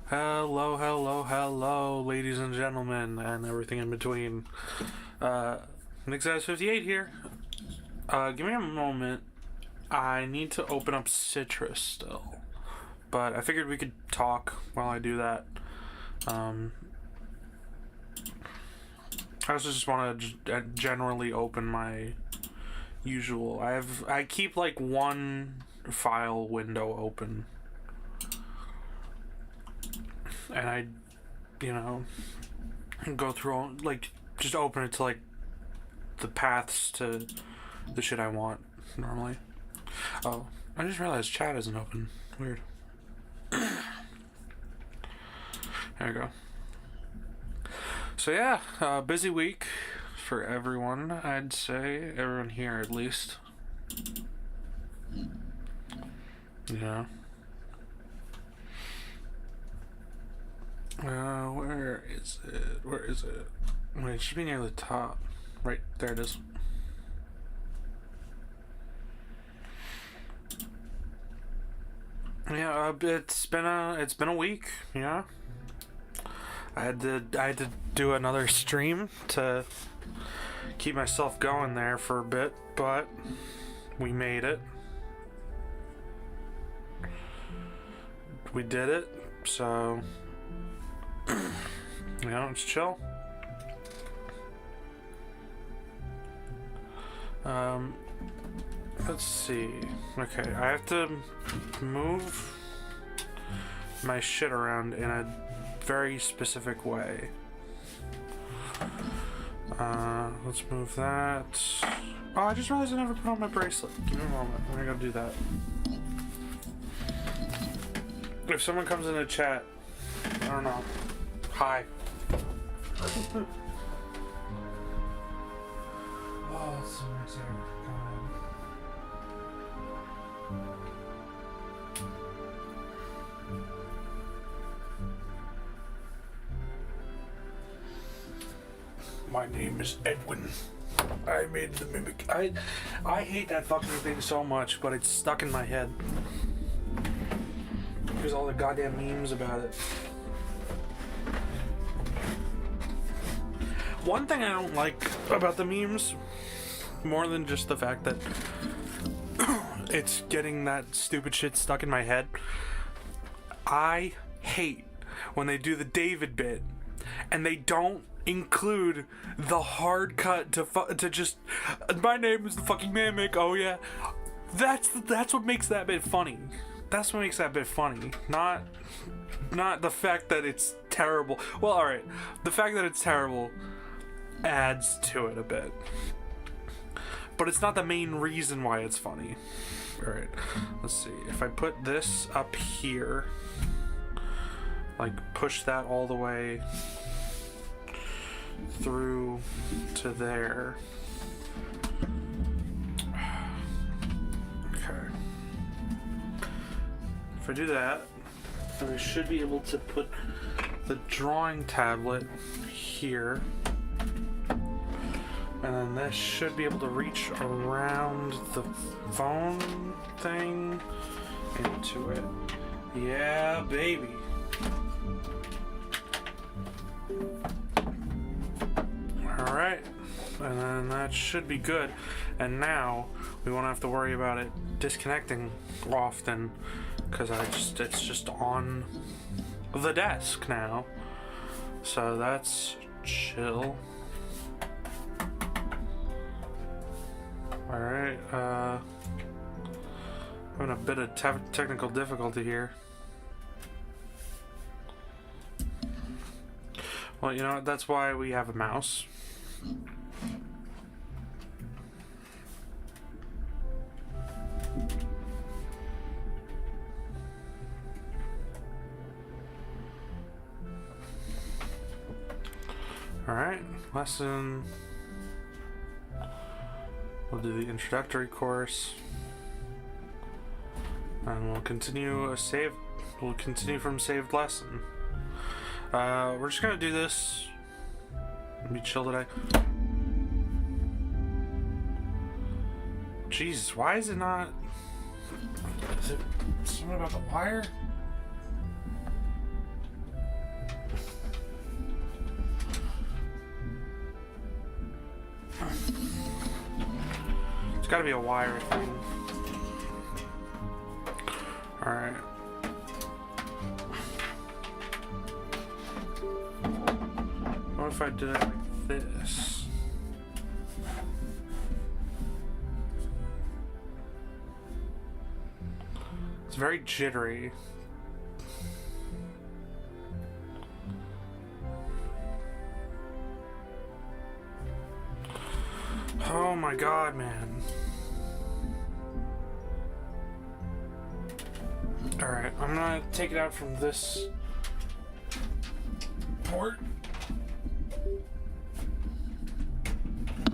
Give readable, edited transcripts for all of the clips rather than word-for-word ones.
Hello, hello, hello, ladies and gentlemen, and everything in between. Nick Size 58 here. Give me a moment. I need to open up Citrus still, but I figured we could talk while I do that. I also just want to generally open my usual. I keep like one file window open. And I, go through all, like, just open it to, like, the paths to the shit I want, normally. Oh, I just realized chat isn't open. Weird. There we go. So, yeah, busy week for everyone, I'd say. Everyone here, at least. Yeah. Where is it? Where is it? Wait, it should be near the top. Right, there it is. Yeah, it's been a week, yeah. I had to do another stream to keep myself going there for a bit, but we made it. We did it, so it's chill. Let's see. Okay, I have to move my shit around in a very specific way. Let's move that. Oh, I just realized I never put on my bracelet. Give me a moment. I'm gonna go do that. If someone comes in the chat, I don't know. Hi. Oh, it's so nice here. My name is Edwin. I made the mimic. I hate that fucking thing so much, but it's stuck in my head. There's all the goddamn memes about it. One thing I don't like about the memes, more than just the fact that it's getting that stupid shit stuck in my head, I hate when they do the David bit and they don't include the hard cut to just, my name is the fucking mimic, oh yeah. That's what makes that bit funny. That's what makes that bit funny. Not the fact that it's terrible. Well, alright. The fact that it's terrible adds to it a bit. But it's not the main reason why it's funny. Alright. Let's see. If I put this up here, like push that all the way through to there. Okay. If I do that, then I should be able to put the drawing tablet here. And then this should be able to reach around the phone thing into it. Yeah, baby. Alright. And then that should be good. And now we won't have to worry about it disconnecting often, because it's just on the desk now. So that's chill. Alright, having a bit of technical difficulty here. Well, you know what, that's why we have a mouse. Alright, lesson. We'll do the introductory course. And we'll continue we'll continue from saved lesson. We're just gonna do this. Be chill today. Jesus, why is it not? Is it something about the wire? It's gotta be a wire thing. Alright. What if I did it like this? It's very jittery. Oh my god, man. Alright, I'm gonna take it out from this port.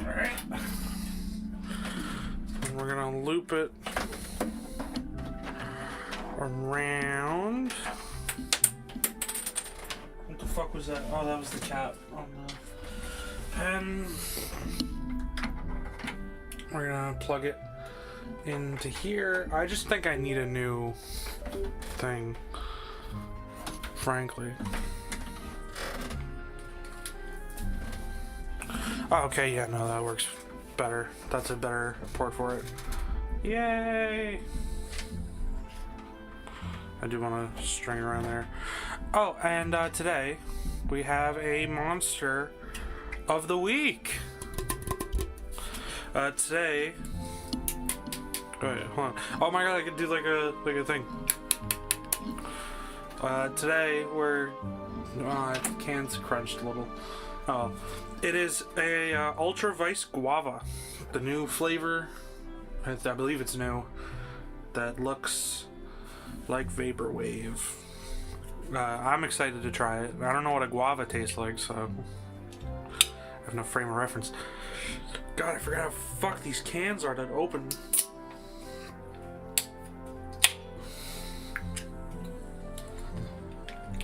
Alright. And we're gonna loop it around. What the fuck was that? Oh, that was the cap on the pen. We're gonna plug it into here. I just think I need a new thing, frankly. Oh, okay, yeah, no, that works better. That's a better port for it. Yay! I do want to string around there. Oh, and today we have a monster of the week. Today. Wait, hold on. Oh my god, I could do like a thing. Today we're cans crunched a little. Oh, it is a Ultra Vice Guava, the new flavor. I believe it's new. That looks like vaporwave. I'm excited to try it. I don't know what a guava tastes like, so I have no frame of reference. God, I forgot how fuck these cans are to open.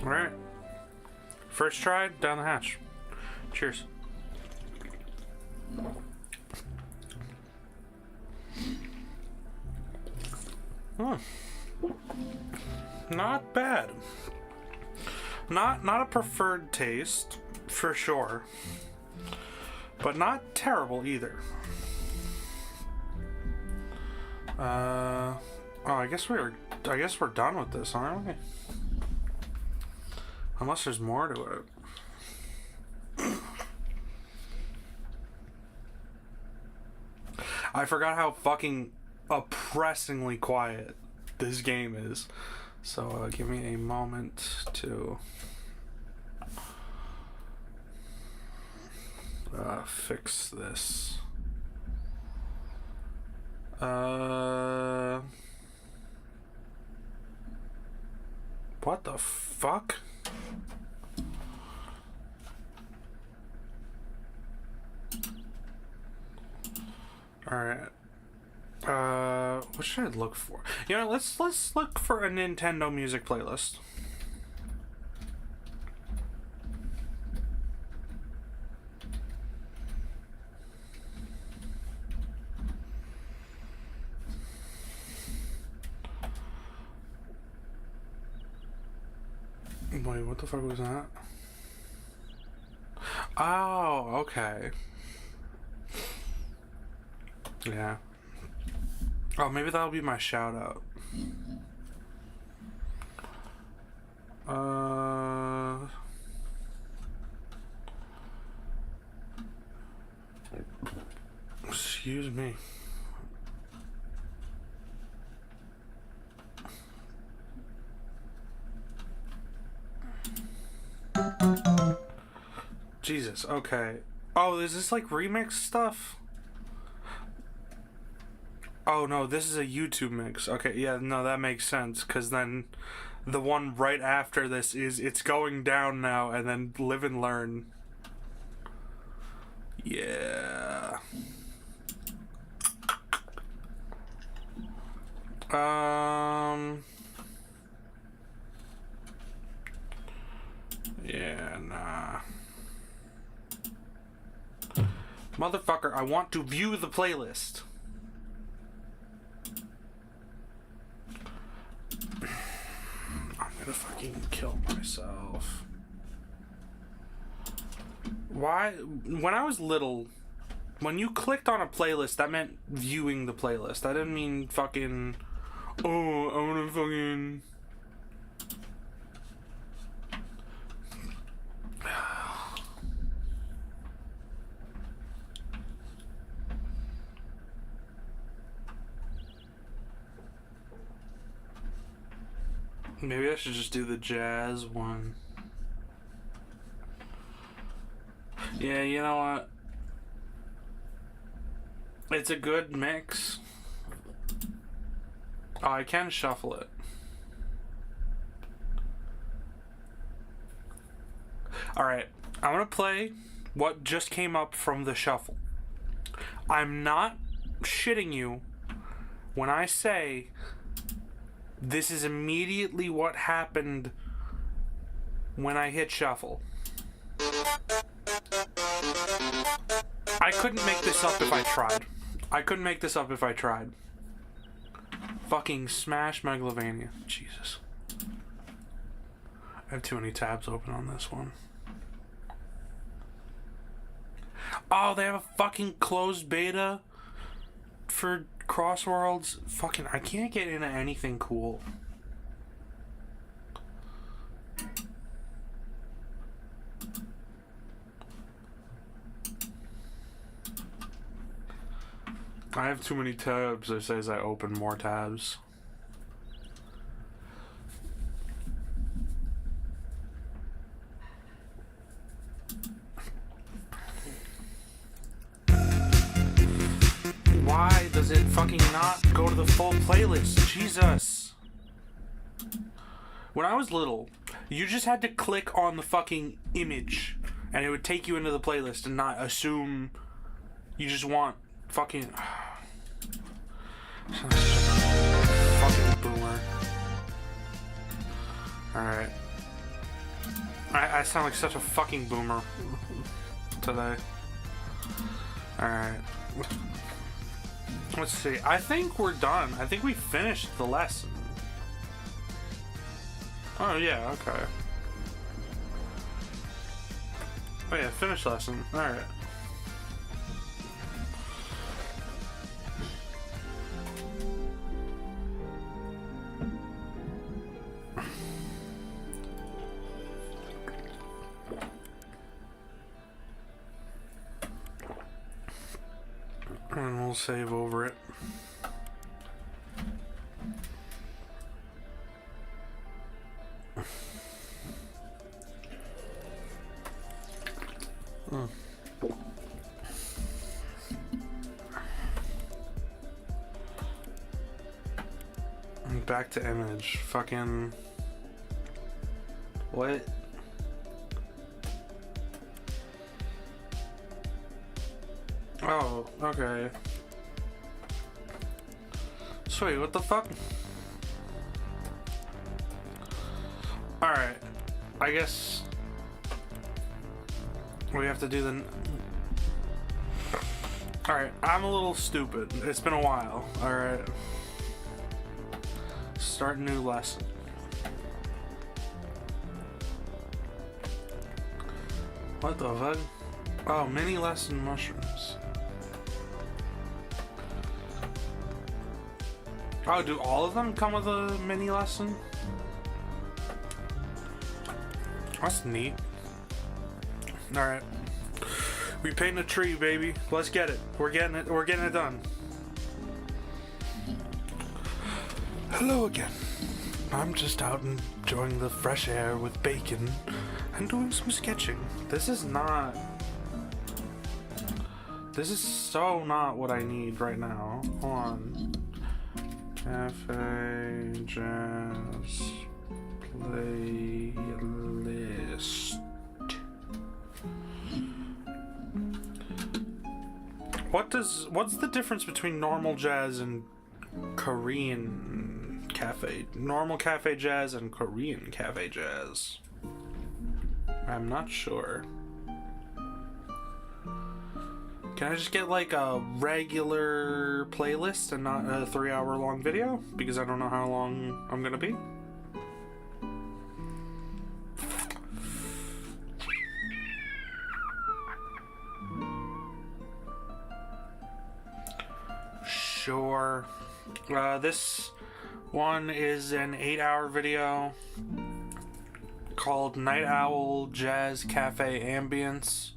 Alright. First try, down the hatch. Cheers. Not bad. Not a preferred taste, for sure. But not terrible either. Oh, I guess we're done with this, aren't we? Unless there's more to it. I forgot how fucking oppressingly quiet this game is. So give me a moment to fix this. What the fuck? Alright. What should I look for? You know, let's look for a Nintendo music playlist. Wait, what the fuck was that? Oh, okay. Yeah. Oh, maybe that'll be my shout out. Excuse me. Jesus, okay. Oh, is this like remix stuff? Oh no, this is a YouTube mix. Okay, yeah, no, that makes sense, because then the one right after this is It's Going Down Now, and then Live and Learn. Yeah. Yeah, nah. Motherfucker, I want to view the playlist. I'm gonna fucking kill myself. Why? When I was little, When you clicked on a playlist, that meant viewing the playlist. I didn't mean fucking, oh, I wanna fucking... Maybe I should just do the jazz one. Yeah, you know what? It's a good mix. Oh, I can shuffle it. Alright, I'm gonna play what just came up from the shuffle. I'm not shitting you when I say this is immediately what happened when I hit shuffle. I couldn't make this up if I tried. I couldn't make this up if I tried. Fucking smash Megalovania. Jesus. I have too many tabs open on this one. Oh, they have a fucking closed beta for Crossworlds. Fucking, I can't get into anything cool. I have too many tabs. It says I open more tabs. Why does it fucking not go to the full playlist? Jesus. When I was little, you just had to click on the fucking image and it would take you into the playlist and not assume you just want fucking... fucking boomer. Alright. I sound like such a fucking boomer today. Alright. Let's see. I think we're done. I think we finished the lesson. Oh, yeah, okay. Oh, yeah, finish lesson. Alright. And we'll save over it. Back to image. Fucking... What? Oh, okay. Sweet, what the fuck? Alright. I guess... we have to do the... Alright, I'm a little stupid. It's been a while. Alright. Start a new lesson. What the fuck? Oh, mini lesson mushrooms. Oh, do all of them come with a mini lesson? That's neat. Alright. We paint a tree, baby. Let's get it. We're getting it done. Hello again. I'm just out enjoying the fresh air with bacon and doing some sketching. This is so not what I need right now. Hold on. Cafe Jazz playlist. What's the difference between normal jazz and Korean cafe? Normal cafe jazz and Korean cafe jazz? I'm not sure. Can I just get like a regular playlist and not a 3-hour long video? Because I don't know how long I'm gonna be. sure. This one is an 8-hour video called Night Owl Jazz Cafe Ambience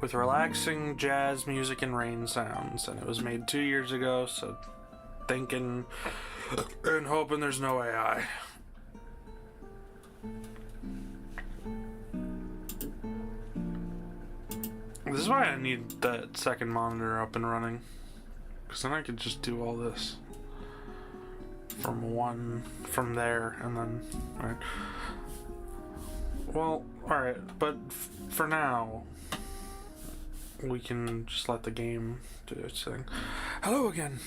with relaxing jazz music and rain sounds, and it was made 2 years ago, so thinking and hoping there's no AI. This is why I need that second monitor up and running, because then I could just do all this from there, and then, alright. Well, alright, but for now, we can just let the game do its thing. Hello again.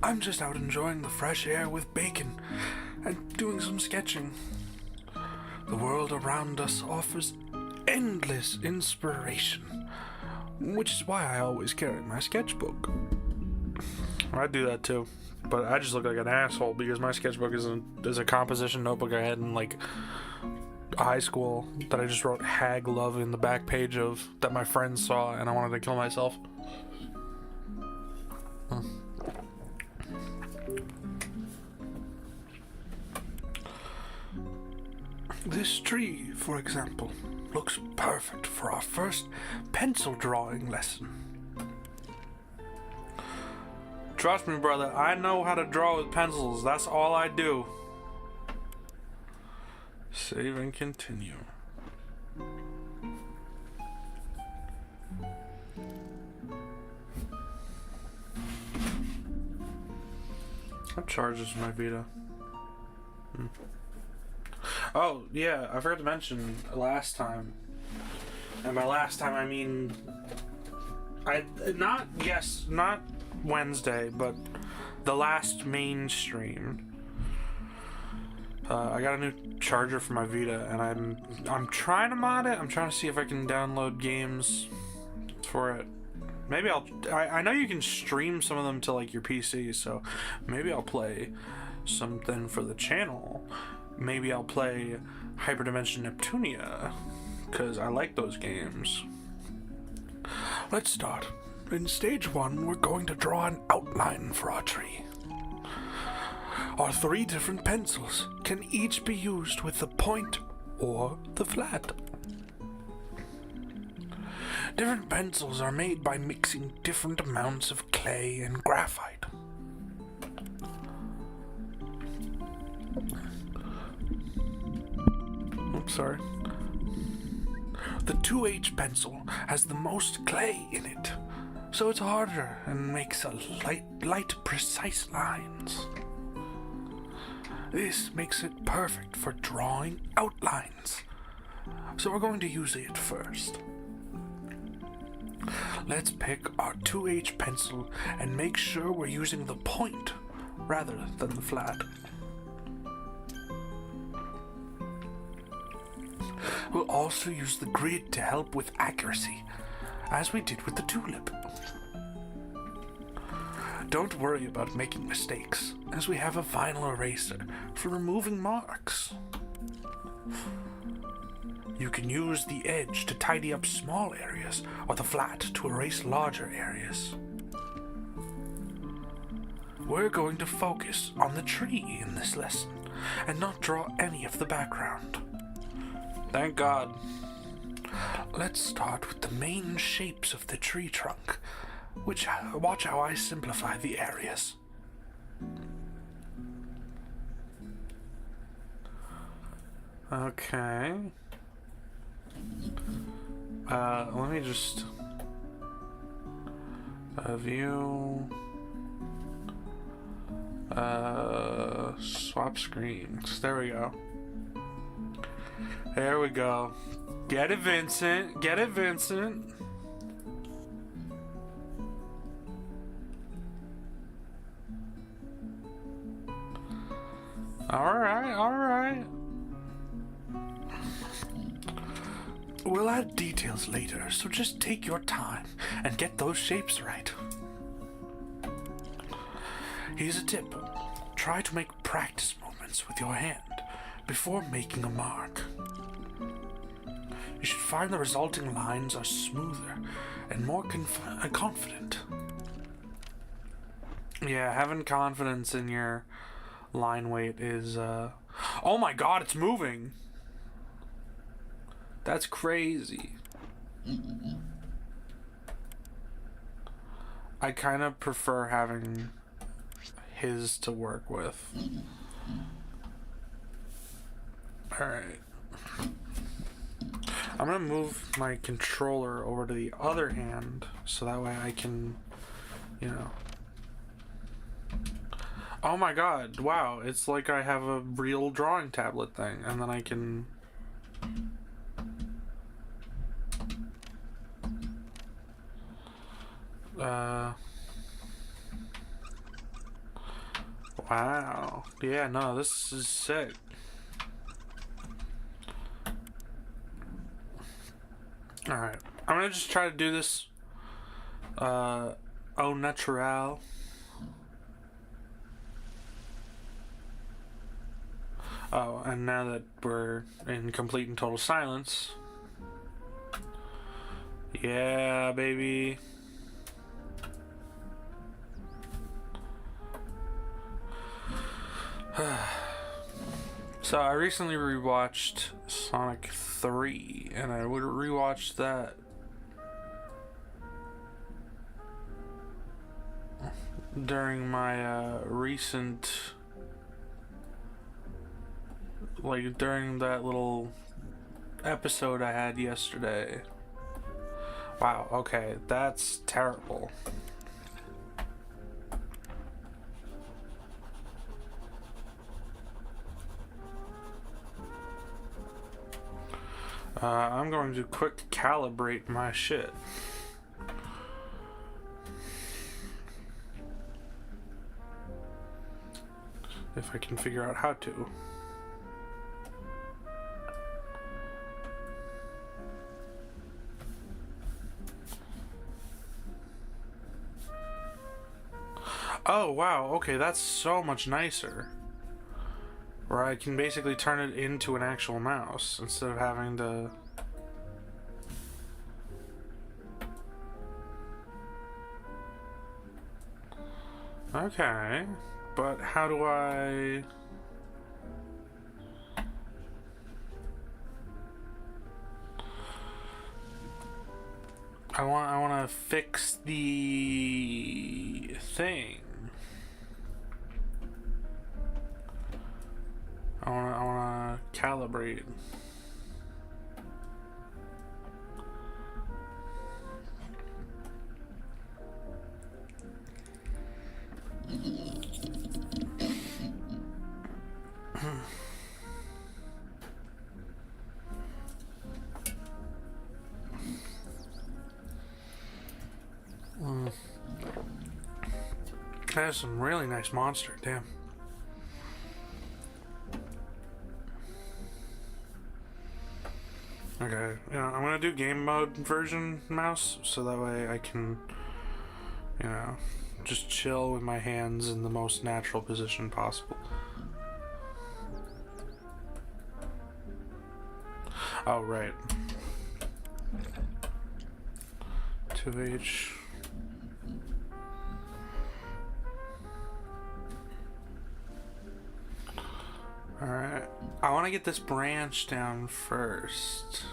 I'm just out enjoying the fresh air with bacon and doing some sketching. The world around us offers endless inspiration, which is why I always carry my sketchbook. I do that too, but I just look like an asshole because my sketchbook is a composition notebook I had in like high school that I just wrote hag love in the back page of, that my friends saw, and I wanted to kill myself. This tree, for example, looks perfect for our first pencil drawing lesson. Trust me, brother, I know how to draw with pencils. That's all I do. Save and continue. What charges my Vita? Oh, yeah, I forgot to mention last time. And by last time, I mean... not Wednesday, but the last main stream. I got a new charger for my Vita, and I'm trying to mod it. I'm trying to see if I can download games for it. Maybe I know you can stream some of them to like your PC, so maybe I'll play something for the channel. Maybe I'll play Hyperdimension Neptunia, because I like those games. Let's start. In stage 1, we're going to draw an outline for our tree. Our 3 different pencils can each be used with the point or the flat. Different pencils are made by mixing different amounts of clay and graphite. Oops, sorry. The 2H pencil has the most clay in it, so it's harder and makes a light, precise lines. This makes it perfect for drawing outlines, so we're going to use it first. Let's pick our 2H pencil and make sure we're using the point rather than the flat. We'll also use the grid to help with accuracy, as we did with the tulip. Don't worry about making mistakes, as we have a vinyl eraser for removing marks. You can use the edge to tidy up small areas, or the flat to erase larger areas. We're going to focus on the tree in this lesson, and not draw any of the background. Thank God. Let's start with the main shapes of the tree trunk, watch how I simplify the areas. Okay. Let me just view, swap screens. There we go. There we go. Get it, Vincent. Get it, Vincent. Alright, alright. We'll add details later, so just take your time and get those shapes right. Here's a tip. Try to make practice movements with your hand before making a mark. You should find the resulting lines are smoother and more confident. Yeah, having confidence in your line weight is, oh my god, it's moving! That's crazy. I kind of prefer having his to work with. Alright. I'm gonna move my controller over to the other hand so that way I can, you know. Oh my god, wow, it's like I have a real drawing tablet thing, and then I can. Wow. Yeah, no, this is sick. Alright. I'm gonna just try to do this au naturel. Oh, and now that we're in complete and total silence. Yeah, baby. So I recently rewatched Sonic 3, and I would rewatch that during my recent, like during that little episode I had yesterday. Wow, okay, that's terrible. I'm going to quick calibrate my shit. If I can figure out how to. Oh, wow, okay, that's so much nicer. Where I can basically turn it into an actual mouse instead of having to. Okay, but how do I? I want to fix the thing. I want to calibrate. That is some really nice monster, damn. Okay, I'm gonna do game mode version mouse, so that way I can, just chill with my hands in the most natural position possible. Oh, right. 2H. Alright. I want to get this branch down first.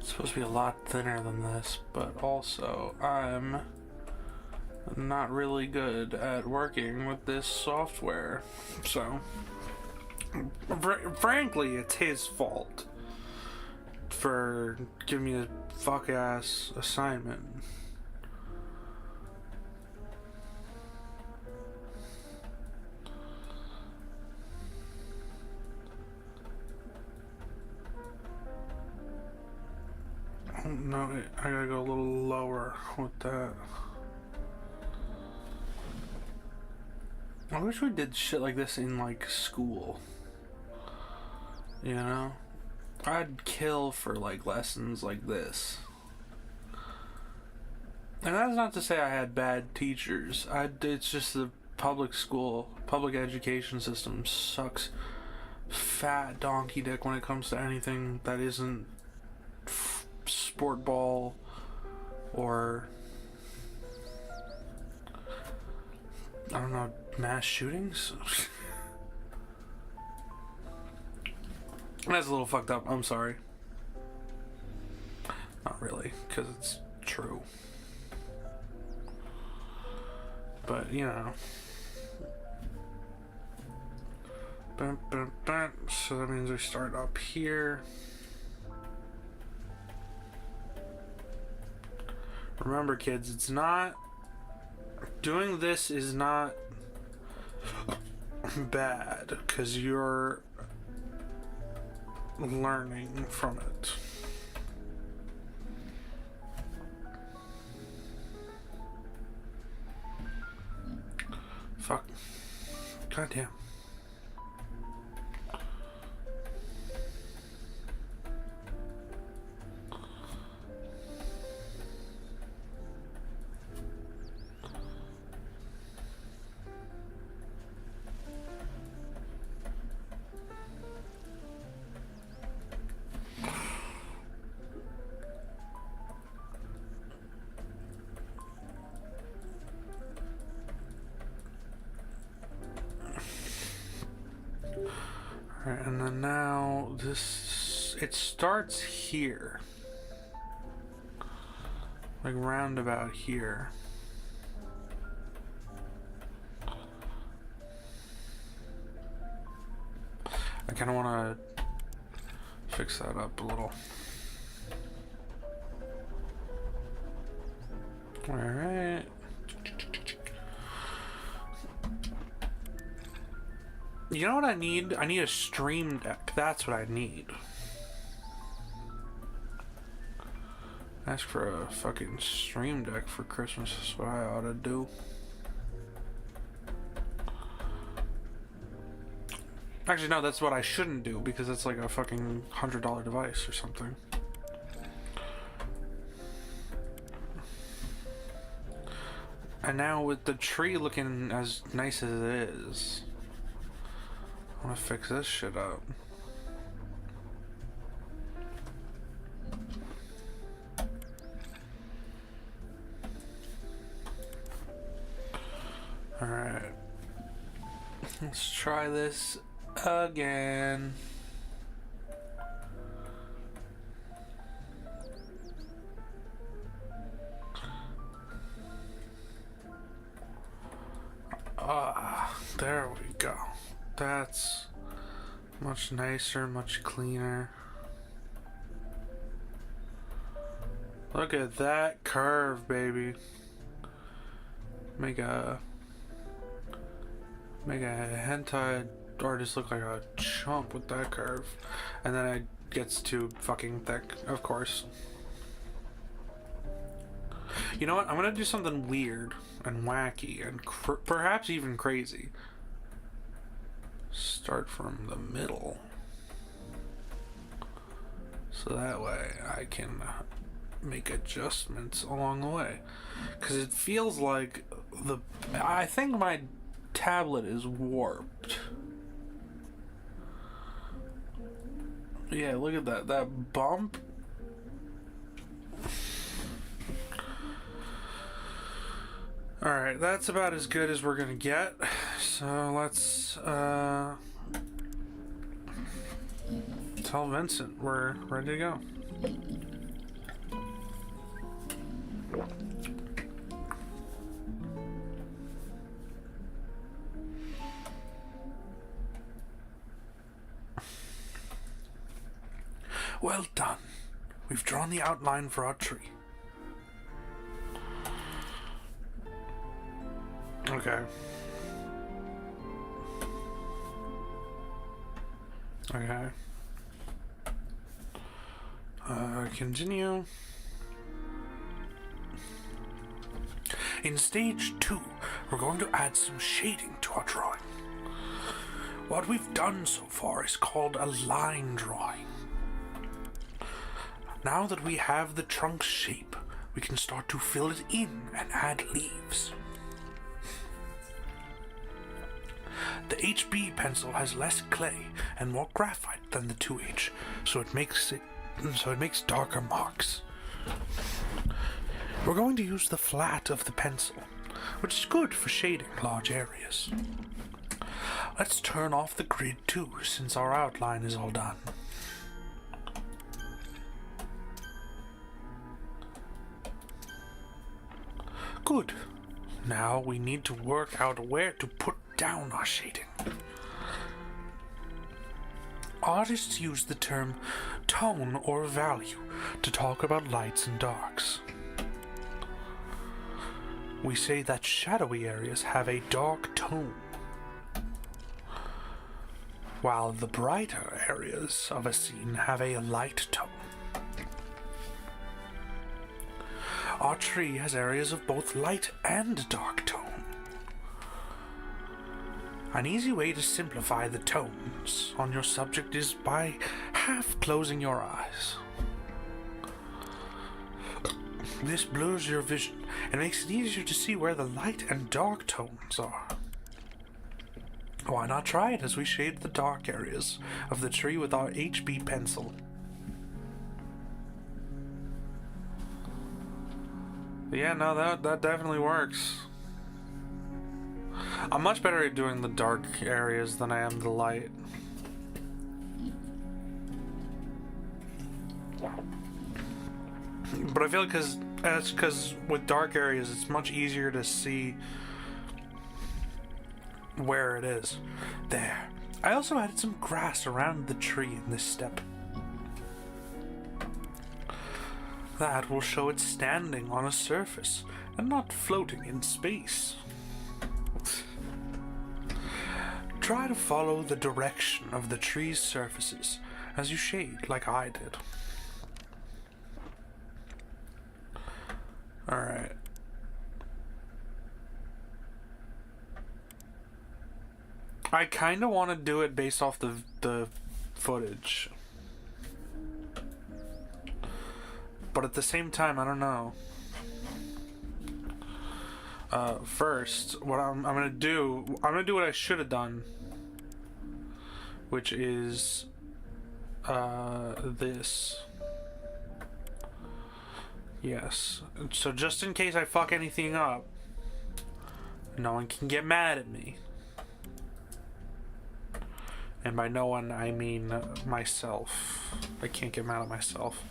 Supposed to be a lot thinner than this, but also I'm not really good at working with this software, so frankly it's his fault for giving me a fuck ass assignment. No, I gotta go a little lower with that. I wish we did shit like this in, like, school. You know? I'd kill for, like, lessons like this. And that's not to say I had bad teachers. It's just the public education system sucks fat donkey dick when it comes to anything that isn't sport ball or, I don't know, mass shootings? That's a little fucked up. I'm sorry. Not really, because it's true. But, you know. So that means we start up here. Remember, kids, it's not... Doing this is not bad, because you're learning from it. Fuck. Goddamn. Alright, and then now it starts here. Like roundabout here. I kind of want to fix that up a little. Alright. You know what I need? I need a stream deck. That's what I need. Ask for a fucking stream deck for Christmas is what I ought to do. Actually, no, that's what I shouldn't do because it's like a fucking $100 device or something. And now with the tree looking as nice as it is, I want to fix this shit up. Alright. Let's try this again. There we go. That's much nicer, much cleaner. Look at that curve, baby. Make a hentai artist look like a chump with that curve. And then it gets too fucking thick, of course. You know what? I'm gonna do something weird and wacky and perhaps even crazy. Start from the middle. So that way I can make adjustments along the way. Because it feels like I think my tablet is warped. Yeah, look at that. That bump. Alright, that's about as good as we're gonna get. So let's tell Vincent we're ready to go. Well done. We've drawn the outline for our tree. Okay. Okay. Continue. In stage 2, we're going to add some shading to our drawing. What we've done so far is called a line drawing. Now that we have the trunk's shape, we can start to fill it in and add leaves. The HB pencil has less clay and more graphite than the 2H, so it makes darker marks. We're going to use the flat of the pencil, which is good for shading large areas. Let's turn off the grid too, since our outline is all done. Good. Now we need to work out where to put down our shading. Artists use the term tone or value to talk about lights and darks. We say that shadowy areas have a dark tone, while the brighter areas of a scene have a light tone. Our tree has areas of both light and dark tone. An easy way to simplify the tones on your subject is by half closing your eyes. This blurs your vision and makes it easier to see where the light and dark tones are. Why not try it as we shade the dark areas of the tree with our HB pencil? Yeah, no, that definitely works. I'm much better at doing the dark areas than I am the light. But I feel like that's because with dark areas, it's much easier to see where it is. There. I also added some grass around the tree in this step. That will show it standing on a surface and not floating in space. Try to follow the direction of the tree's surfaces as you shade, like I did. Alright. I kind of want to do it based off the footage. But at the same time, I don't know. First, what I'm gonna do what I should have done, which is this. Yes. So just in case I fuck anything up, no one can get mad at me. And by no one, I mean myself. I can't get mad at myself.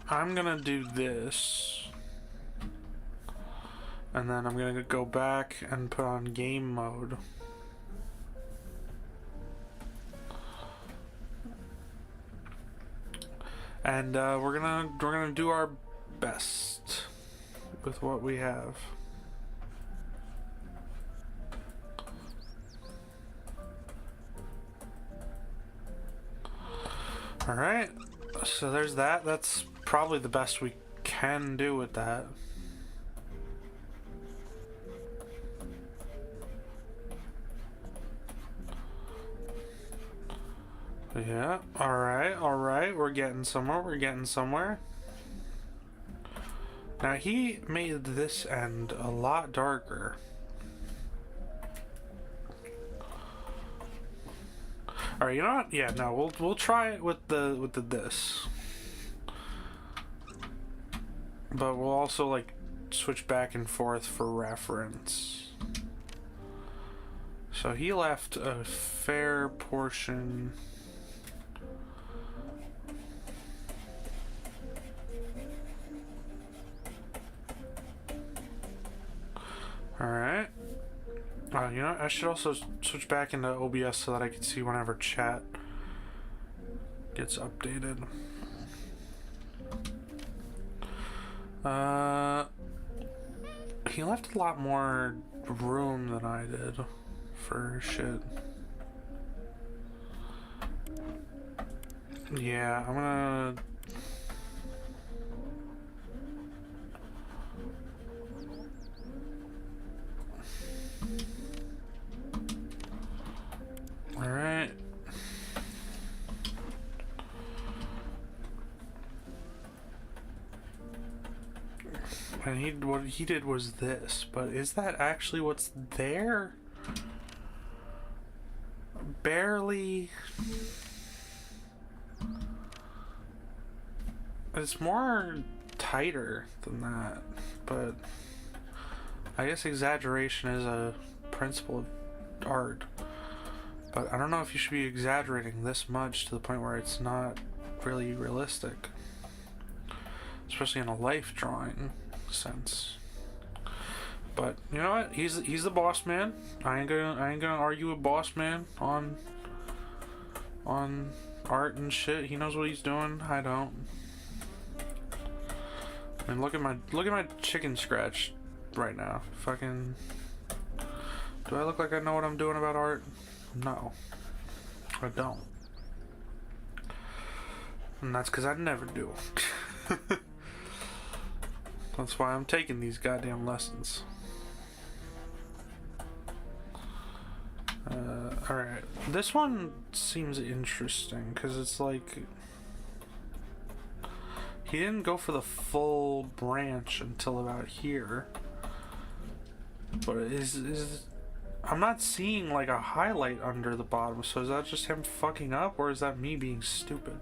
I'm gonna do this, and then I'm gonna go back and put on game mode. And we're gonna do our best with what we have. All right, so there's that. That's probably the best we can do with that. Yeah, all right, we're getting somewhere. Now he made this end a lot darker. All right, you know what? Yeah, no, we'll try it with the this. But we'll also like switch back and forth for reference. So he left a fair portion. Alright. You know, I should also switch back into OBS so that I can see whenever chat gets updated. He left a lot more room than I did for shit. Yeah, I'm gonna... Alright. And what he did was this, but is that actually what's there? Barely. It's more tighter than that, but I guess exaggeration is a principle of art. But I don't know if you should be exaggerating this much to the point where it's not really realistic, especially in a life drawing sense. But you know what? He's the boss man. I ain't gonna argue with boss man on art and shit. He knows what he's doing. I don't. And look at my chicken scratch right now. Fucking. Do I look like I know what I'm doing about art? No, I don't. And that's because I never do. That's why I'm taking these goddamn lessons. Alright. This one seems interesting because it's like he didn't go for the full branch until about here. But I'm not seeing like a highlight under the bottom, so is that just him fucking up or is that me being stupid?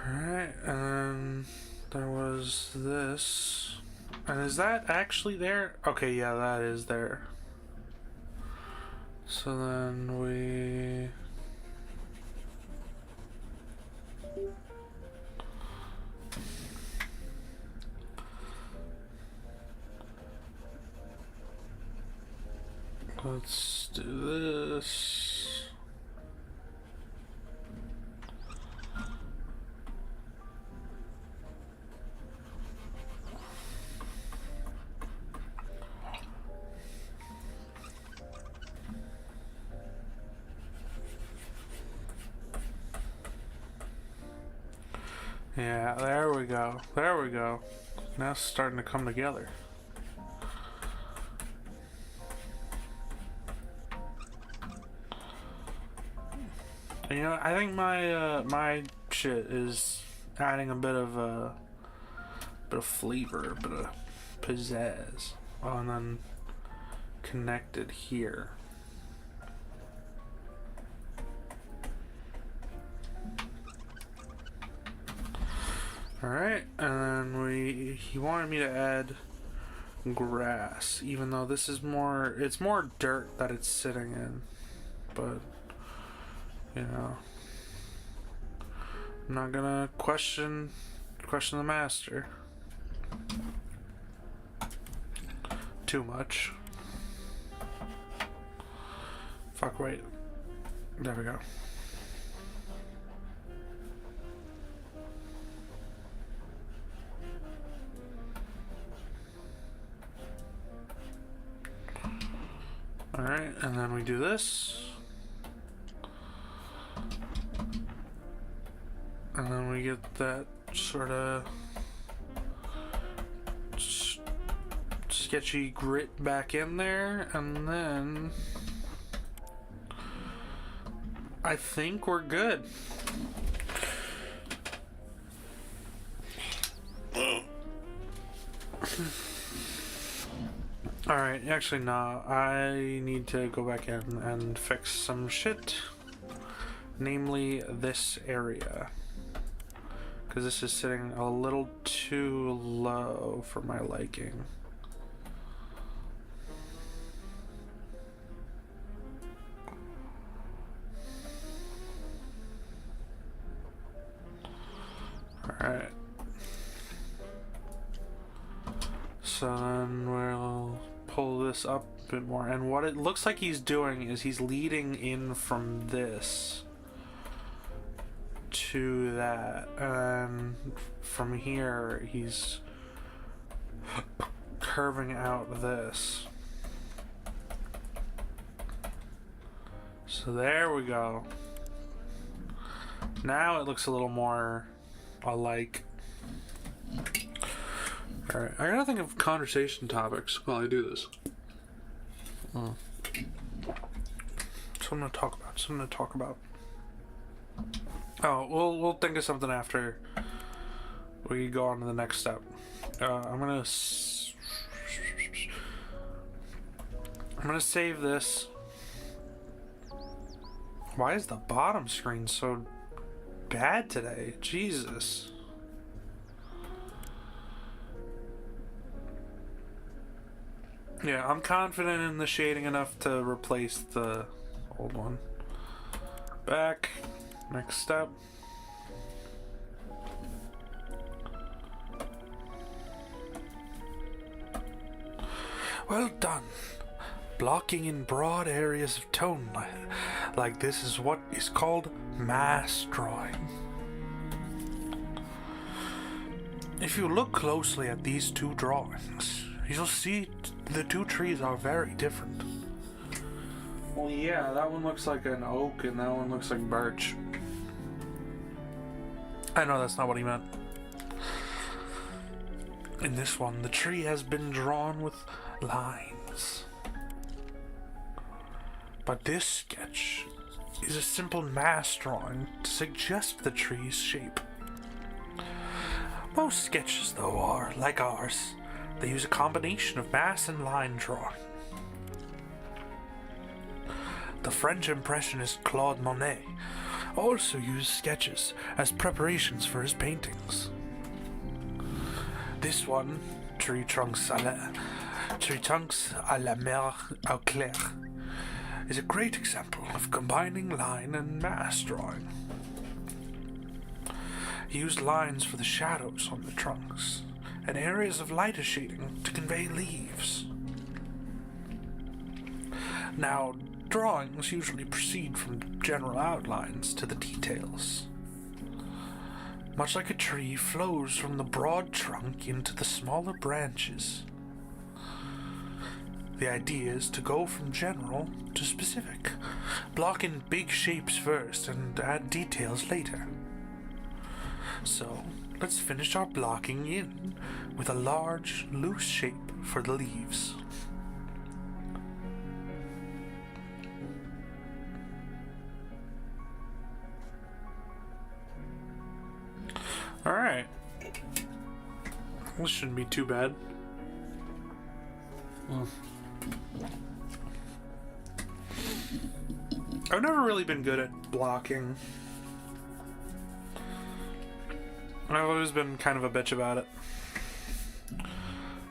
Alright, and there was this. And is that actually there? Okay, yeah, that is there. So then we... Let's do this. Yeah, there we go. There we go. Now it's starting to come together. You know, I think my shit is adding a bit of flavor, a bit of pizzazz. Oh, and then connected here. Alright, and then he wanted me to add grass, even though this is it's more dirt that it's sitting in, but, you know, I'm not gonna question the master too much. Fuck, wait, there we go. Alright, and then we do this. And then we get that sort of sketchy grit back in there, and then I think we're good. Alright, actually no, I need to go back in and fix some shit. Namely this area. Because this is sitting a little too low for my liking. Alright. So then we'll pull this up a bit more, and what it looks like he's doing is he's leading in from this to that, and from here he's curving out this. So there we go. Now it looks a little more alike. Alright, I gotta think of conversation topics while I do this. Something to talk about. Oh, we'll think of something after we go on to the next step. I'm gonna save this. Why is the bottom screen so bad today? Jesus. Yeah, I'm confident in the shading enough to replace the old one. Back. Next step. Well done. Blocking in broad areas of tone like this is what is called mass drawing. If you look closely at these two drawings, you'll see the two trees are very different. Well, yeah, that one looks like an oak and that one looks like birch. I know that's not what he meant. In this one, the tree has been drawn with lines. But this sketch is a simple mass drawing to suggest the tree's shape. Most sketches, though, are, like ours, they use a combination of mass and line drawing. The French impressionist Claude Monet also used sketches as preparations for his paintings. This one, Tree trunks à la mer au clair, is a great example of combining line and mass drawing. He used lines for the shadows on the trunks and areas of lighter shading to convey leaves. Now, drawings usually proceed from general outlines to the details. Much like a tree flows from the broad trunk into the smaller branches. The idea is to go from general to specific, block in big shapes first and add details later. So, let's finish our blocking in with a large, loose shape for the leaves. Alright. This shouldn't be too bad. I've never really been good at blocking. I've always been kind of a bitch about it.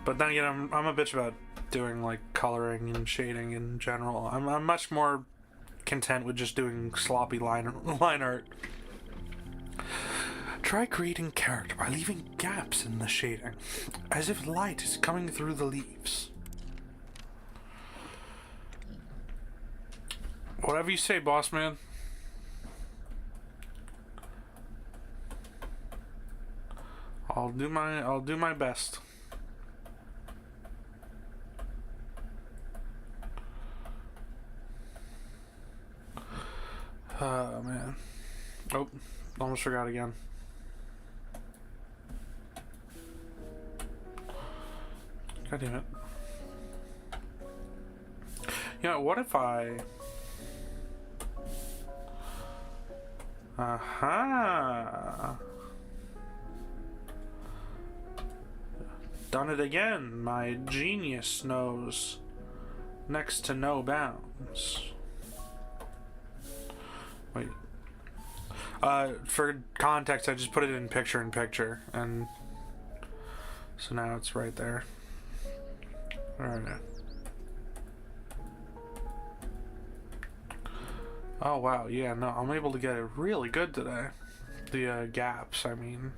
But then again, I'm a bitch about doing like coloring and shading in general. I'm much more content with just doing sloppy line art. Try creating character by leaving gaps in the shading, as if light is coming through the leaves. Whatever you say, boss man. I'll do my best. Oh man. Oh, almost forgot again. God damn it. You know, what if I... Aha! Done it again. My genius knows next to no bounds. Wait. For context, I just put it in picture, and so now it's right there. Alright. Oh wow, yeah, no, I'm able to get it really good today. The gaps, I mean.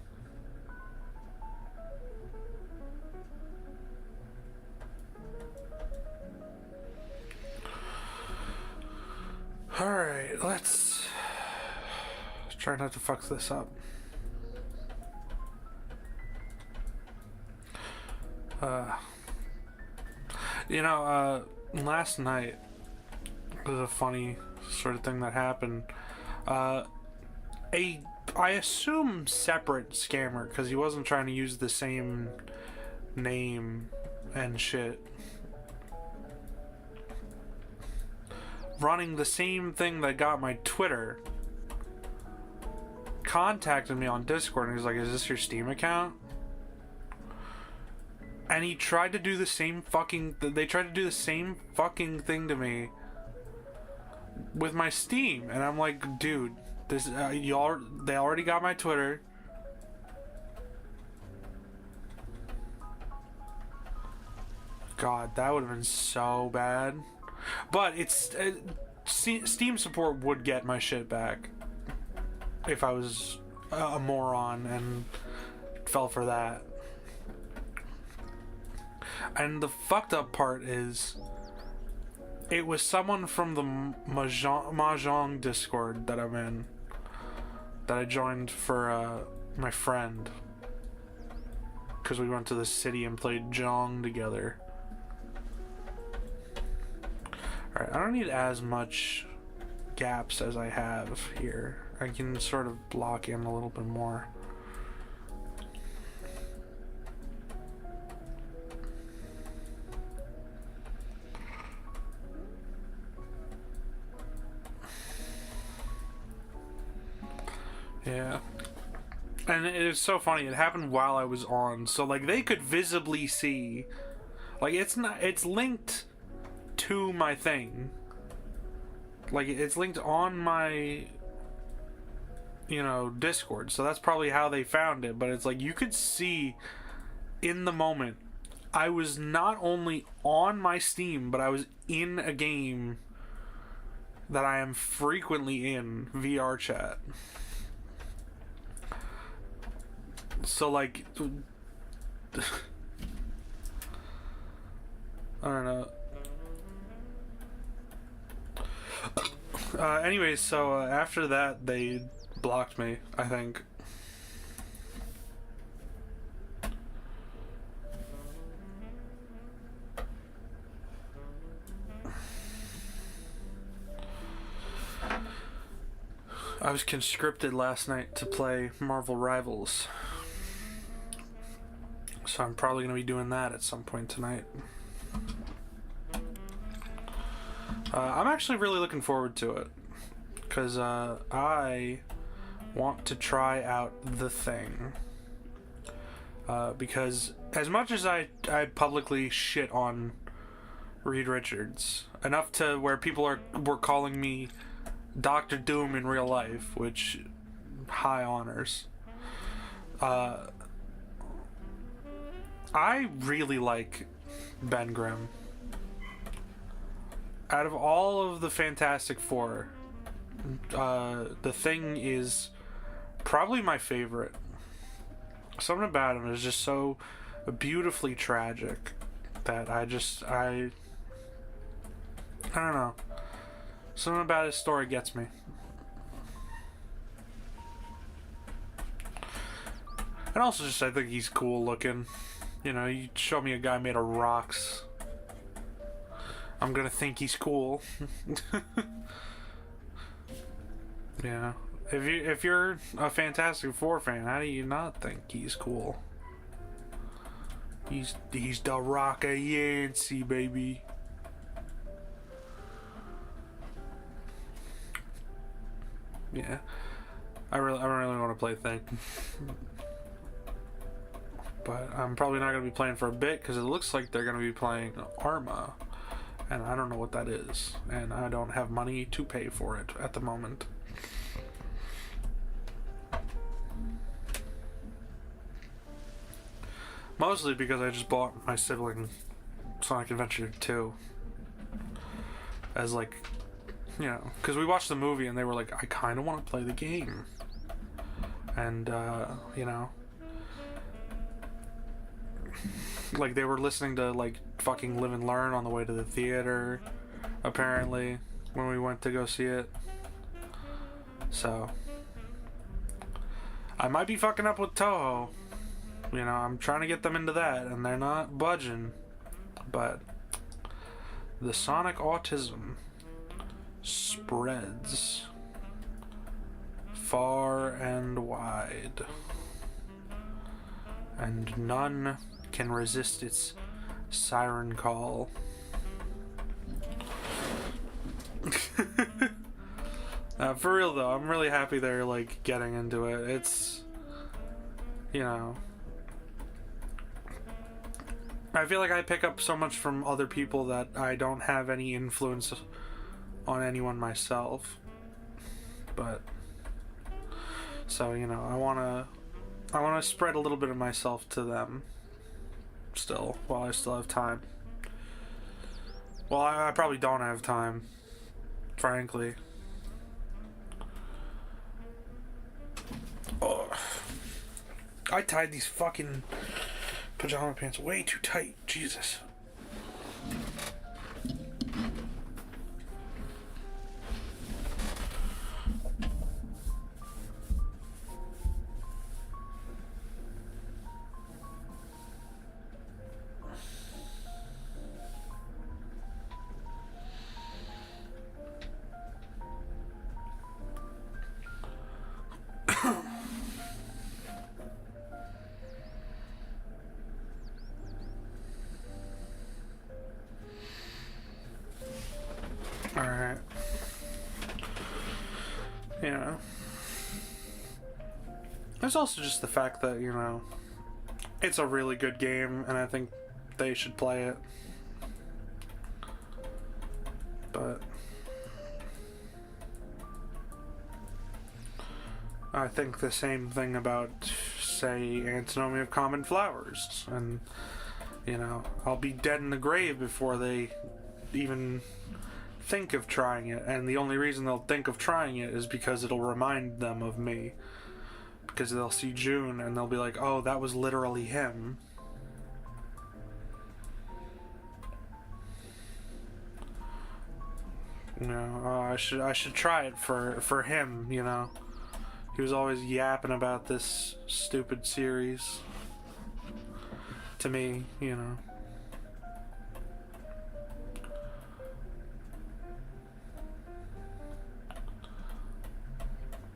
Alright, let's Try not to fuck this up. Last night was a funny sort of thing that happened. I assume separate scammer, because he wasn't trying to use the same name and shit. Running the same thing that got my Twitter. Contacted me on Discord and he was like, is this your Steam account? And he tried to do the same fucking... They tried to do the same fucking thing to me with my Steam. And I'm like, dude, this they already got my Twitter. God, that would have been so bad. But it's... Steam support would get my shit back if I was a moron and fell for that. And the fucked up part is, it was someone from the Mahjong Discord that I'm in, that I joined for my friend, because we went to the city and played Jong together. Alright, I don't need as much gaps as I have here. I can sort of block in a little bit more. Yeah. And it was so funny, it happened while I was on, so like they could visibly see, like it's linked to my thing. Like it's linked on my, Discord, so that's probably how they found it. But it's like you could see in the moment I was not only on my Steam, but I was in a game that I am frequently in VR chat. So like I don't know. Anyways, so after that they blocked me, I think. I was conscripted last night to play Marvel Rivals, so I'm probably going to be doing that at some point tonight. I'm actually really looking forward to it, because I want to try out The Thing. Because as much as I publicly shit on Reed Richards, enough to where people were calling me Dr. Doom in real life, which high honors. I really like Ben Grimm. Out of all of the Fantastic Four, The Thing is probably my favorite. Something about him is just so beautifully tragic that I don't know. Something about his story gets me. And also just I think he's cool looking. You show me a guy made of rocks, I'm gonna think he's cool. Yeah. If you're a Fantastic Four fan, how do you not think he's cool? He's the Rock of Yancey, baby. Yeah. I don't really want to play Thing. But I'm probably not going to be playing for a bit, because it looks like they're going to be playing Arma. And I don't know what that is. And I don't have money to pay for it at the moment. Mostly because I just bought my sibling Sonic Adventure 2. As like, because we watched the movie and they were like, I kind of want to play the game. And, like they were listening to like fucking Live and Learn on the way to the theater, apparently, when we went to go see it. So I might be fucking up with Toho. You know, I'm trying to get them into that, and they're not budging. But the Sonic autism spreads far and wide, and none can resist its siren call. For real though, I'm really happy they're like getting into it. It's, you know, I feel like I pick up so much from other people that I don't have any influence on anyone myself. But so, you know, I wanna spread a little bit of myself to them still, while I still have time. Well, I probably don't have time, frankly. Oh, I tied these fucking pajama pants way too tight. Jesus. Alright. You know. There's also just the fact that, you know, it's a really good game, and I think they should play it. But I think the same thing about, say, Antinomy of Common Flowers. And, you know, I'll be dead in the grave before they even think of trying it, and the only reason they'll think of trying it is because it'll remind them of me, because they'll see June and they'll be like, oh, that was literally him. You know, oh, I should try it for him, you know. He was always yapping about this stupid series to me, you know.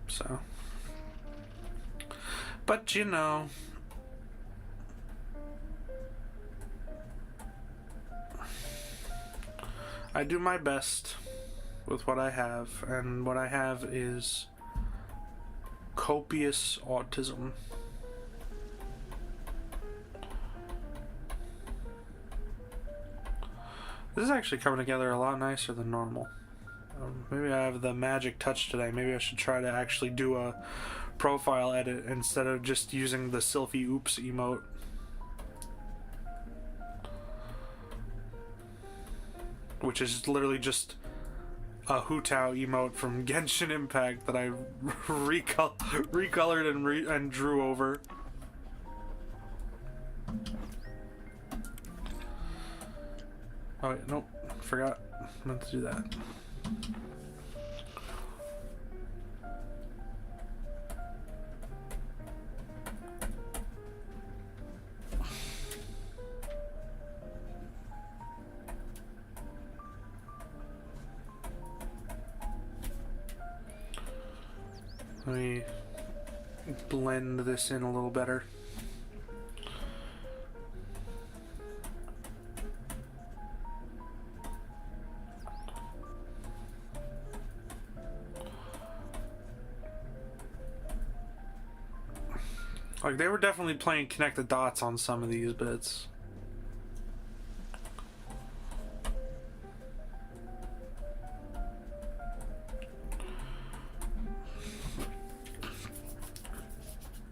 So, but you know, I do my best with what I have, and what I have is copious autism. This is actually coming together a lot nicer than normal. Maybe I have the magic touch today. Maybe I should try to actually do a profile edit instead of just using the Sylphie Oops emote. Which is literally just a Hutao emote from Genshin Impact that I recolored and drew over. Oh wait, nope, forgot. I meant to do that. Let me blend this in a little better. Like, they were definitely playing connect the dots on some of these bits.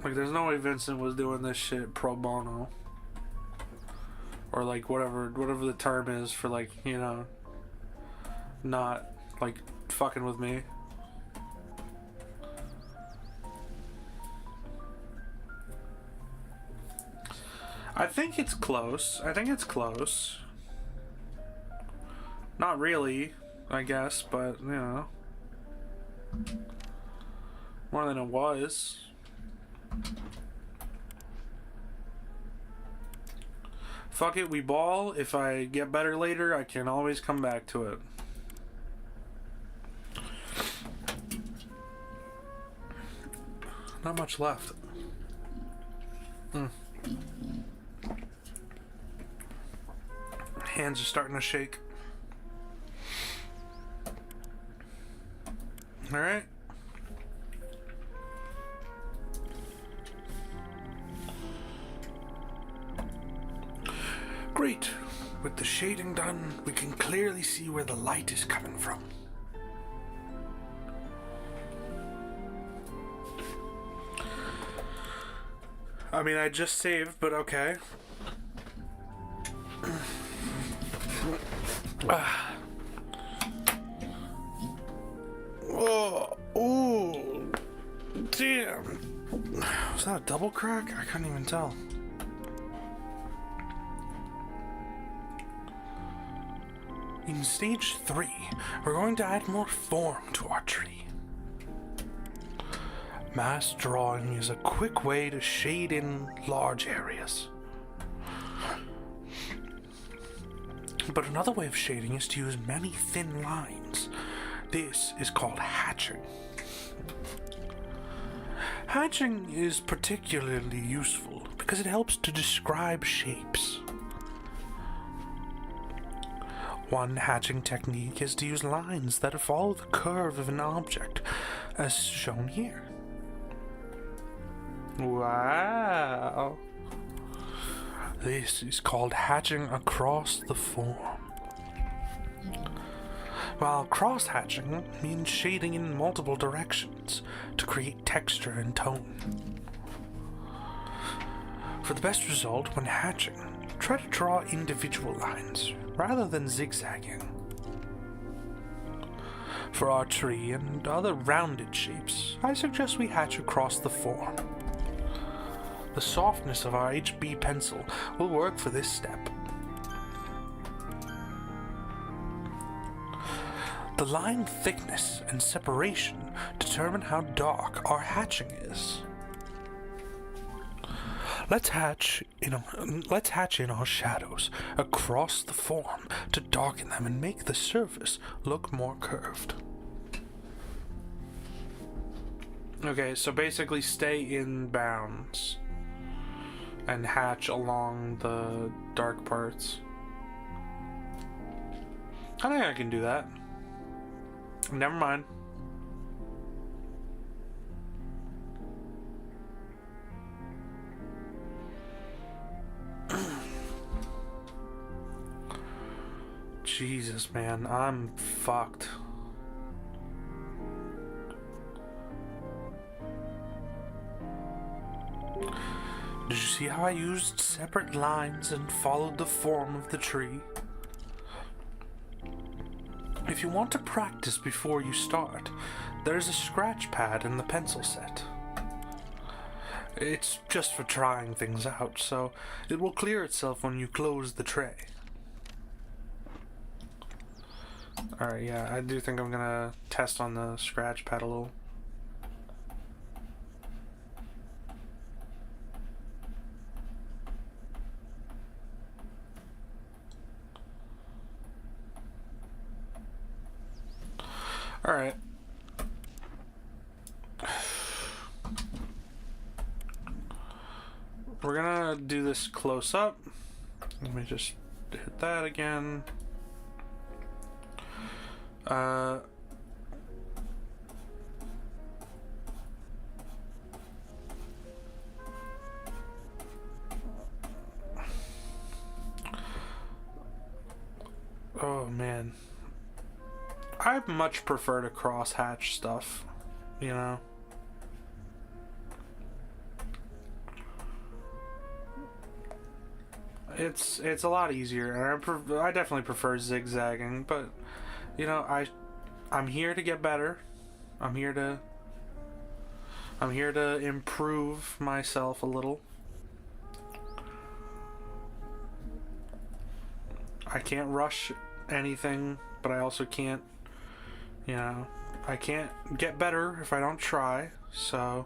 Like, there's no way Vincent was doing this shit pro bono. Or, like, whatever the term is for, like, you know, not, like, fucking with me. I think it's close. Not really, I guess, but, you know. More than it was. Fuck it, we ball. If I get better later, I can always come back to it. Not much left. Hands are starting to shake. Alright. Great. With the shading done, we can clearly see where the light is coming from. I mean, I just saved, but okay. Oh, ooh, damn. Was that a double crack? I couldn't even tell. In stage 3, we're going to add more form to our tree. Mass drawing is a quick way to shade in large areas. But another way of shading is to use many thin lines. This is called hatching. Hatching is particularly useful because it helps to describe shapes. One hatching technique is to use lines that follow the curve of an object, as shown here. Wow! This is called hatching across the form. While cross-hatching means shading in multiple directions to create texture and tone. For the best result when hatching, try to draw individual lines rather than zigzagging. For our tree and other rounded shapes, I suggest we hatch across the form. The softness of our HB pencil will work for this step. The line thickness and separation determine how dark our hatching is. Let's hatch in our shadows across the form to darken them and make the surface look more curved. Okay, so basically stay in bounds and hatch along the dark parts. I think I can do that. Never mind. Jesus, man, I'm fucked. Did you see how I used separate lines and followed the form of the tree? If you want to practice before you start, there's a scratch pad in the pencil set. It's just for trying things out, so it will clear itself when you close the tray. Alright, yeah, I do think I'm gonna test on the scratch pad a little. Alright. We're gonna do this close up. Let me just hit that again. Oh man. I much prefer to cross-hatch stuff, you know? It's a lot easier, and I definitely prefer zigzagging, but, you know, I'm here to get better. I'm here to improve myself a little. I can't rush anything, but I also can't, you know, I can't get better if I don't try, so.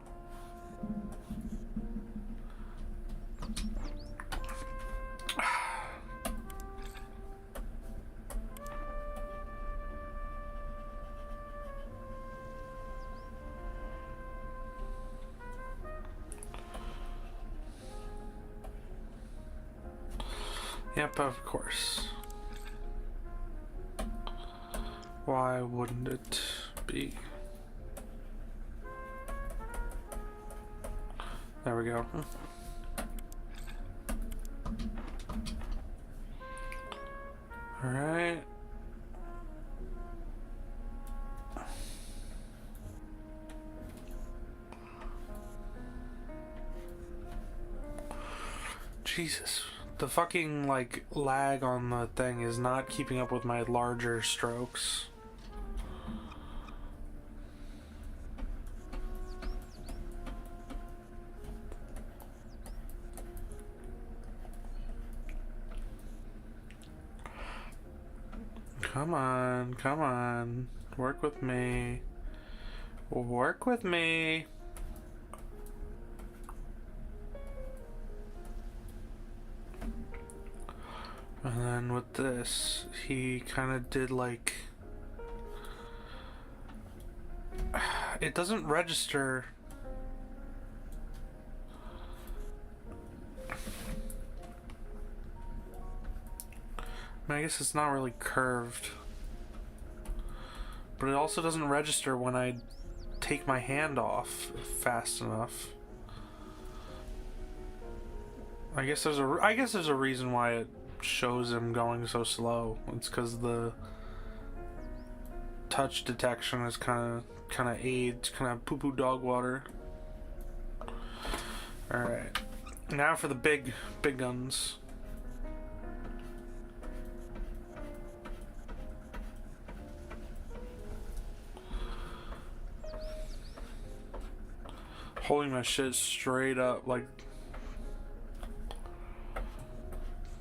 Yep, of course. Why wouldn't it be? There we go. All right. Jesus. The fucking, like, lag on the thing is not keeping up with my larger strokes. Come on, come on. Work with me. Work with me. And then with this, he kind of did like... It doesn't register. I guess it's not really curved. But it also doesn't register when I take my hand off fast enough. I guess there's a reason why it shows him going so slow. It's because the touch detection is kind of AIDS, kind of poo-poo dog water. All right, now for the big guns. Holding my shit straight up like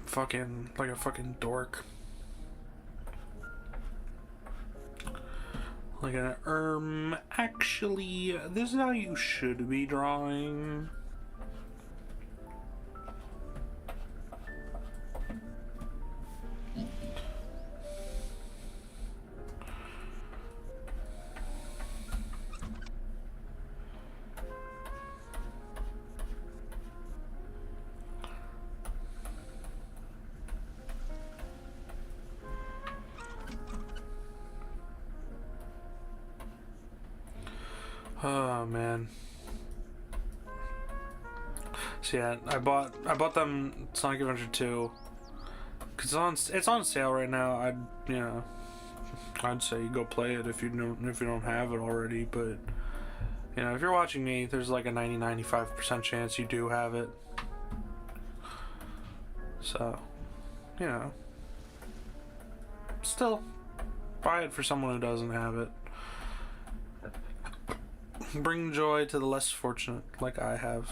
a fucking dork. Like actually, this is how you should be drawing. Oh man. So yeah, I bought them Sonic Adventure 2 because it's on sale right now. I'd say go play it if you don't have it already. But you know, if you're watching me, there's like a 95% chance you do have it. So you know, still buy it for someone who doesn't have it. Bring joy to the less fortunate, like I have.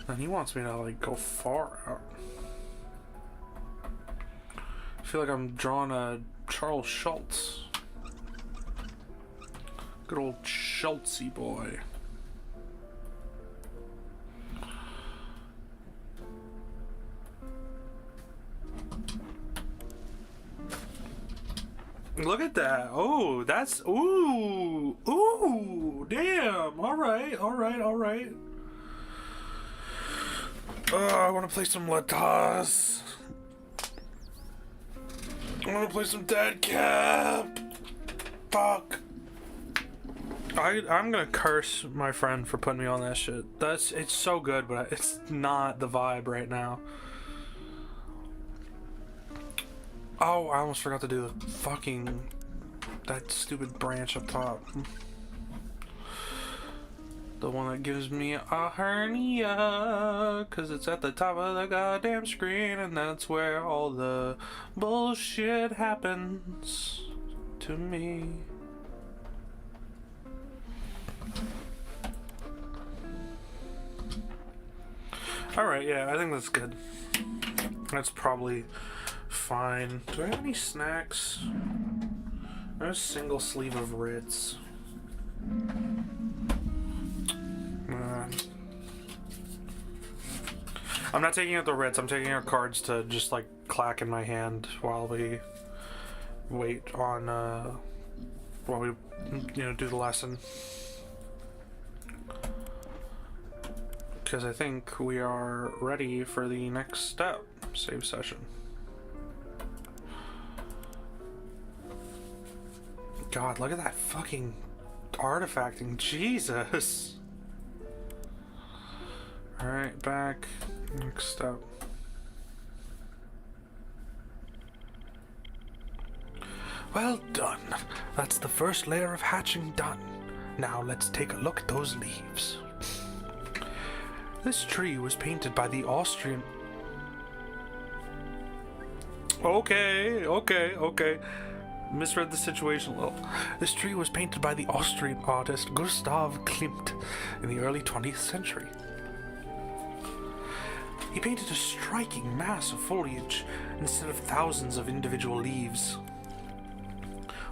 And he wants me to like go far out. I feel like I'm drawing a Charles Schultz. Good old Schultzy boy. Look at that. Oh, that's... Ooh. Ooh. Damn. All right. All right. All right. I want to play some Latas. I want to play some Dead Cap. Fuck. I'm gonna curse my friend for putting me on that shit. It's so good, but it's not the vibe right now. Oh, I almost forgot to do the fucking... that stupid branch up top. The one that gives me a hernia, cause it's at the top of the goddamn screen, and that's where all the bullshit happens to me. Alright, yeah, I think that's good. That's probably fine. Do I have any snacks? I have a single sleeve of Ritz. I'm not taking out the writs, I'm taking out cards to just like clack in my hand while we wait on while we do the lesson. Because I think we are ready for the next step. Save session. God, look at that fucking artifacting. Jesus. Alright, back. Next step. Well done. That's the first layer of hatching done. Now let's take a look at those leaves. This tree was painted by the Austrian... Okay. Misread the situation a little. This tree was painted by the Austrian artist Gustav Klimt in the early 20th century. He painted a striking mass of foliage instead of thousands of individual leaves.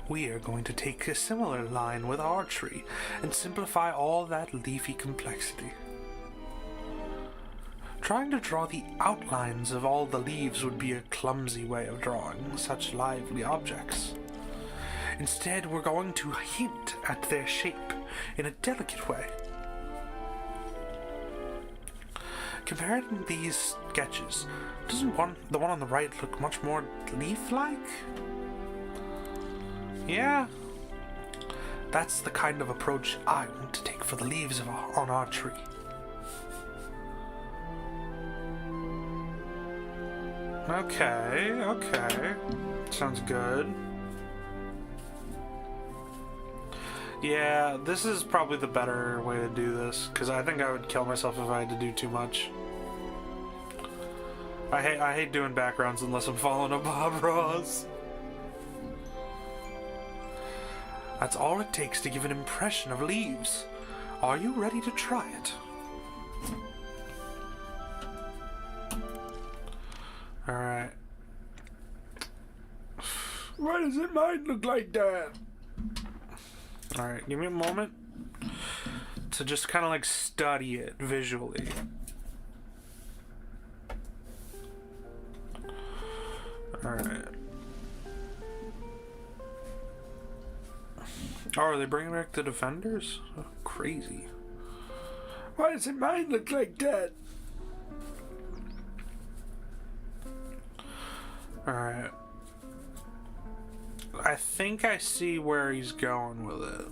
We are going to take a similar line with our tree and simplify all that leafy complexity. Trying to draw the outlines of all the leaves would be a clumsy way of drawing such lively objects. Instead, we're going to hint at their shape in a delicate way. Comparing these sketches, doesn't the one on the right look much more leaf-like? Yeah. That's the kind of approach I want to take for the leaves on our tree. Okay. Sounds good. Yeah, this is probably the better way to do this, because I think I would kill myself if I had to do too much. I hate doing backgrounds unless I'm following a Bob Ross. That's all it takes to give an impression of leaves. Are you ready to try it? Alright. Why doesn't mine look like that? Alright, give me a moment to just kind of like study it visually. Alright. Oh, are they bringing back the defenders? Oh, crazy. Why doesn't mine look like that? Alright. I think I see where he's going with it.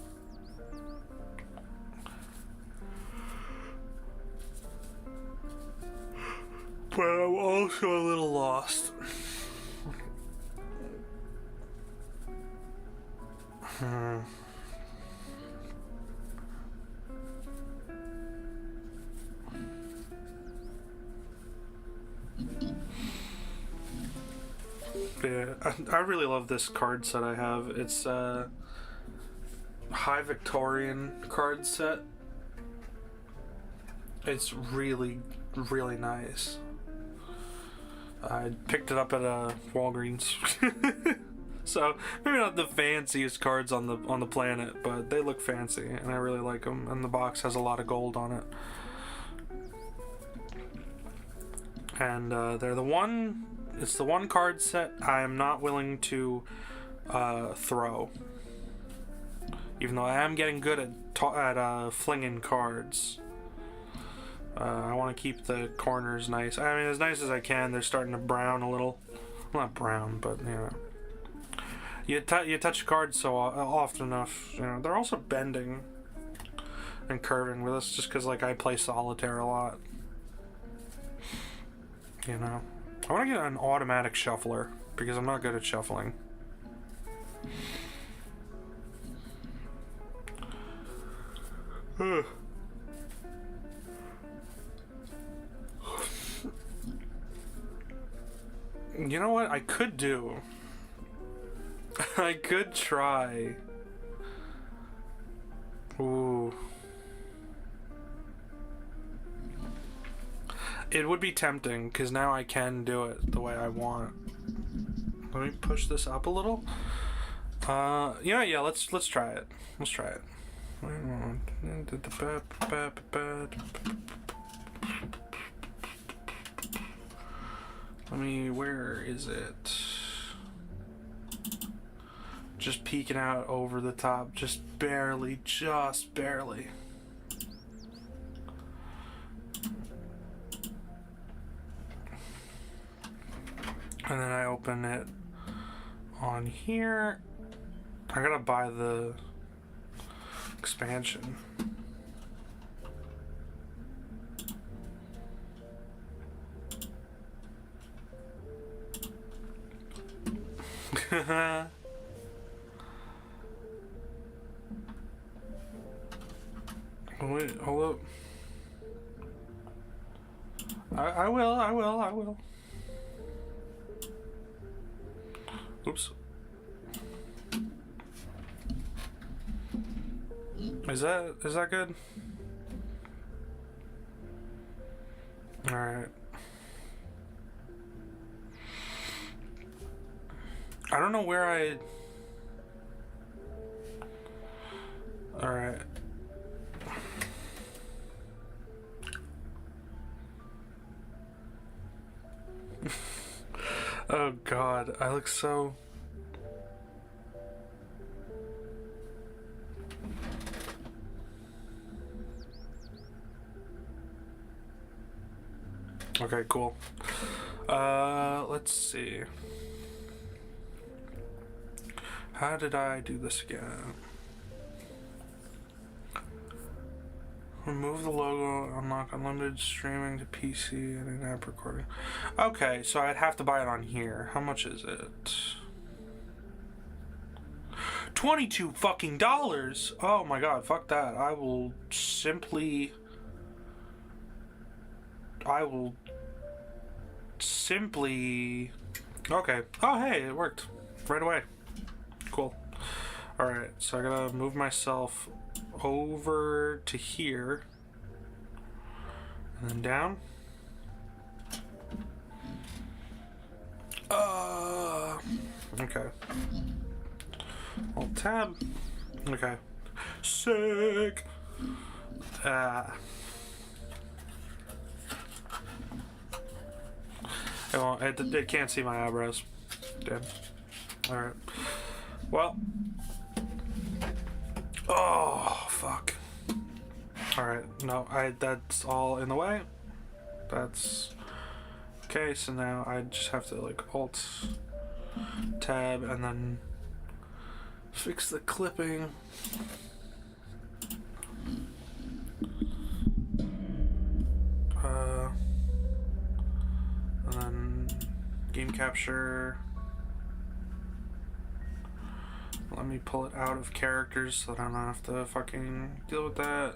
But I'm also a little lost. Yeah, I really love this card set I have. It's a High Victorian card set. It's really, really nice. I picked it up at Walgreens. So maybe not the fanciest cards on the planet, but they look fancy and I really like them. And the box has a lot of gold on it. And they're the one. It's the one card set I am not willing to throw. Even though I am getting good at flinging cards. I want to keep the corners nice. I mean, as nice as I can. They're starting to brown a little. Well, not brown, but you know. You touch cards so often enough. You know, they're also bending and curving with us just because like I play solitaire a lot. You know. I want to get an automatic shuffler because I'm not good at shuffling. You know what I could do? I could try. Ooh. It would be tempting, because now I can do it the way I want. Let me push this up a little. Yeah, let's try it. Let's try it. Where is it? Just peeking out over the top, just barely. And then I open it on here. I gotta buy the expansion. Wait, hold up. I will. Oops. Is that good? Alright. I don't know where I... Alright. Oh god, I look so... Okay, cool. Let's see. How did I do this again? Remove the logo, unlock unlimited streaming to PC and in-app recording. Okay, so I'd have to buy it on here. How much is it? $22 fucking dollars! Oh my god, fuck that. I will simply... Okay. Oh, hey, it worked. Right away. Cool. Alright, so I gotta move myself over to here. And then down. Okay. Alt tab. Okay. Sick! It can't see my eyebrows. Damn. Alright. Well. Oh, fuck. Alright, no, that's all in the way. That's... Okay, so now I just have to, like, Alt Tab and then fix the clipping. And then game capture. Let me pull it out of characters so that I don't have to fucking deal with that.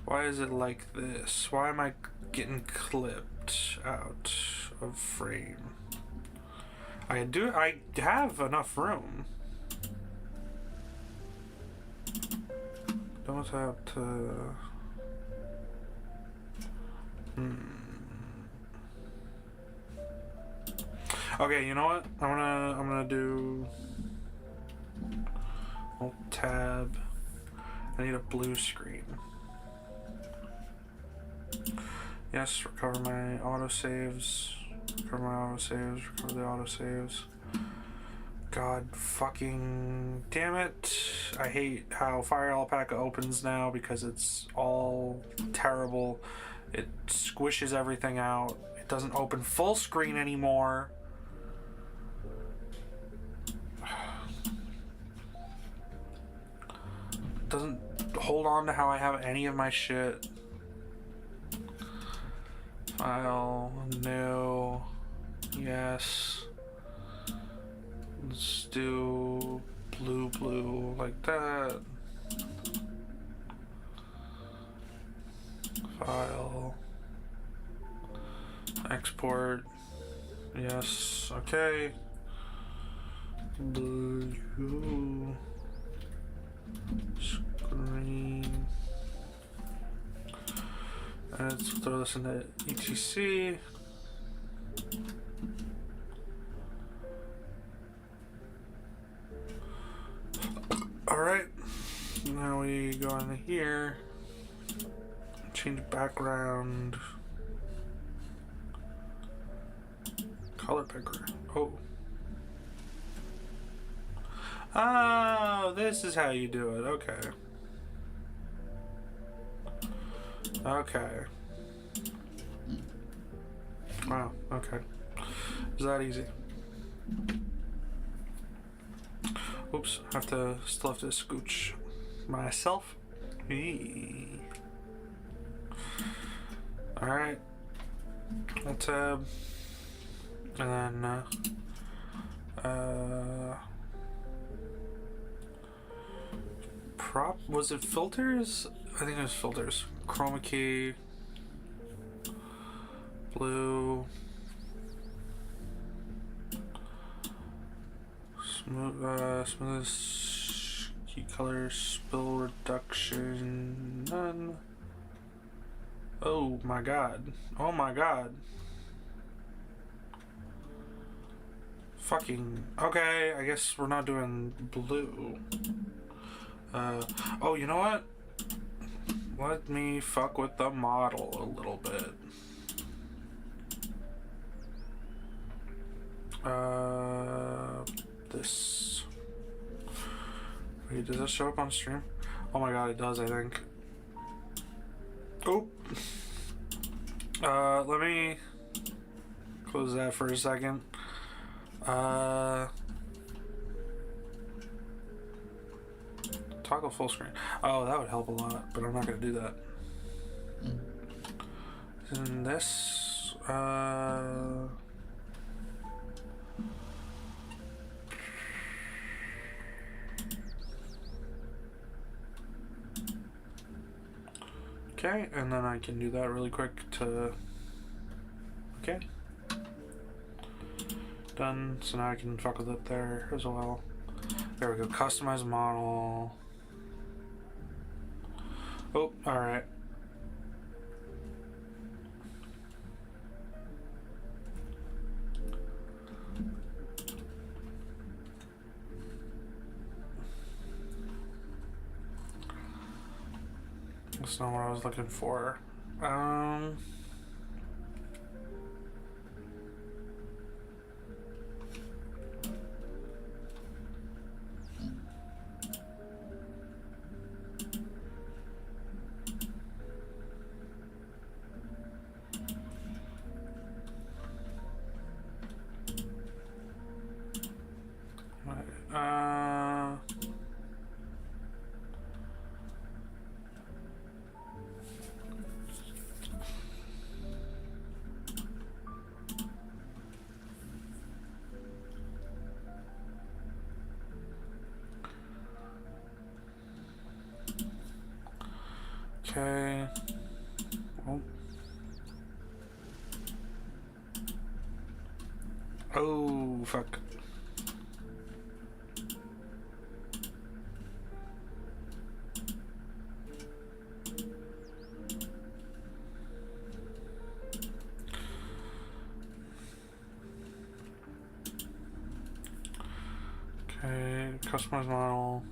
Why is it like this? Why am I getting clipped out of frame? I have enough room. Don't have to... Okay, you know what? I'm gonna do Alt Tab. I need a blue screen. Yes, recover my autosaves. Recover my autosaves. Recover the autosaves. God fucking damn it. I hate how Fire Alpaca opens now because it's all terrible. It squishes everything out. It doesn't open full screen anymore. It doesn't hold on to how I have any of my shit. File, no, yes. Let's do blue like that. File, export, yes, okay. Blue screen. Let's throw this into ETC. Alright. Now we go in here. Change background. Color picker. Oh. Oh, this is how you do it. Okay. Okay. Wow, okay. Is that easy? Oops, still have to scooch myself. Alright. Tab. And then, was it filters? I think it was filters. Chroma key. Blue. Smooth key color, spill reduction, none. Oh my god. Oh my god. Fucking. Okay, I guess we're not doing blue. Oh, you know what? Let me fuck with the model a little bit. This. Wait, does that show up on stream? Oh my god, it does, I think. Oh. Let me close that for a second. Toggle full screen. Oh, that would help a lot, but I'm not gonna do that. And this, okay, and then I can do that really quick to... Okay. Done. So now I can fuck with it there as well. There we go. Customize model. Oh, alright. That's not what I was looking for. Okay. Oh. Oh, fuck. Okay, customize model.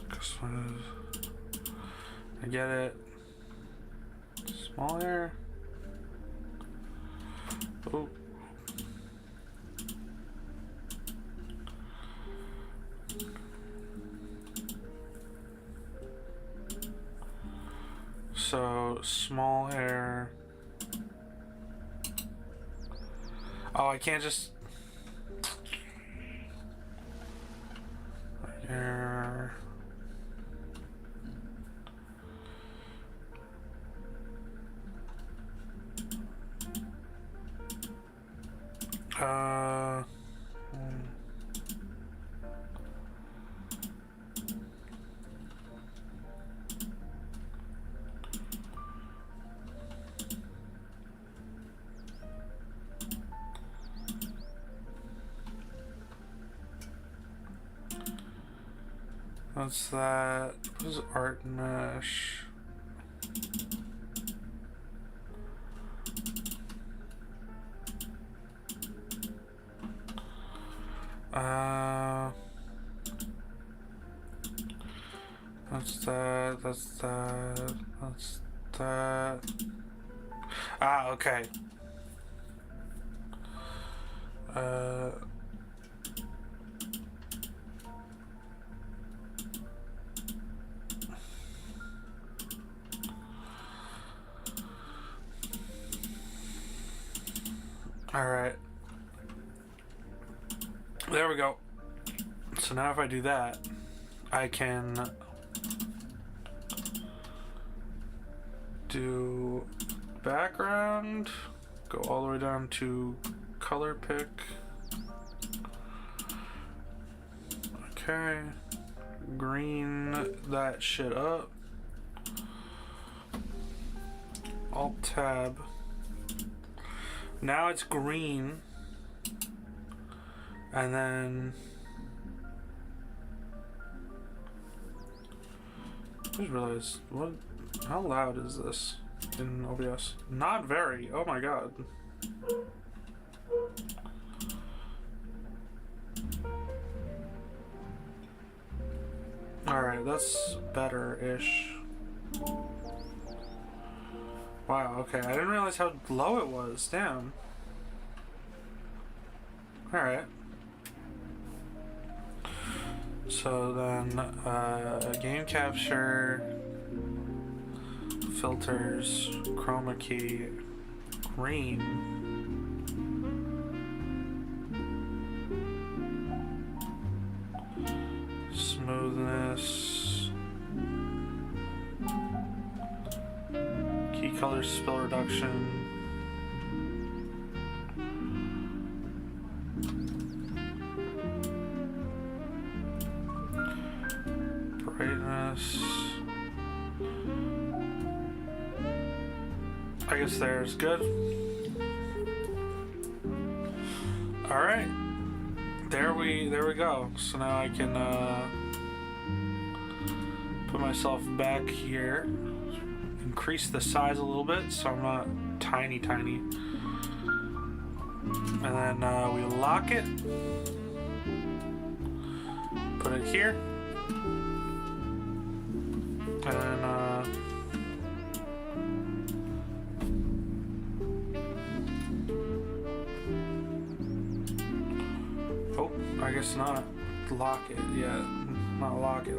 Customize. I get it. Smaller. Oh. So, small hair. Oh, I can't just... Hair. What's that? What is art mesh? Uh, that's that. That's that. That's that. Ah, okay. Alright. There we go. So now if I do that, I can do background, go all the way down to color pick. Okay. Green that shit up. Alt tab. Now it's green. And then I just realized, how loud is this in OBS? Not very. Oh my god. Alright, that's better-ish. Wow, okay. I didn't realize how low it was. Damn. Alright. So then, game capture, filters, chroma key, green. Smoothness, key color, spill reduction. Brightness. I guess there's good. All right, there we go. So now I can put myself back here, increase the size a little bit so I'm not tiny. And then we lock it, put it here, and then oh, I guess not lock it yet. Not lock it,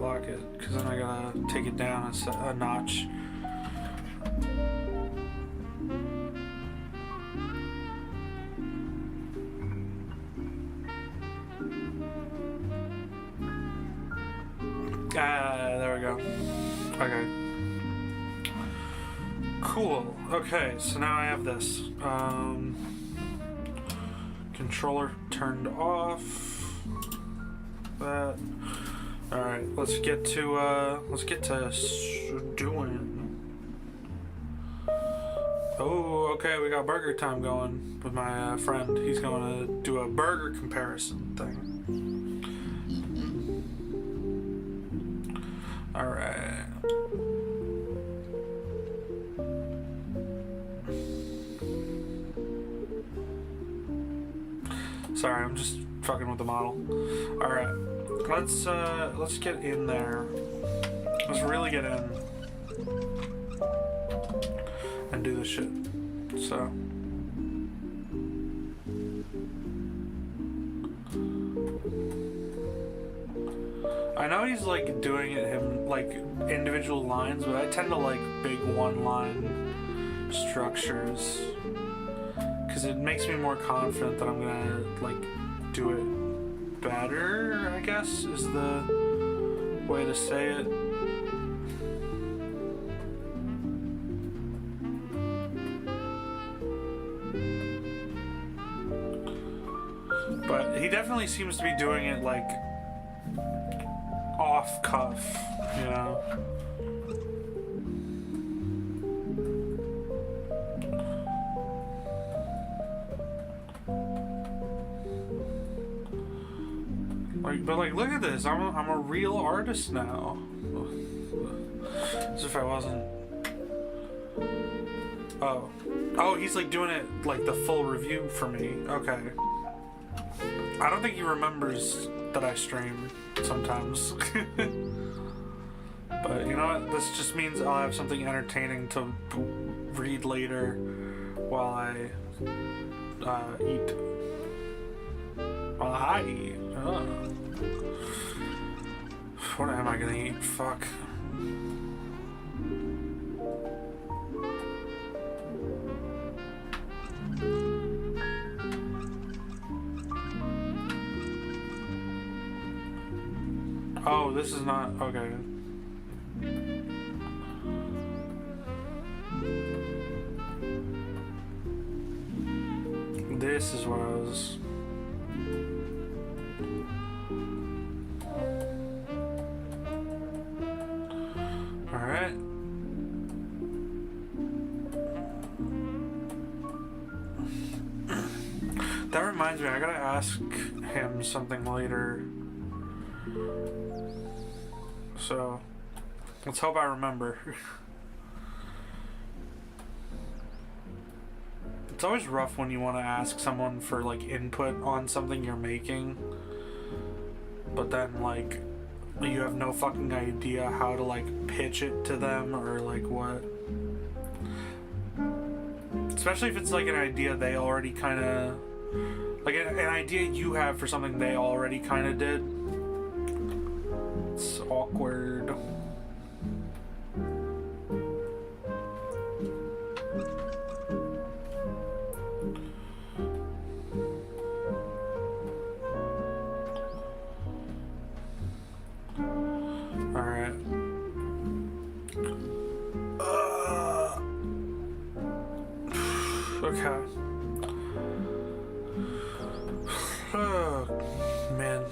because then I gotta take it down a notch. There we go. Okay. Cool. Okay, so now I have this. Controller turned off. That. All right, let's get to doing. Oh, okay, we got burger time going with my friend. He's going to do a burger comparison thing. All right. Sorry, I'm just fucking with the model. All right. Let's get in there. Let's really get in and do this shit. So I know he's like doing it him like individual lines, but I tend to like big one-line structures because it makes me more confident that I'm gonna like do it better, I guess is the way to say it. But he definitely seems to be doing it like off cuff, you know. But like, look at this. I'm a real artist now. As if I wasn't. Oh, he's like doing it like the full review for me. Okay. I don't think he remembers that I stream sometimes. But you know what? This just means I'll have something entertaining to read later while I eat. While I eat. What am I gonna eat? Fuck. Oh, this is not okay. This is what I was. All right. That reminds me, I gotta ask him something later. So, let's hope I remember. It's always rough when you want to ask someone for like input on something you're making, but then like you have no fucking idea how to like pitch it to them or like what. Especially if it's like an idea they already kind of like an idea you have for something they already kind of did. It's awkward. Alright. Okay. Oh, man.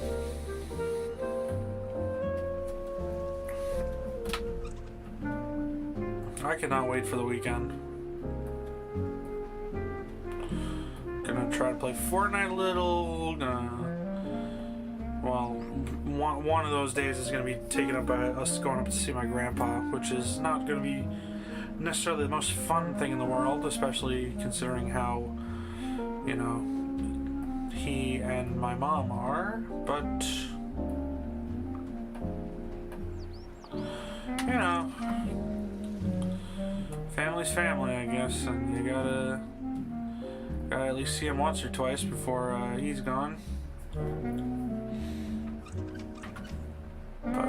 I cannot wait for the weekend. Gonna try to play Fortnite a little. Well, one of those days is gonna be taken up by us going up to see my grandpa, which is not gonna be necessarily the most fun thing in the world, especially considering how, you know, he and my mom are, but you know, family's family, I guess, and you gotta at least see him once or twice before he's gone. But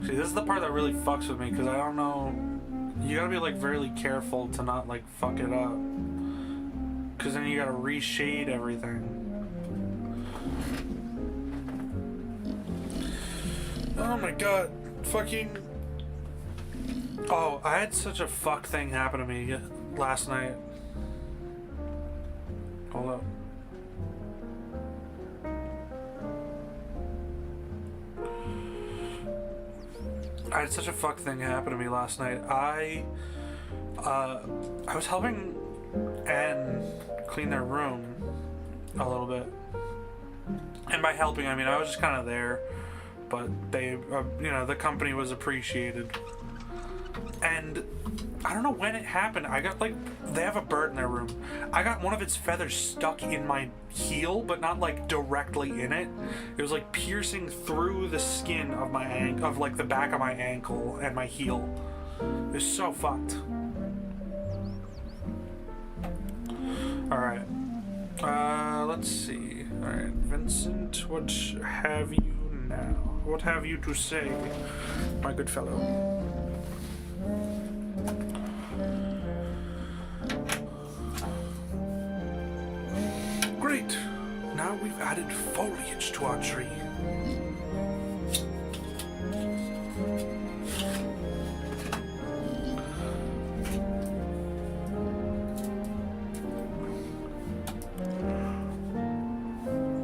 see, this is the part that really fucks with me, because I don't know, you gotta be like really careful to not like fuck it up, because then you gotta reshade everything. Oh my god, fucking. Oh, I had such a fuck thing happen to me last night. Hold up. I had such a fuck thing happen to me last night. I was helping Anne clean their room a little bit. And by helping, I mean I was just kind of there. But they, you know, the company was appreciated. And I don't know when it happened. I got like, they have a bird in their room. I got one of its feathers stuck in my heel, but not like directly in it. It was like piercing through the skin of my ankle, of like the back of my ankle and my heel. It was so fucked. Alright. Let's see. Alright, Vincent, what have you now? What have you to say, my good fellow? Great! Now we've added foliage to our tree.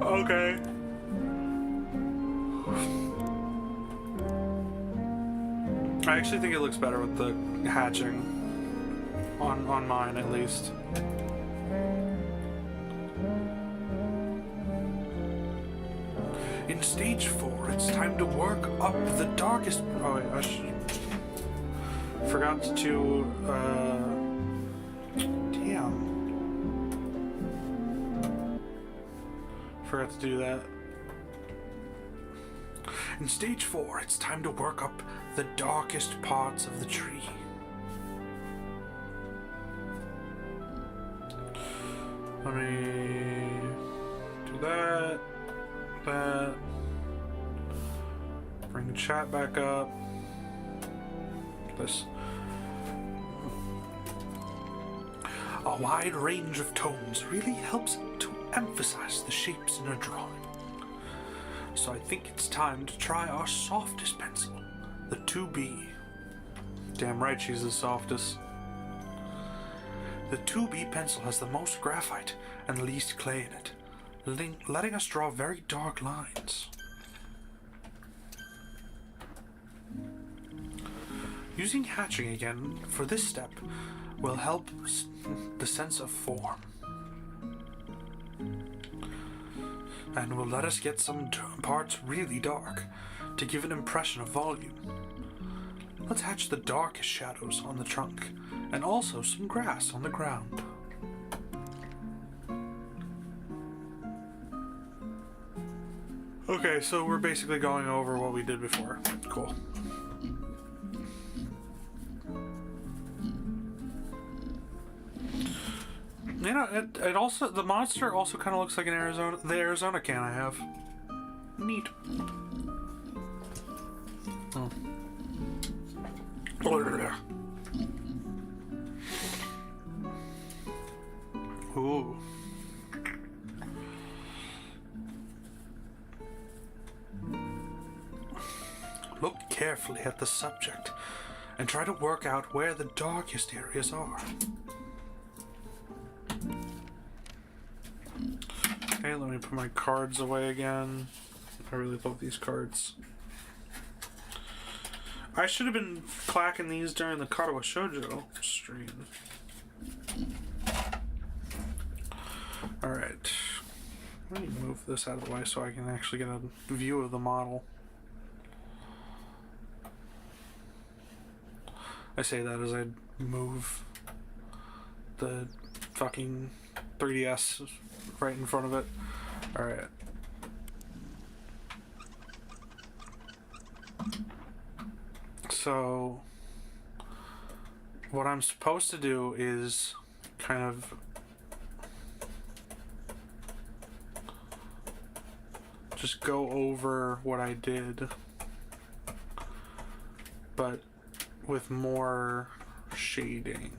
Okay. I actually think it looks better with the hatching. On mine, at least. In stage 4, it's time to work up the darkest... Oh wait, I should... Forgot to, damn. Forgot to do that. In stage 4, it's time to work up the darkest parts of the tree. Let me do that. Bring the chat back up. This. A wide range of tones really helps to emphasize the shapes in a drawing. So I think it's time to try our softest pencil, the 2B. Damn right she's the softest. The 2B pencil has the most graphite and least clay in it, letting us draw very dark lines. Using hatching again for this step will help the sense of form, and will let us get some parts really dark to give an impression of volume. Let's hatch the darkest shadows on the trunk and also some grass on the ground. Okay, so we're basically going over what we did before. Cool. You know, it also, the monster also kind of looks like the Arizona can I have. Neat. Oh. Ooh. Look carefully at the subject and try to work out where the darkest areas are. Okay, let me put my cards away again. I really love these cards. I should have been clacking these during the Karawa Shoujo stream. Alright. Let me move this out of the way so I can actually get a view of the model. I say that as I move the fucking 3DS right in front of it. Alright. So, what I'm supposed to do is kind of just go over what I did, but with more shading.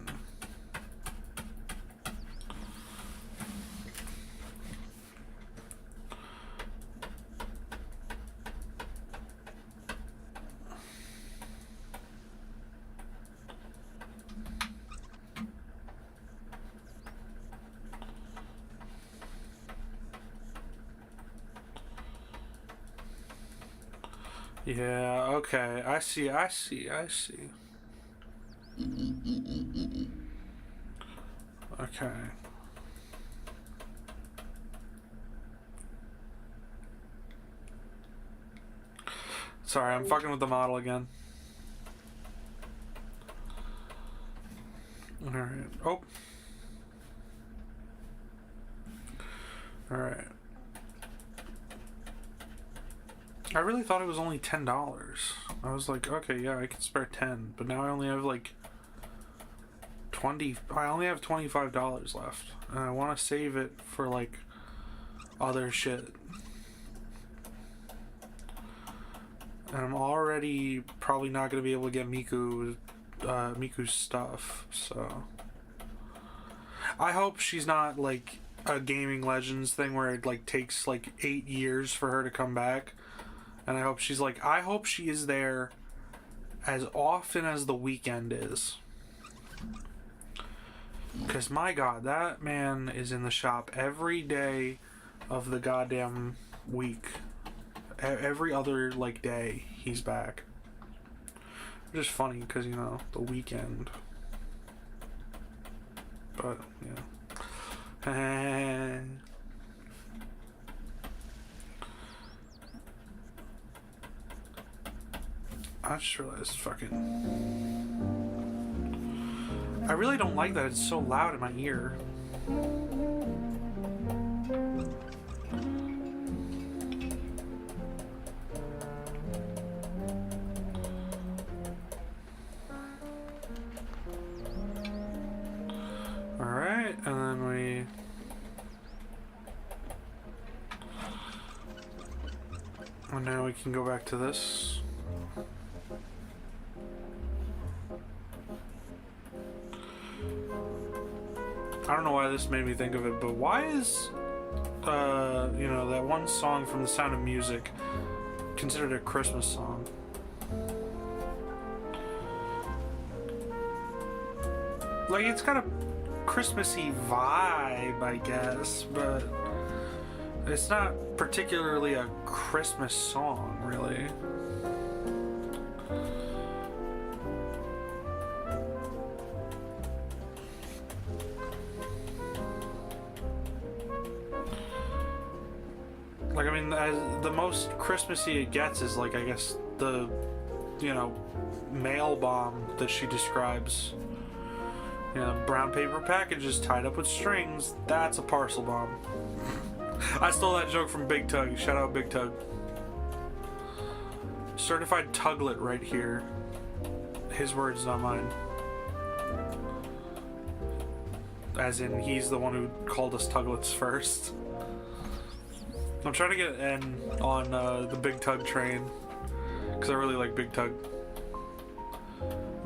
Yeah, okay, I see. Okay. Sorry, I'm fucking with the model again. Alright. Oh. Alright. I really thought it was only $10. I was like, okay, yeah, I can spare 10, but now I only have like 20. I only have $25 left, and I want to save it for like other shit. And I'm already probably not gonna be able to get Miku's stuff, so I hope she's not like a Gaming Legends thing where it like takes like 8 years for her to come back. And I hope she is there as often as the weekend is. Because my god, that man is in the shop every day of the goddamn week. Every other, like, day he's back. Which is funny because, you know, the weekend. But, yeah. I just realized fucking I really don't like that it's so loud in my ear. Alright, and then we... And now we can go back to this. I don't know why this made me think of it, but why is, you know, that one song from The Sound of Music considered a Christmas song? Like, it's got a Christmassy vibe, I guess, but it's not particularly a Christmas song, really. Like, I mean, the most Christmassy it gets is, like, I guess the, you know, mail bomb that she describes. You know, brown paper packages tied up with strings. That's a parcel bomb. I stole that joke from Big Tug. Shout out Big Tug. Certified Tuglet right here. His words, not mine. As in, he's the one who called us Tuglets first. I'm trying to get N on the Big Tug train. Because I really like Big Tug.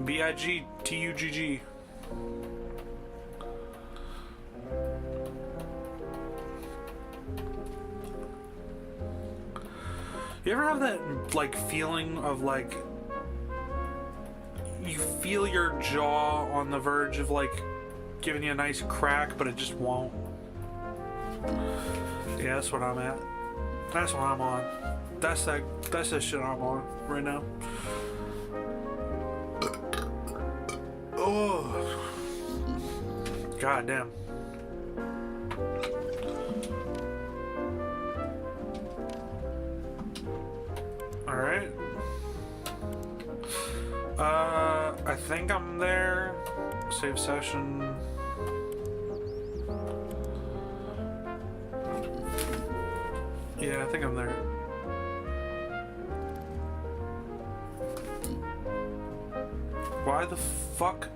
B-I-G-T-U-G-G. You ever have that, like, feeling of, like, you feel your jaw on the verge of, like, giving you a nice crack, but it just won't? Yeah, that's what I'm at. That's what I'm on. That's the shit I'm on right now. Oh. God damn. Alright. I think I'm there. Save session. Yeah, I think I'm there. Why the fuck?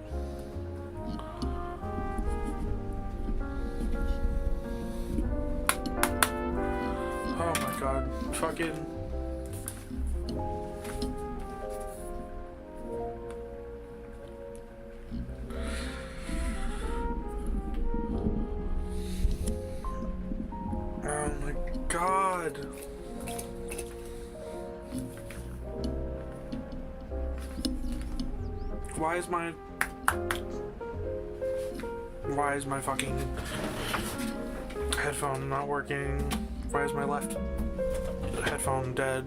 Oh my god. Fucking... Oh my god. Why is my fucking headphone not working? Why is my left headphone dead?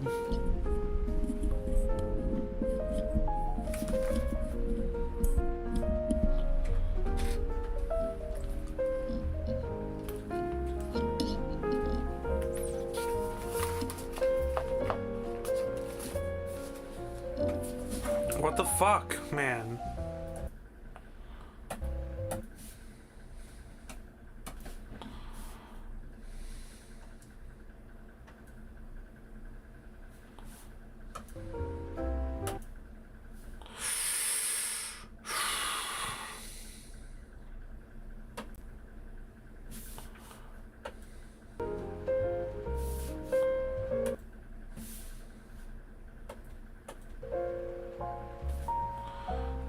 What the fuck, man?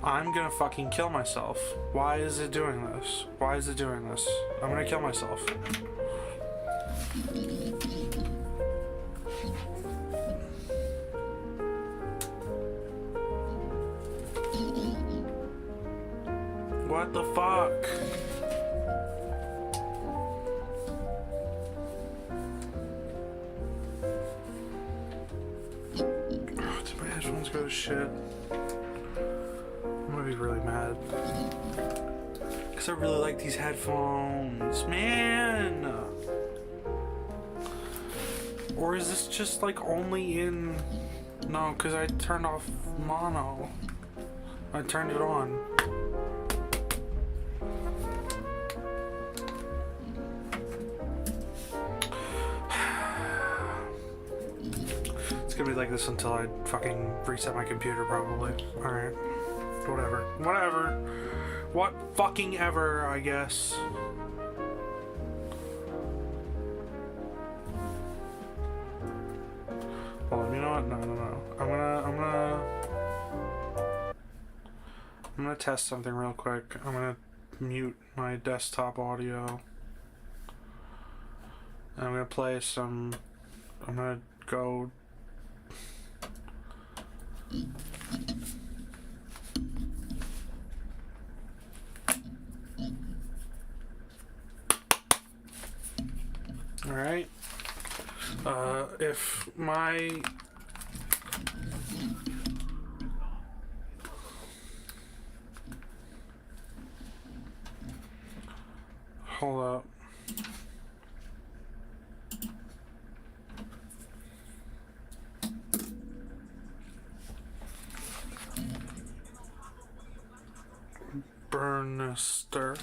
I'm gonna fucking kill myself. Why is it doing this? Why is it doing this? I'm gonna kill myself. What the fuck? Oh, did my headphones go to shit? I'm gonna be really mad. Because I really like these headphones, man! Or is this just like only in... No, because I turned off mono. I turned it on. gonna be like this until I fucking reset my computer, probably. Alright. Whatever. Whatever. What fucking ever, I guess. Well, you know what? No. I'm gonna test something real quick. I'm gonna mute my desktop audio. And I'm gonna play some. I'm gonna go. All right. If my hold up. Burnister.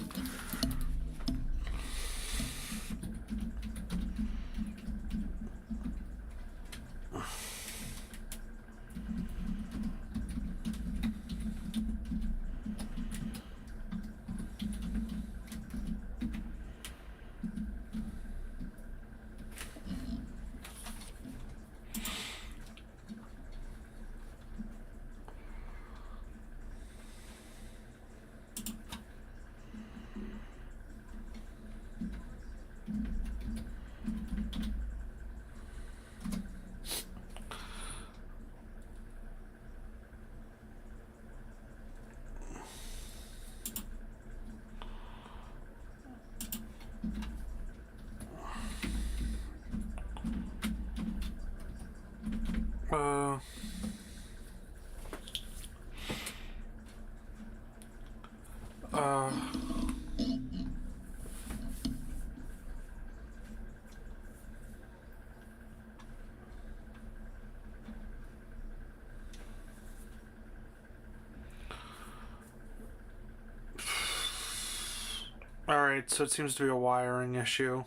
Alright, so it seems to be a wiring issue.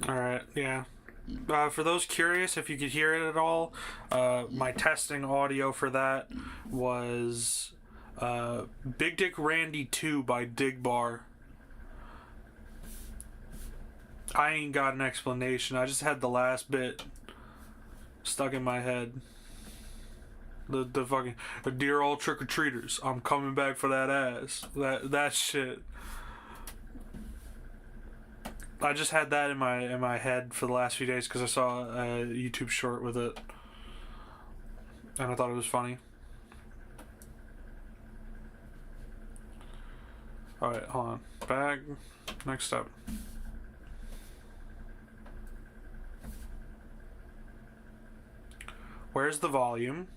Alright, yeah. For those curious, if you could hear it at all, my testing audio for that was Big Dick Randy 2 by Digbar. I ain't got an explanation. I just had the last bit stuck in my head. The fucking dear old trick-or-treaters, I'm coming back for that ass. That shit. I just had that in my head for the last few days because I saw a YouTube short with it, and I thought it was funny. All right, hold on. Back. Next up. Where's the volume?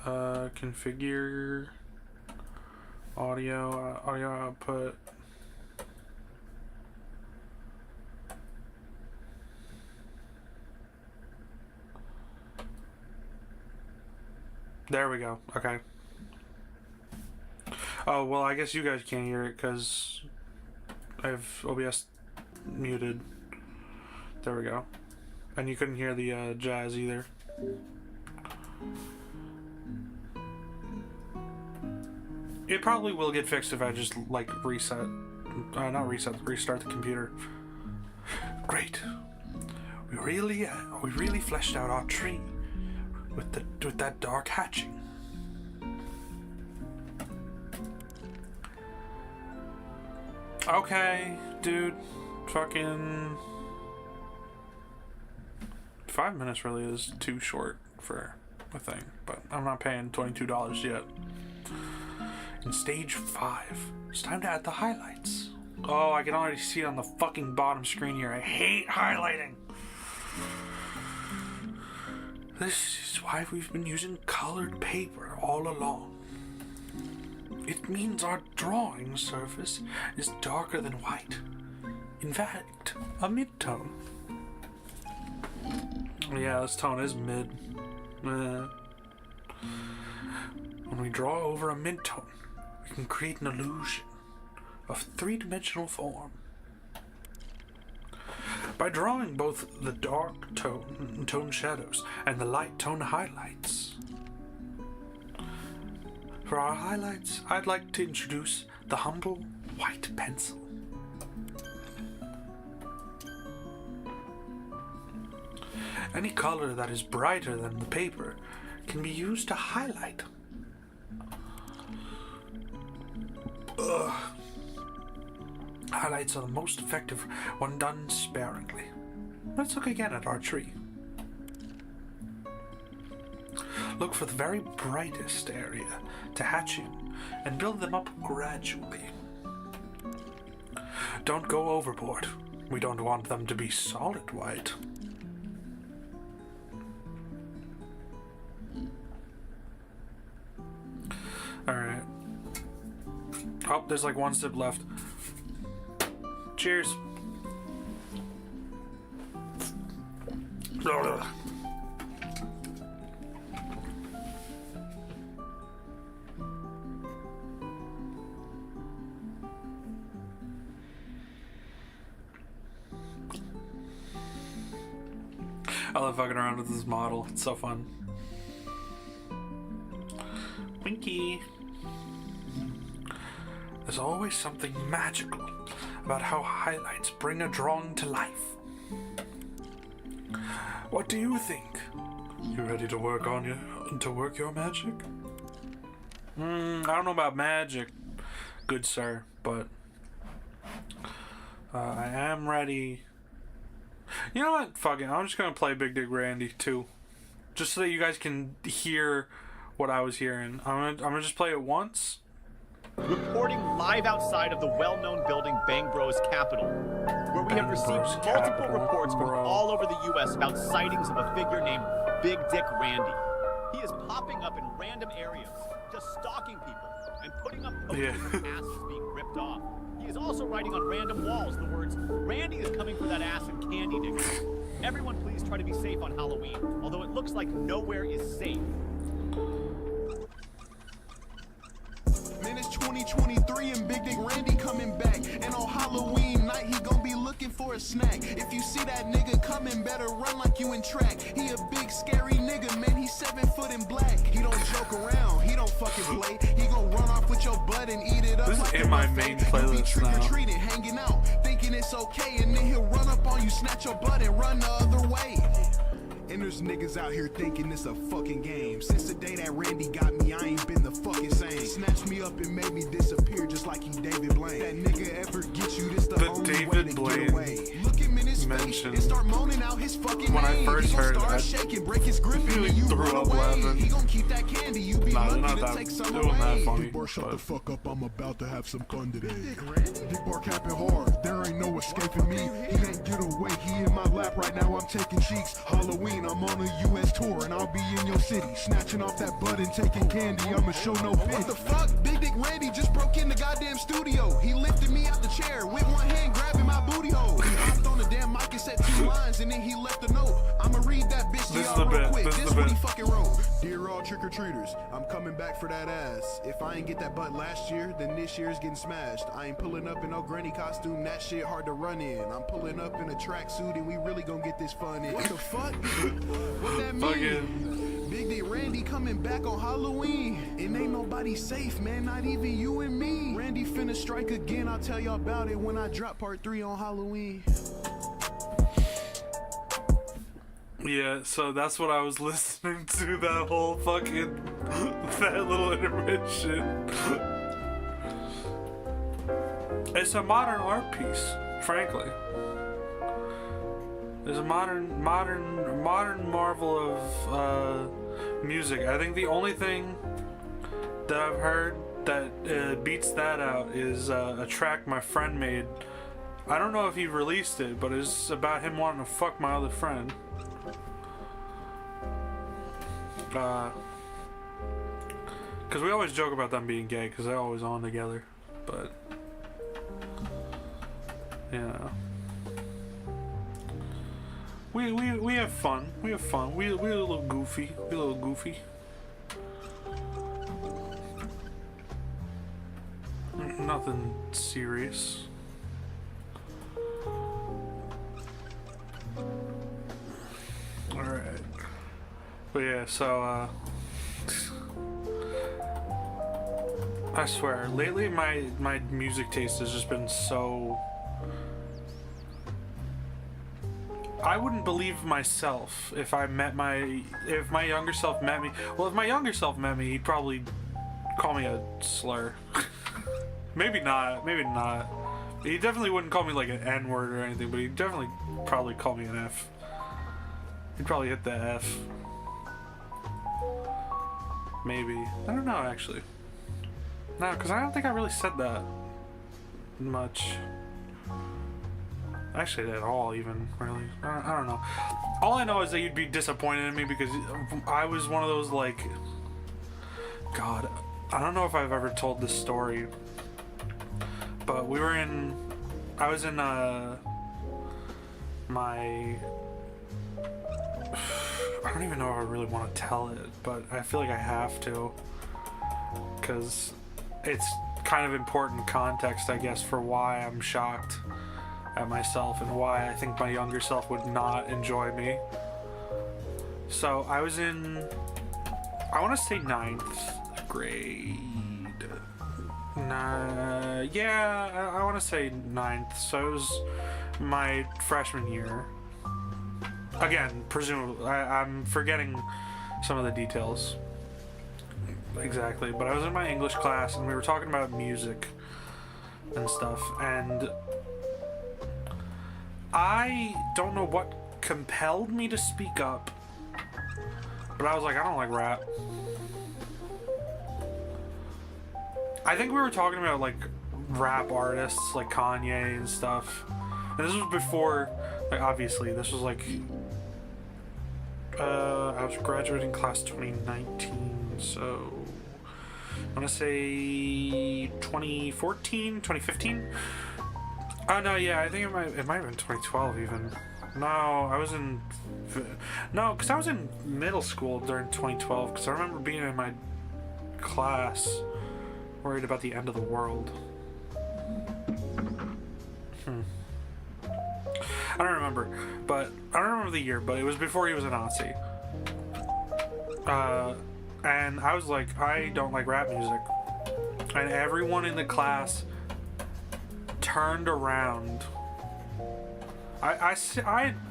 Configure audio output. There we go. Okay. Oh, well, I guess you guys can't hear it because I have OBS muted. There we go. And you couldn't hear the jazz either. It probably will get fixed if I just like restart the computer. Great. We really fleshed out our tree with that dark hatching. Okay, dude. Fucking 5 minutes really is too short for a thing, but I'm not paying $22 yet. In stage 5, it's time to add the highlights. Oh, I can already see it on the fucking bottom screen here. I hate highlighting. This is why we've been using colored paper all along. It means our drawing surface is darker than white. In fact, a mid-tone. Yeah, this tone is mid. When we draw over a mid-tone, we can create an illusion of three-dimensional form. By drawing both the dark tone shadows and the light tone highlights. For our highlights, I'd like to introduce the humble white pencil. Any color that is brighter than the paper can be used to highlight. Highlights are the most effective when done sparingly. Let's look again at our tree. Look for the very brightest area to hatch in and build them up gradually. Don't go overboard. We don't want them to be solid white. Alright. Oh, there's like one sip left. Cheers. I love fucking around with this model. It's so fun. Winky. There's always something magical about how highlights bring a drawing to life. What do you think? You ready to work your magic? I don't know about magic, good sir, but I am ready. You know what? Fuck it. I'm just gonna play Big Dick Randy too, just so that you guys can hear what I was hearing. I'm gonna just play it once. Reporting live outside of the well-known building Bang Bros Capital, where we have received multiple reports from all over the U.S. about sightings of a figure named Big Dick Randy. He is popping up in random areas, just stalking people and putting up posters of asses being ripped off. He is also writing on random walls the words, "Randy is coming for that ass and candy diggers." Everyone please try to be safe on Halloween, although it looks like nowhere is safe. Man, it's 2023 and Big Dick Randy coming back. And on Halloween night, he gon' be looking for a snack. If you see that nigga coming, better run like you in track. He a big scary nigga, man, he's 7 foot in black. He don't joke around, he don't fucking play. He gon' run off with your butt and eat it up. This like is in my main playlist now. Trick-or-treating, hanging out, thinking it's okay. And then he'll run up on you, snatch your butt and run the other way. And there's niggas out here thinking it's a fucking game. Since the day that Randy got me, I ain't been the fucking same. Snatched me up and made me disappear just like he David Blaine. That nigga ever get you, this the only David way to Blaine get away. Look him in his face and start moaning out his fucking when name. I first he gon' heard start that, shaking, break his grip and then you run away. He gon' keep that candy, you be lucky to take some away. Big Bar, shut the fuck up, I'm about to have some fun today. Big Bar capping hard, there ain't no escaping me. He ain't get away, he in my lap right now, I'm taking cheeks. Halloween, I'm on a U.S. tour and I'll be in your city, snatching off that butt and taking candy. I'ma show no pity. What the fuck? Big Dick Randy just broke in the goddamn studio. He lifted me out the chair with one hand grabbing my booty hole. He hopped on the damn mic and said 2 lines and then he left a note. I'ma read that bitch to y'all real quick. This is what he fucking wrote. Dear all trick-or-treaters, I'm coming back for that ass. If I ain't get that butt last year, then this year's getting smashed. I ain't pulling up in no granny costume, that shit hard to run in. I'm pulling up in a tracksuit and we really gonna get this fun in. What the fuck? What that mean? Big Dick Randy coming back on Halloween. And ain't nobody safe, man, not even you and me. Randy finna strike again, I'll tell y'all about it when I drop part 3 on Halloween. Yeah, so that's what I was listening to, that whole fucking, that little intermission. It's a modern art piece, frankly. There's a modern marvel of music. I think the only thing that I've heard that beats that out is a track my friend made. I don't know if he released it, but it's about him wanting to fuck my other friend. Because we always joke about them being gay because they're always on together, but you know. We have fun. We have fun. We're a little goofy. We're a little goofy. Nothing serious. Alright. But yeah, so I swear, lately my music taste has just been so... I wouldn't believe myself if I met if my younger self met me. Well, if my younger self met me, he'd probably call me a slur. Maybe not. Maybe not. He definitely wouldn't call me like an N-word or anything, but he'd definitely probably call me an F. He'd probably hit the F. Maybe. I don't know, actually. No, because I don't think I really said that much. Actually, at all, even, really. I don't know. All I know is that you'd be disappointed in me because I was one of those, like... God, I don't know if I've ever told this story. But we were in... I was in, my... I don't even know if I really want to tell it, but I feel like I have to. Because it's kind of important context, I guess, for why I'm shocked at myself and why I think my younger self would not enjoy me. So I was in, I want to say 9th grade. Yeah, I want to say 9th. So it was my freshman year. Again, presumably, I'm forgetting some of the details. Exactly, but I was in my English class and we were talking about music and stuff, and I don't know what compelled me to speak up, but I was like, I don't like rap. I think we were talking about like rap artists like Kanye and stuff, and this was before, like, obviously this was like I was graduating class 2019, so I want to say 2014, 2015. Oh no, yeah, I think it might have been 2012 even. No, I was in... No, because I was in middle school during 2012, because I remember being in my class worried about the end of the world. I don't remember, but I don't remember the year, but it was before he was a Nazi. And I was like, I don't like rap music. And everyone in the class turned around. I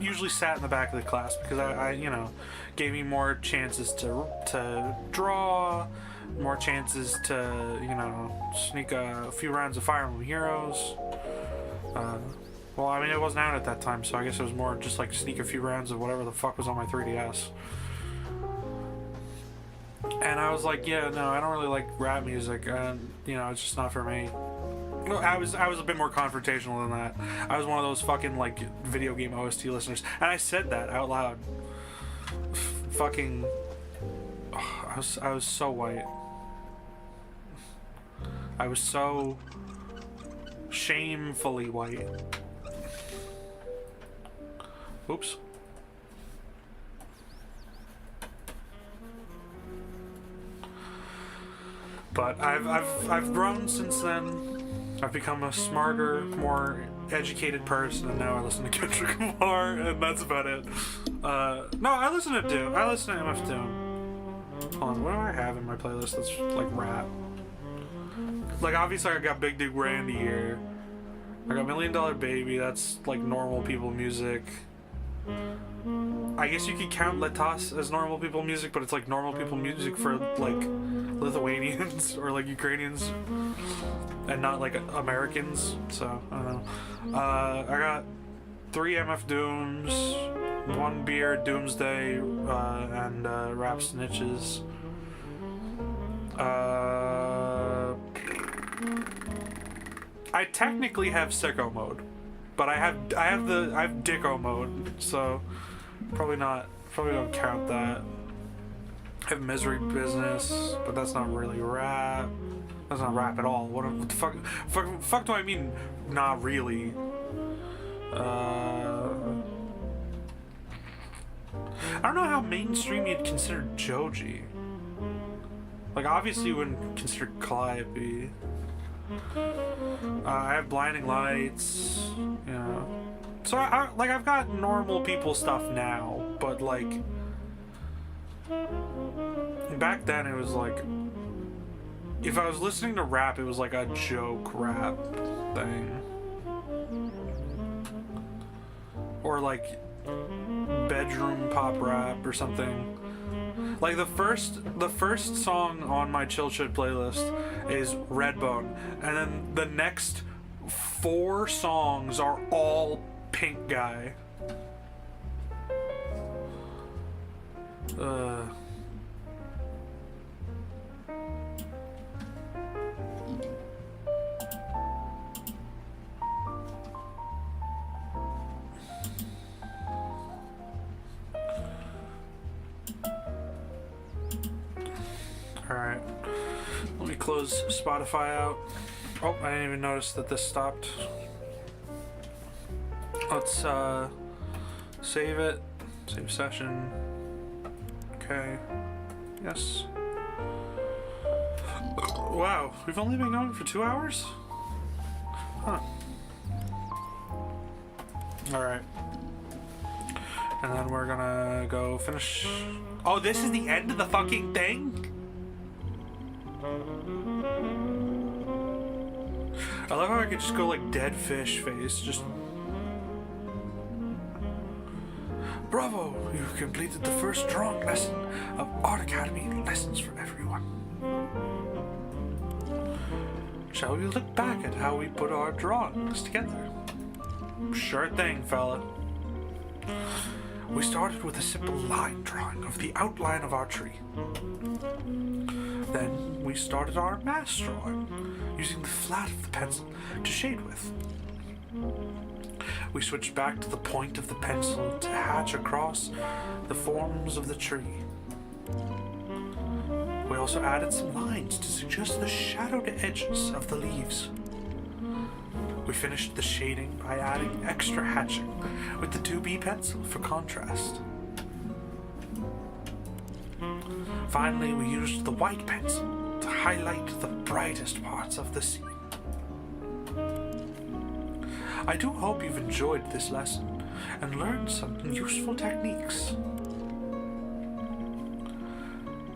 usually sat in the back of the class because I you know, gave me more chances to draw, more chances to, you know, sneak a few rounds of Fire Emblem Heroes. Well, I mean, it wasn't out at that time, so I guess it was more just like sneak a few rounds of whatever the fuck was on my 3DS. And I was like, yeah, no, I don't really like rap music, and, you know, it's just not for me. I was a bit more confrontational than that. I was one of those fucking, like, video game OST listeners, and I said that out loud. Fucking... I was so white. I was so shamefully white. Oops. But I've grown since then. I've become a smarter, more educated person, and now I listen to Kendrick Lamar, and that's about it. No, I listen to Doom. I listen to MF Doom. Hold on, what do I have in my playlist that's like rap? Like, obviously I got Big Dick Randy here. I got $1 Million Baby, that's like normal people music. I guess you could count Letas as normal people music, but it's like normal people music for like Lithuanians or like Ukrainians and not like Americans, so I don't know. I got 3 MF Dooms, 1 Beer Doomsday, and Rap Snitches. I technically have Sicko Mode, but I have Dicko Mode, so probably don't count that. I have Misery Business, but that's not really rap. That's not rap at all. What the fuck do I mean? Not really. I don't know how mainstream you'd consider Joji. Like, obviously you wouldn't consider Calliope. I have Blinding Lights, you know. So, I've got normal people stuff now, but, like, back then it was, like, if I was listening to rap, it was, like, a joke rap thing. Or, like, bedroom pop rap or something. Like, the first song on my Chill Shit playlist is Redbone, and then the next 4 songs are all Pink Guy. Alright. Let me close Spotify out. Oh, I didn't even notice that this stopped. Let's save it. Save session. Okay. Yes. Wow, we've only been going for 2 hours? Huh. Alright. And then we're gonna go finish. Oh, this is the end of the fucking thing? I love how I could just go like dead fish face, just. Bravo! You've completed the first drawing lesson of Art Academy Lessons for Everyone. Shall we look back at how we put our drawings together? Sure thing, fella. We started with a simple line drawing of the outline of our tree. Then we started our mass drawing, using the flat of the pencil to shade with. We switched back to the point of the pencil to hatch across the forms of the tree. We also added some lines to suggest the shadowed edges of the leaves. We finished the shading by adding extra hatching with the 2B pencil for contrast. Finally, we used the white pencil to highlight the brightest parts of the scene. I do hope you've enjoyed this lesson and learned some useful techniques.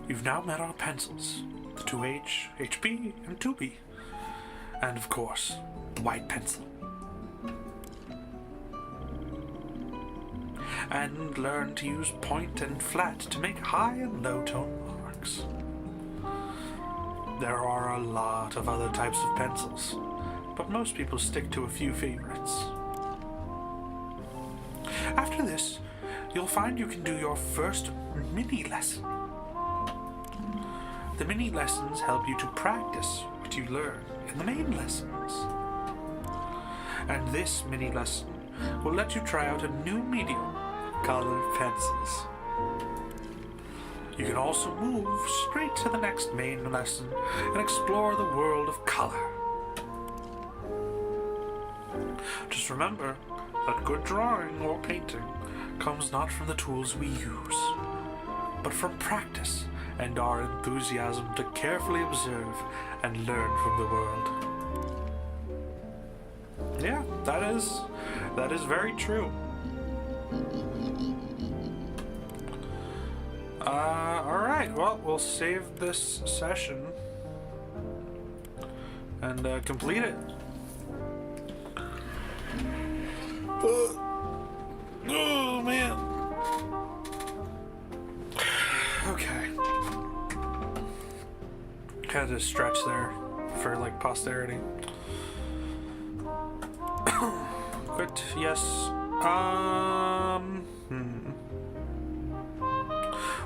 You've now met our pencils, the 2H, HB, and 2B, and of course, the white pencil. And learn to use point and flat to make high and low tone marks. There are a lot of other types of pencils, but most people stick to a few favorites. After this, you'll find you can do your first mini lesson. The mini lessons help you to practice what you learn in the main lessons. And this mini lesson will let you try out a new medium, colored pencils. You can also move straight to the next main lesson and explore the world of color. Just remember that good drawing or painting comes not from the tools we use, but from practice and our enthusiasm to carefully observe and learn from the world. Yeah, that is very true. Alright, well, we'll save this session and complete it. Oh, man. Okay. Had to stretch there for, like, posterity. Quit, yes.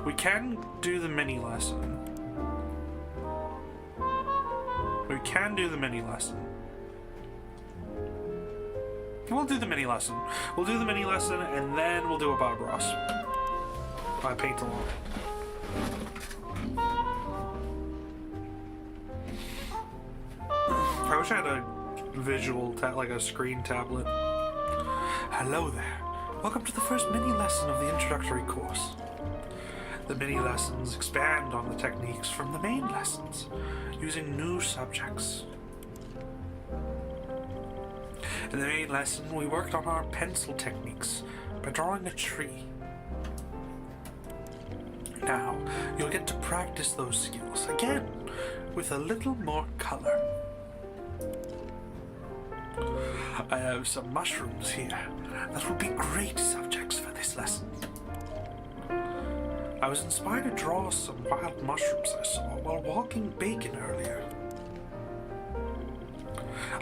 We can do the mini lesson. We'll do the mini lesson. We'll do the mini lesson and then we'll do a Bob Ross. I paint along. I wish I had a visual, like a screen tablet. Hello there. Welcome to the first mini lesson of the introductory course. The mini lessons expand on the techniques from the main lessons, using new subjects. In the main lesson, we worked on our pencil techniques by drawing a tree. Now, you'll get to practice those skills again with a little more color. I have some mushrooms here that will be great subjects for this lesson. I was inspired to draw some wild mushrooms I saw while walking bacon earlier.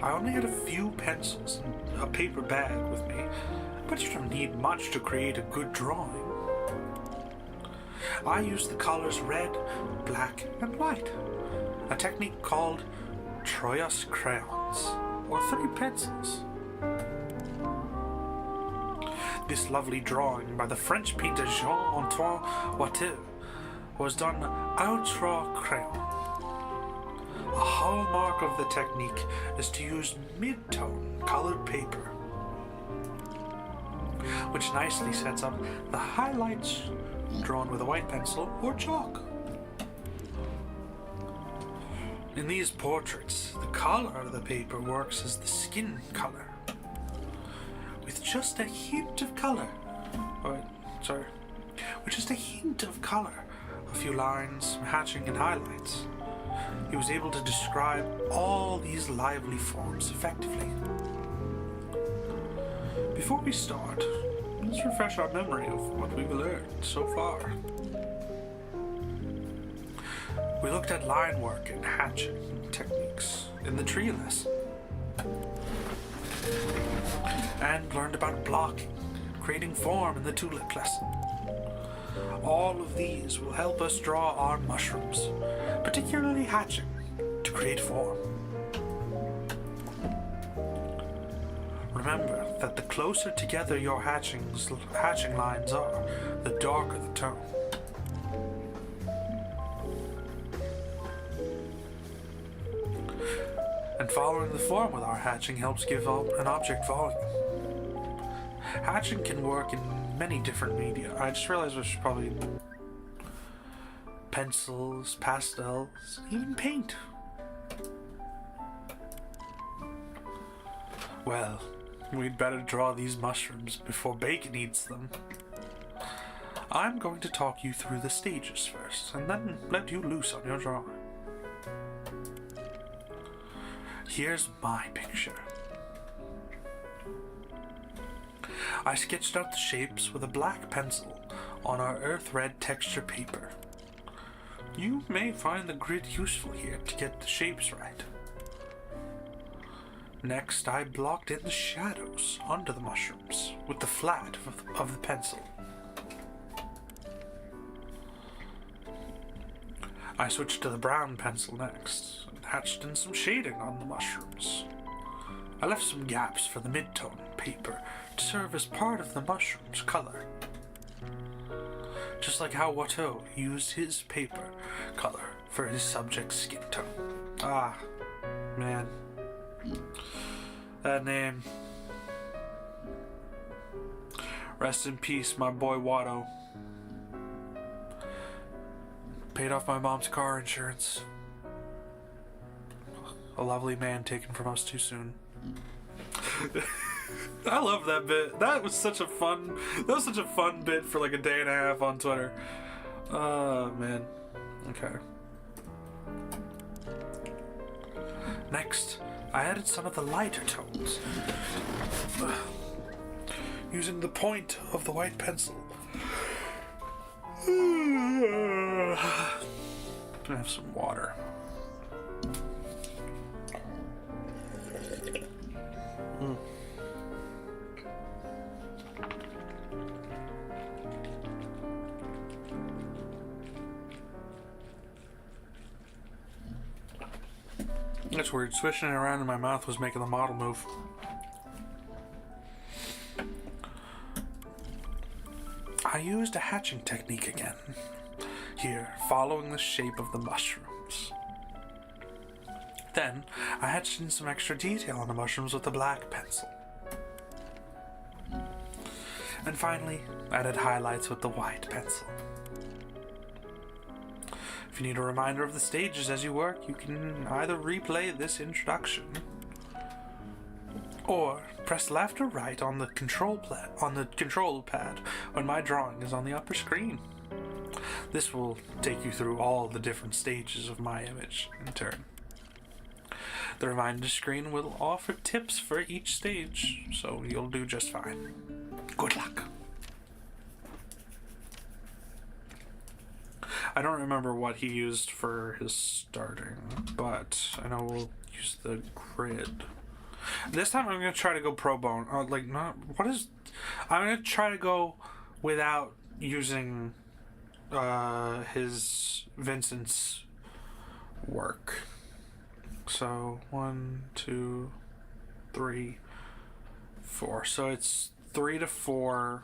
I only had a few pencils and a paper bag with me, but you don't need much to create a good drawing. I used the colors red, black, and white, a technique called Troyes crayons, or 3 pencils. This lovely drawing by the French painter Jean-Antoine Watteau was done outre crayon. A hallmark of the technique is to use mid-tone colored paper, which nicely sets up the highlights drawn with a white pencil or chalk. In these portraits, the color of the paper works as the skin color, with just a hint of color, with just a hint of color, a few lines, some hatching and highlights. He was able to describe all these lively forms effectively. Before we start, let's refresh our memory of what we've learned so far. We looked at line work and hatching techniques in the tree lesson, and learned about blocking, creating form in the tulip lesson. All of these will help us draw our mushrooms, particularly hatching, to create form. Remember that the closer together your hatching lines are, the darker the tone. And following the form with our hatching helps give an object volume. Hatching can work in many different media. I just realized we should probably pencils, pastels, even paint. Well, we'd better draw these mushrooms before Bacon eats them. I'm going to talk you through the stages first, and then let you loose on your drawing. Here's my picture. I sketched out the shapes with a black pencil on our earth red texture paper. You may find the grid useful here to get the shapes right. Next, I blocked in the shadows under the mushrooms with the flat of the pencil. I switched to the brown pencil next and hatched in some shading on the mushrooms. I left some gaps for the mid-tone paper to serve as part of the mushroom's color. Just like how Watteau used his paper color for his subject's skin tone. Ah, man. That name. Rest in peace, my boy Watteau. Paid off my mom's car insurance. A lovely man taken from us too soon. I love that bit. That was such a fun bit for like a day and a half on Twitter. Oh man. Okay. Next, I added some of the lighter tones using the point of the white pencil. I have some water. That's weird. Swishing it around in my mouth was making the model move. I used a hatching technique again. Here, following the shape of the mushrooms. Then, I hatched in some extra detail on the mushrooms with the black pencil. And finally, added highlights with the white pencil. If you need a reminder of the stages as you work, you can either replay this introduction or press left or right on the control pad when my drawing is on the upper screen. This will take you through all the different stages of my image in turn. The reminder screen will offer tips for each stage, so you'll do just fine. Good luck. I don't remember what he used for his starting, but I know we'll use the grid. This time I'm going to try to go pro bono. I'm going to try to go without using his Vincent's work. So 1, 2, 3, 4. So it's 3 to 4,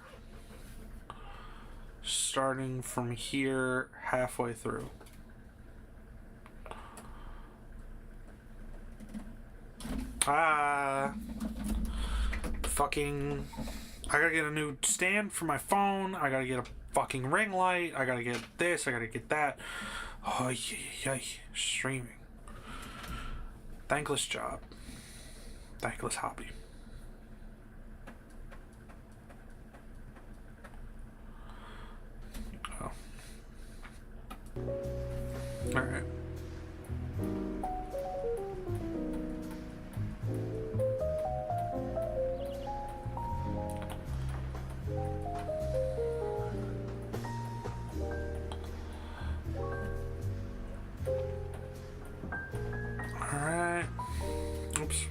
starting from here halfway through. Fucking, I gotta get a new stand for my phone. I gotta get a fucking ring light. I gotta get this. I gotta get that. Oh, yeah, streaming. Thankless job. Thankless hobby. Oh. Alright. Alright. Oops.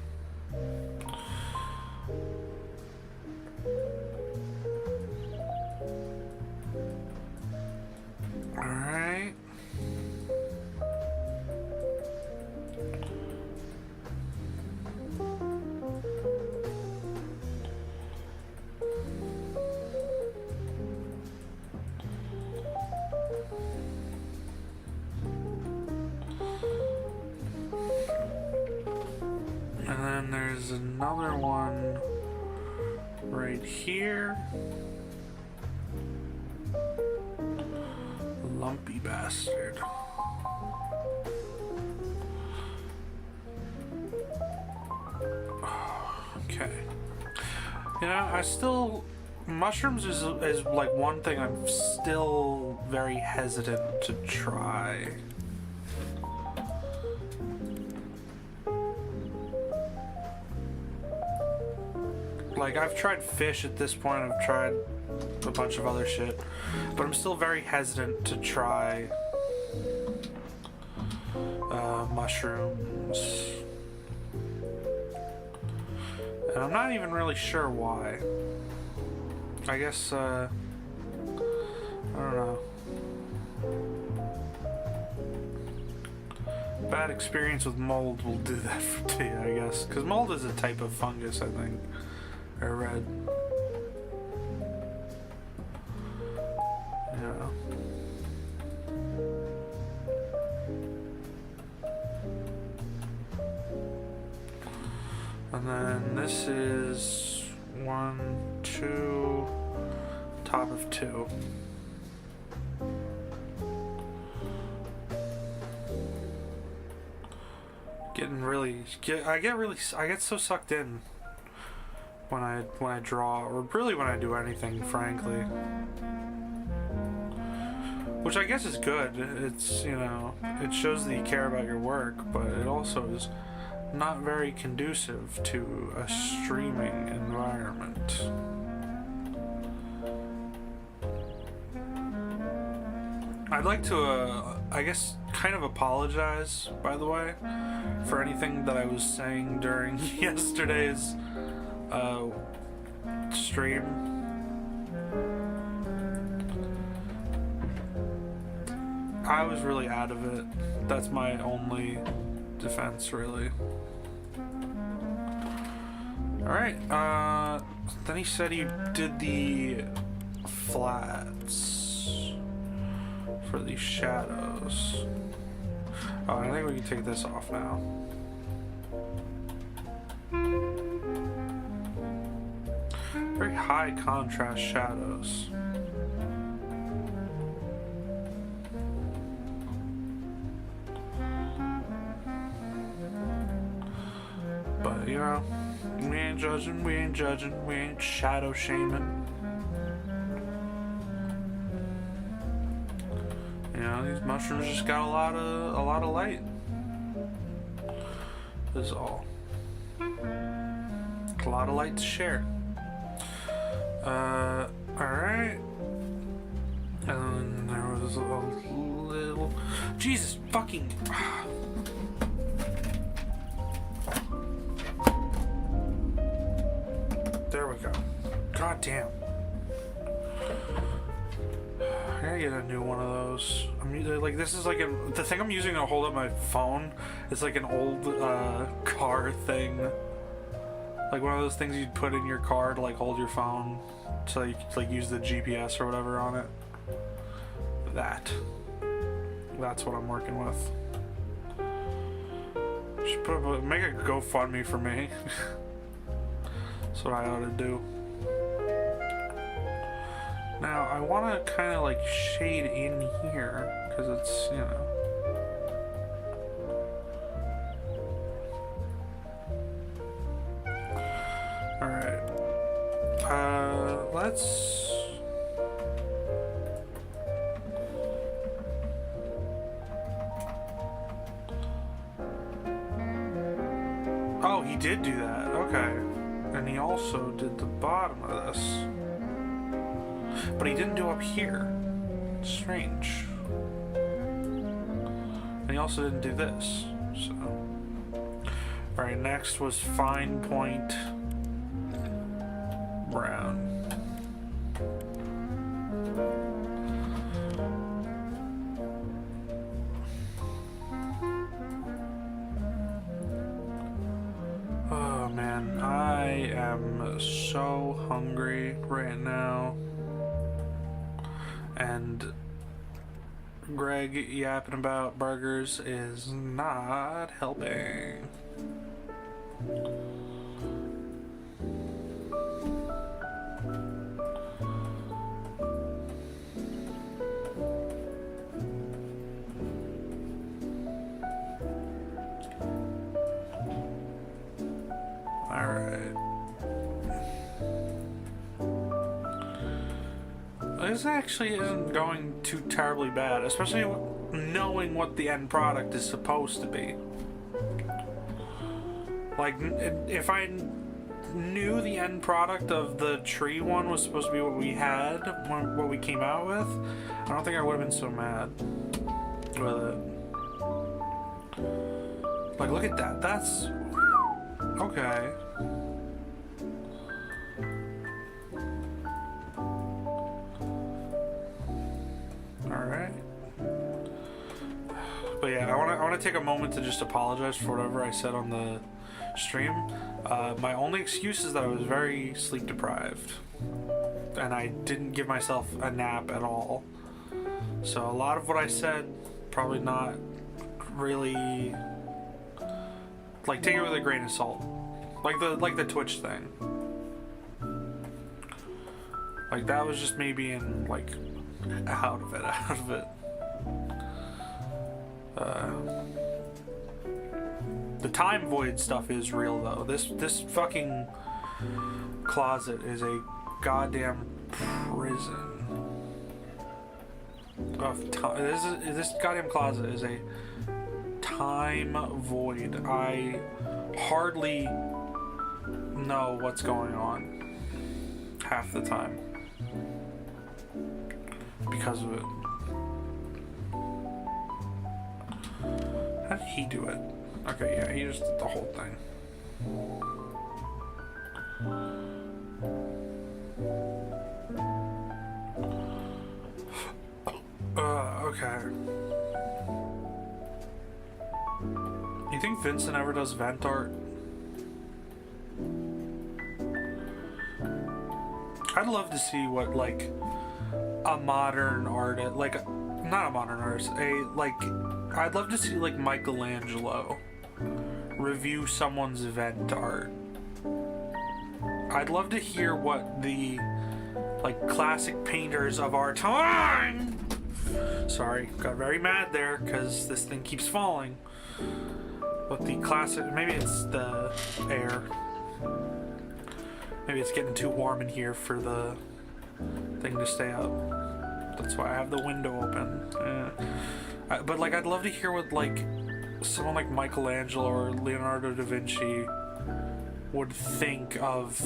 Alright. And then there's another one right here. Lumpy bastard. Okay. You know, mushrooms is like one thing I'm still very hesitant to try. Like, I've tried fish at this point, I've tried a bunch of other shit, but I'm still very hesitant to try mushrooms. And I'm not even really sure why. I guess, I don't know. Bad experience with mold will do that to you, I guess. Because mold is a type of fungus, I think. I read. Yeah. And then this is 1, 2, top of 2. I get so sucked in when I draw, or really when I do anything, frankly. Which I guess is good. It's, you know, it shows that you care about your work, but it also is not very conducive to a streaming environment. I'd like to, I guess, kind of apologize, by the way, for anything that I was saying during yesterday's stream. I was really out of it. That's my only defense, really. Alright, then he said he did the flats for these shadows. Oh, I think we can take this off now. Very high contrast shadows. you know, we ain't judging, we ain't shadow shaming. You know, these mushrooms just got a lot of light. Is all. A lot of light to share. Alright. And then there was a little... Jesus fucking... There we go. God damn. I gotta get a new one of those. Like, this is like the thing I'm using to hold up my phone is like an old car thing. Like one of those things you'd put in your car to like hold your phone so you could like use the GPS or whatever on it. That's what I'm working with. Should make a GoFundMe for me. That's what I ought to do. Now I want to kind of like shade in here because it's, you know. All right. Let's. Oh, he did do that. Okay. And he also did the bottom of this. But he didn't do up here. Strange. And he also didn't do this. So. Alright, next was fine point brown. Oh man, I am so hungry right now. And Greg yapping about burgers is not helping. This actually isn't going too terribly bad, especially knowing what the end product is supposed to be. Like, if I knew the end product of the tree one was supposed to be what we had, what we came out with, I don't think I would have been so mad with it. Like, look at that. That's... okay. But yeah, I want to take a moment to just apologize for whatever I said on the stream. My only excuse is that I was very sleep deprived, and I didn't give myself a nap at all. So a lot of what I said, probably not really, like, take it with a grain of salt, like the Twitch thing. Like, that was just me being like out of it. The time void stuff is real though. This fucking closet is a goddamn prison of time. This goddamn closet is a time void. I hardly know what's going on half the time because of it. How did he do it? Okay, yeah, he just did the whole thing. Okay. You think Vincent ever does vent art? I'd love to see what, like, a modern artist, like, not a modern artist, I'd love to see, like, Michelangelo review someone's vent art. I'd love to hear what the, like, classic painters of our time... Sorry, got very mad there, because this thing keeps falling. With the classic, maybe it's the air. Maybe it's getting too warm in here for the thing to stay up. That's why I have the window open. But like, I'd love to hear what like someone like Michelangelo or Leonardo da Vinci would think of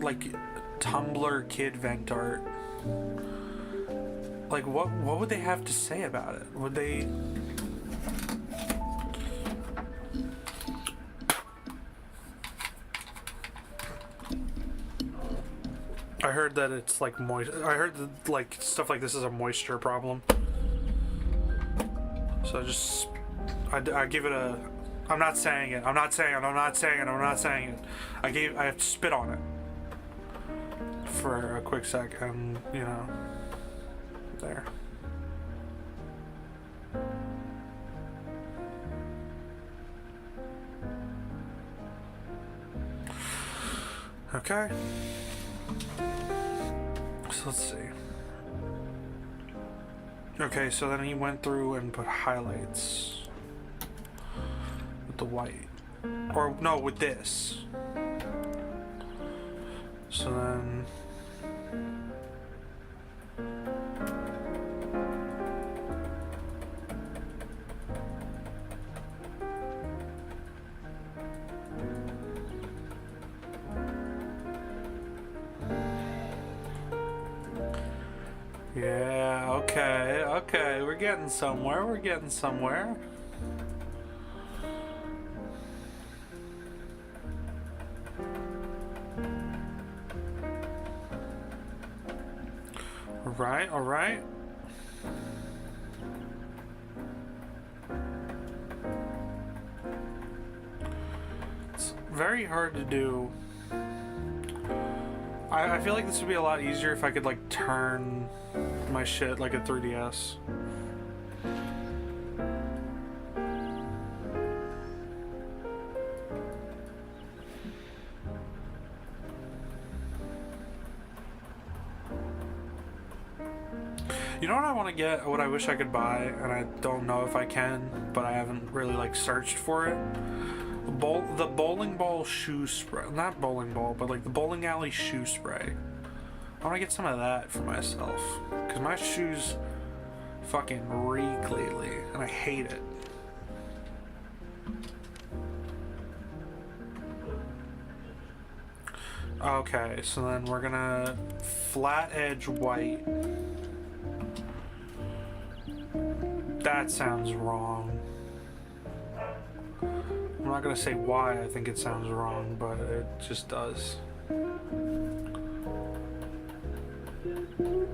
like Tumblr kid vent art. Like, what would they have to say about it? Would they? I heard that it's like moist. I heard that like stuff like this is a moisture problem. So I give it a. I'm not saying it. I'm not saying it. I'm not saying it. I'm not saying it. I have to spit on it for a quick sec, and you know, there. Okay. So let's see. Okay, so then he went through and put highlights with the white. Or, no, with this. So then... Yeah, okay, we're getting somewhere, Alright. It's very hard to do. I feel like this would be a lot easier if I could like turn my shit like a 3DS. You know what I want to get, what I wish I could buy, and I don't know if I can, but I haven't really like searched for it. The bowling ball shoe spray. Not bowling ball, but like the bowling alley shoe spray. I want to get some of that for myself. Because my shoes fucking reek lately, and I hate it. Okay, so then we're gonna flat edge white. That sounds wrong. I'm not gonna say why I think it sounds wrong, but it just does.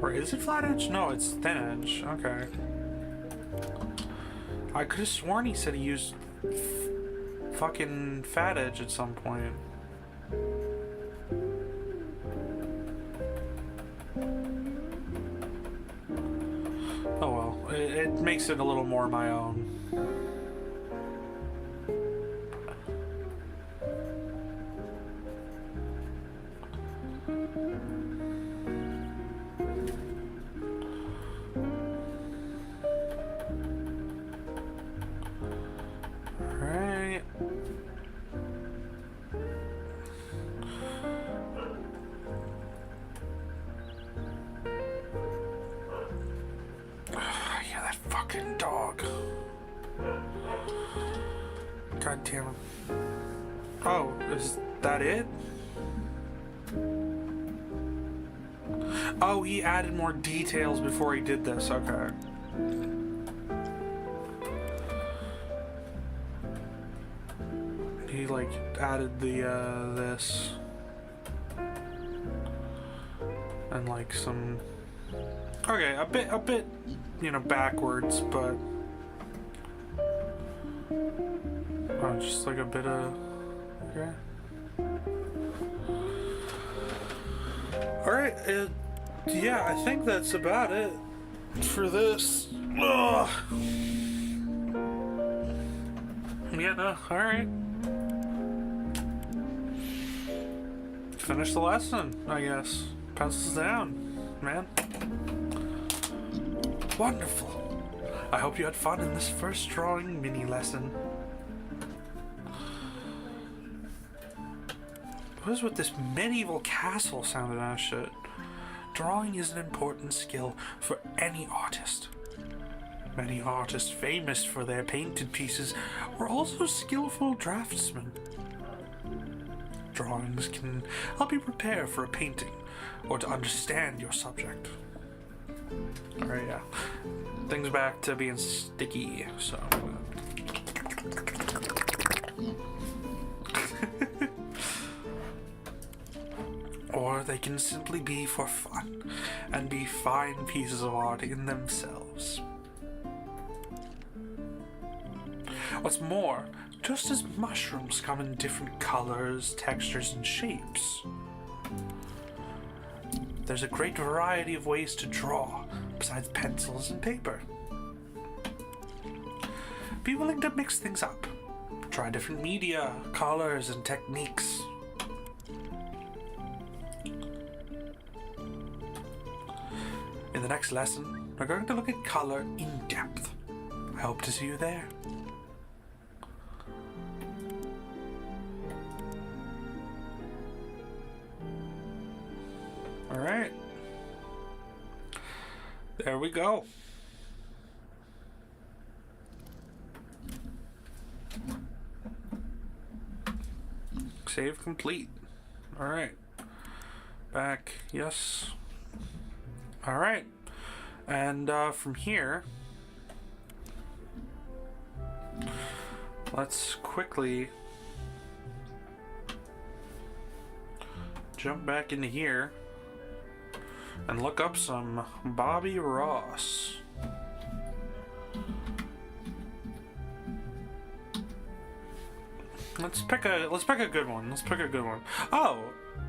Or is it flat edge? No, it's thin edge. Okay. I could have sworn he said he used fucking fat edge at some point. Oh well, it makes it a little more my own. Dog. God damn it. Oh, is that it? Oh, he added more details before he did this. Okay. He like added the this and like some. Okay, a bit, you know, backwards, but just like a bit of. Okay. All right. Yeah, I think that's about it for this. Ugh. Yeah. No. All right. Finish the lesson, I guess. Pencils down, man. Wonderful. I hope you had fun in this first drawing mini lesson. What is with this medieval castle sounding ass shit? Drawing is an important skill for any artist. Many artists famous for their painted pieces were also skillful draftsmen. Drawings can help you prepare for a painting or to understand your subject. Alright, yeah. Things back to being sticky, so... Or they can simply be for fun and be fine pieces of art in themselves. What's more, just as mushrooms come in different colors, textures, and shapes, there's a great variety of ways to draw besides pencils and paper. Be willing to mix things up. Try different media, colors, and techniques. In the next lesson, we're going to look at color in depth. I hope to see you there. Alright. There we go. Save complete. Alright. Back. Yes. Alright. And from here, let's quickly jump back into here and look up some Bobby Ross. Let's pick a good one. Let's pick a good one. Oh,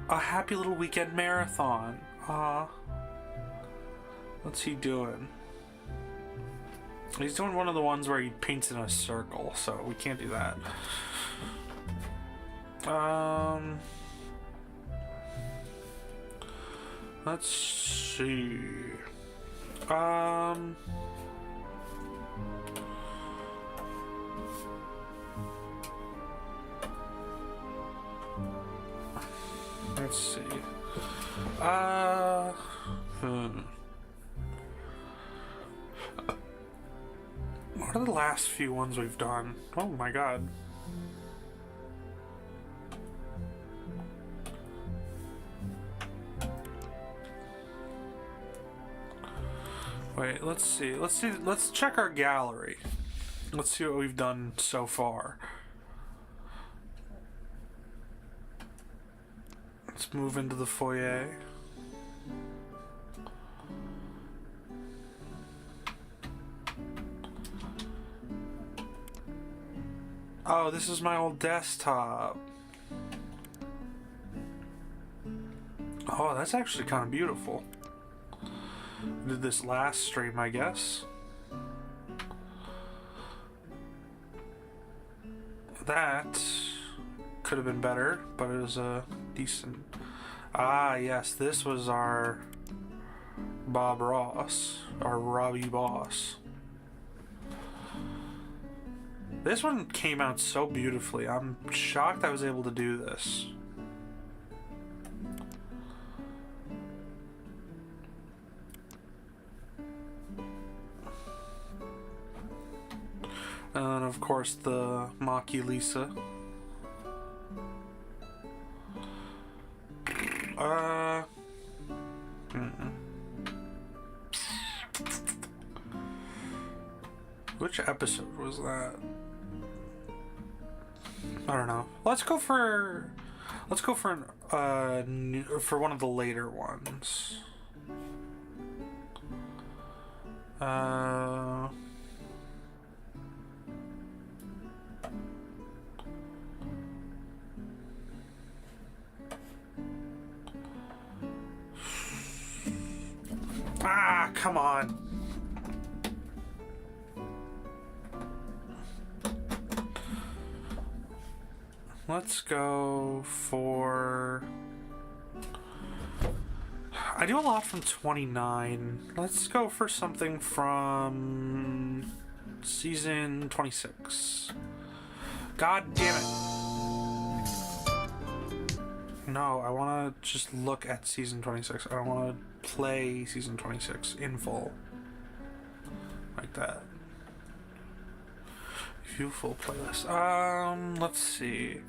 a happy little weekend marathon. What's he doing? He's doing one of the ones where he paints in a circle, so we can't do that. Let's see. Let's see. What are the last few ones we've done? Oh my god. Wait, let's see. Let's check our gallery. Let's see what we've done so far. Let's move into the foyer. Oh, this is my old desktop. Oh, that's actually kind of beautiful. Did this last stream, I guess. That could have been better, but it was a decent. Ah, yes, this was our Bob Ross, our Robbie Boss. This one came out so beautifully. I'm shocked I was able to do this. And of course the Maki Lisa. Which episode was that? I don't know. Let's go for one of the later ones. Ah, come on. Let's go for... I do a lot from 29. Let's go for something from season 26. God damn it. No, I want to just look at season 26. I don't want to play season 26 in full. Like that. View full playlist. Let's see.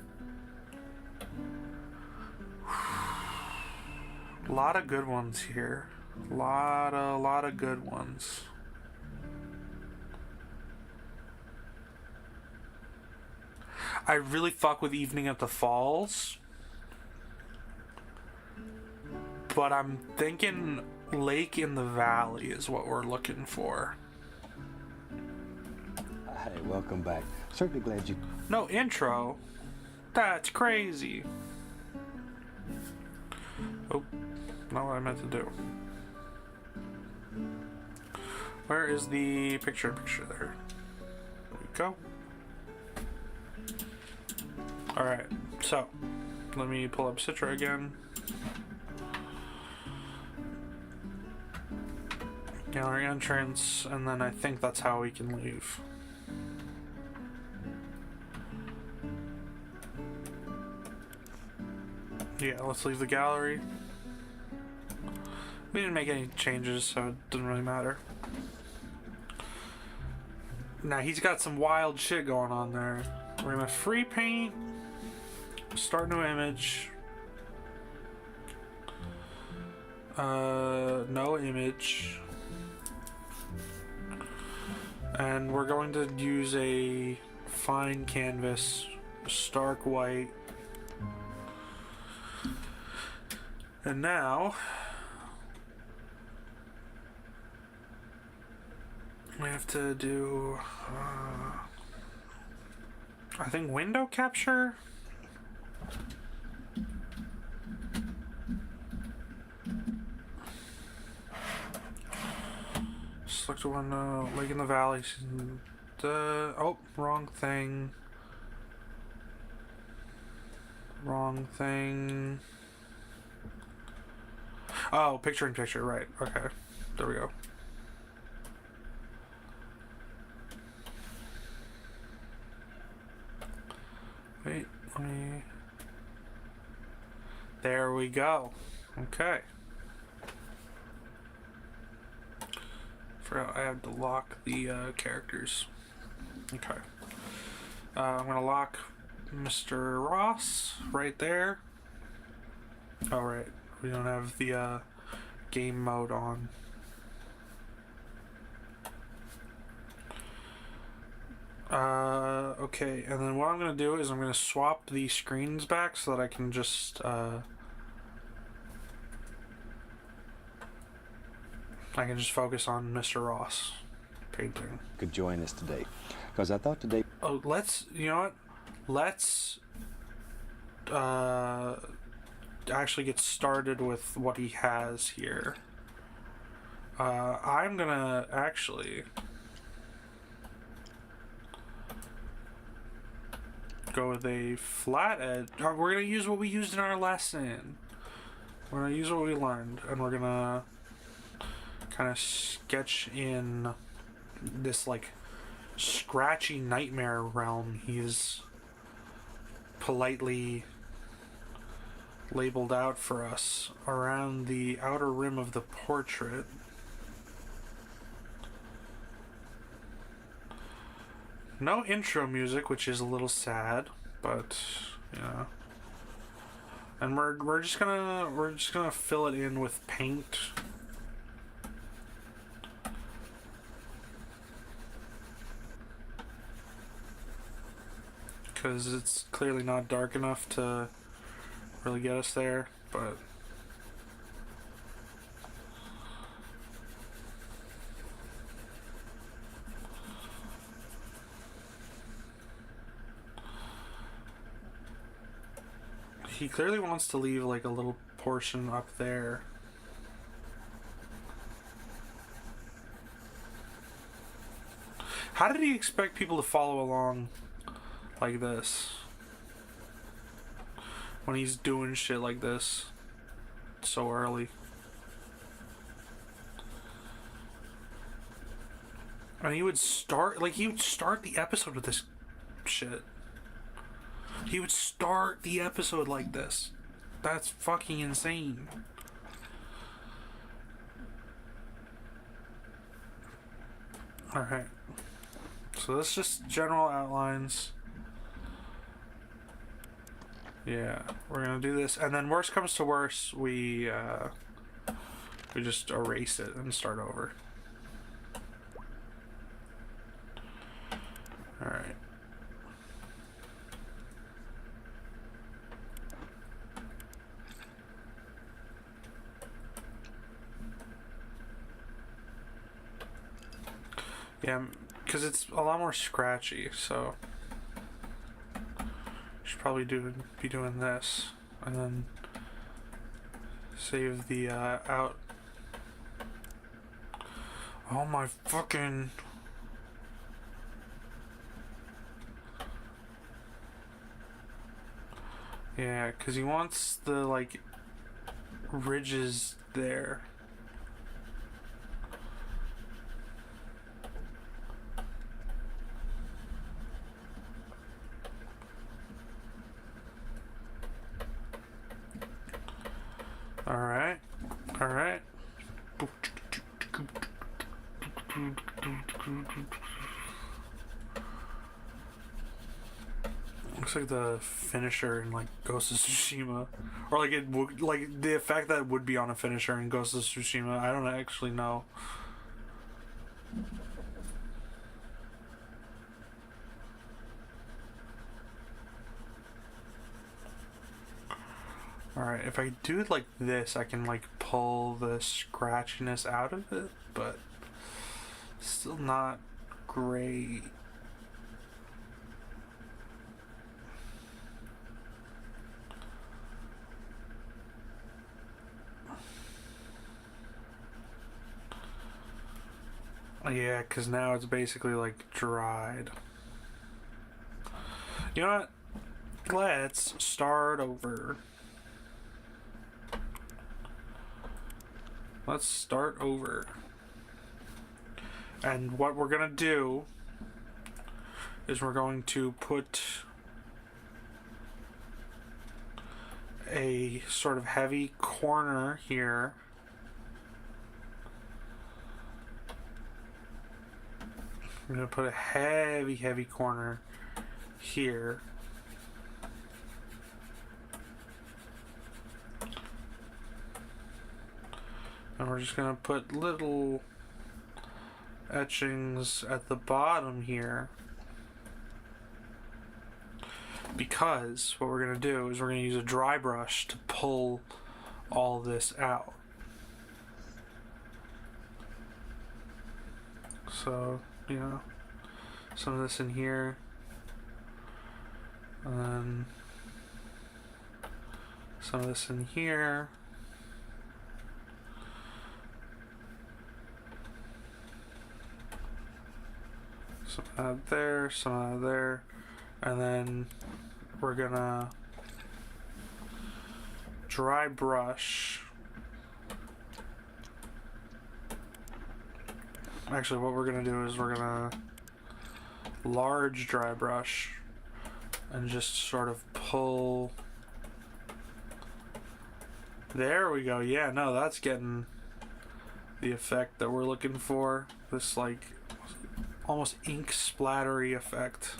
A lot of good ones here. A lot of good ones. I really fuck with Evening at the Falls. But I'm thinking Lake in the Valley is what we're looking for. Hey, welcome back. Certainly glad you... No intro? That's crazy. Oh, not what I meant to do. Where is the picture there? There we go. Alright, so let me pull up Citra again. Gallery entrance, and then I think that's how we can leave. Yeah, let's leave the gallery. We didn't make any changes, so it doesn't really matter. Now, he's got some wild shit going on there. We're gonna free paint, start new image. No image. And we're going to use a fine canvas, stark white. And now we have to do I think window capture. Select a window, Lake in the Valley. Oh, wrong thing. Wrong thing. Oh, picture in picture, right. Okay. There we go. Wait, let me... There we go. Okay. Forgot I have to lock the characters. Okay. I'm gonna lock Mr. Ross right there. Oh, right. We don't have the game mode on. Okay, and then what I'm gonna do is I'm gonna swap the screens back so that I can just focus on Mr. Ross painting. could join us today. Because I thought today... Oh, you know what? Let's actually get started with what he has here. I'm gonna actually go with a flat edge. We're gonna use what we used in our lesson. We're gonna use what we learned, and we're gonna kind of sketch in this like scratchy nightmare realm he's politely labeled out for us around the outer rim of the portrait. No intro music, which is a little sad, but you know. And we're just gonna fill it in with paint. Because it's clearly not dark enough to really get us there, but he clearly wants to leave like a little portion up there. How did he expect people to follow along like this when he's doing shit like this so early? And he would start the episode with this shit. He would start the episode like this. That's fucking insane. Alright. So that's just general outlines. Yeah, we're gonna do this, and then worst comes to worst, we just erase it and start over. Alright. Yeah, because it's a lot more scratchy, so should probably be doing this, and then save the out. Oh my fucking. Yeah, because he wants the like ridges there. Alright. Alright. Looks like the finisher in like Ghost of Tsushima. Or like it would, like the effect that would be on a finisher in Ghost of Tsushima. I don't actually know. Alright, if I do it like this, I can like pull the scratchiness out of it, but still not great. Yeah, because now it's basically like dried. You know what? Let's start over. Let's start over. And what we're gonna do is we're going to put a sort of heavy corner here. I'm gonna put a heavy corner here. And we're just gonna put little etchings at the bottom here. Because what we're gonna do is we're gonna use a dry brush to pull all this out. So, you know, some of this in here. And then some of this in here. Some out there, some out there, and then we're gonna dry brush. Actually, what we're gonna do is we're gonna large dry brush and just sort of pull. There we go. Yeah, no, that's getting the effect that we're looking for. This like almost ink splattery effect.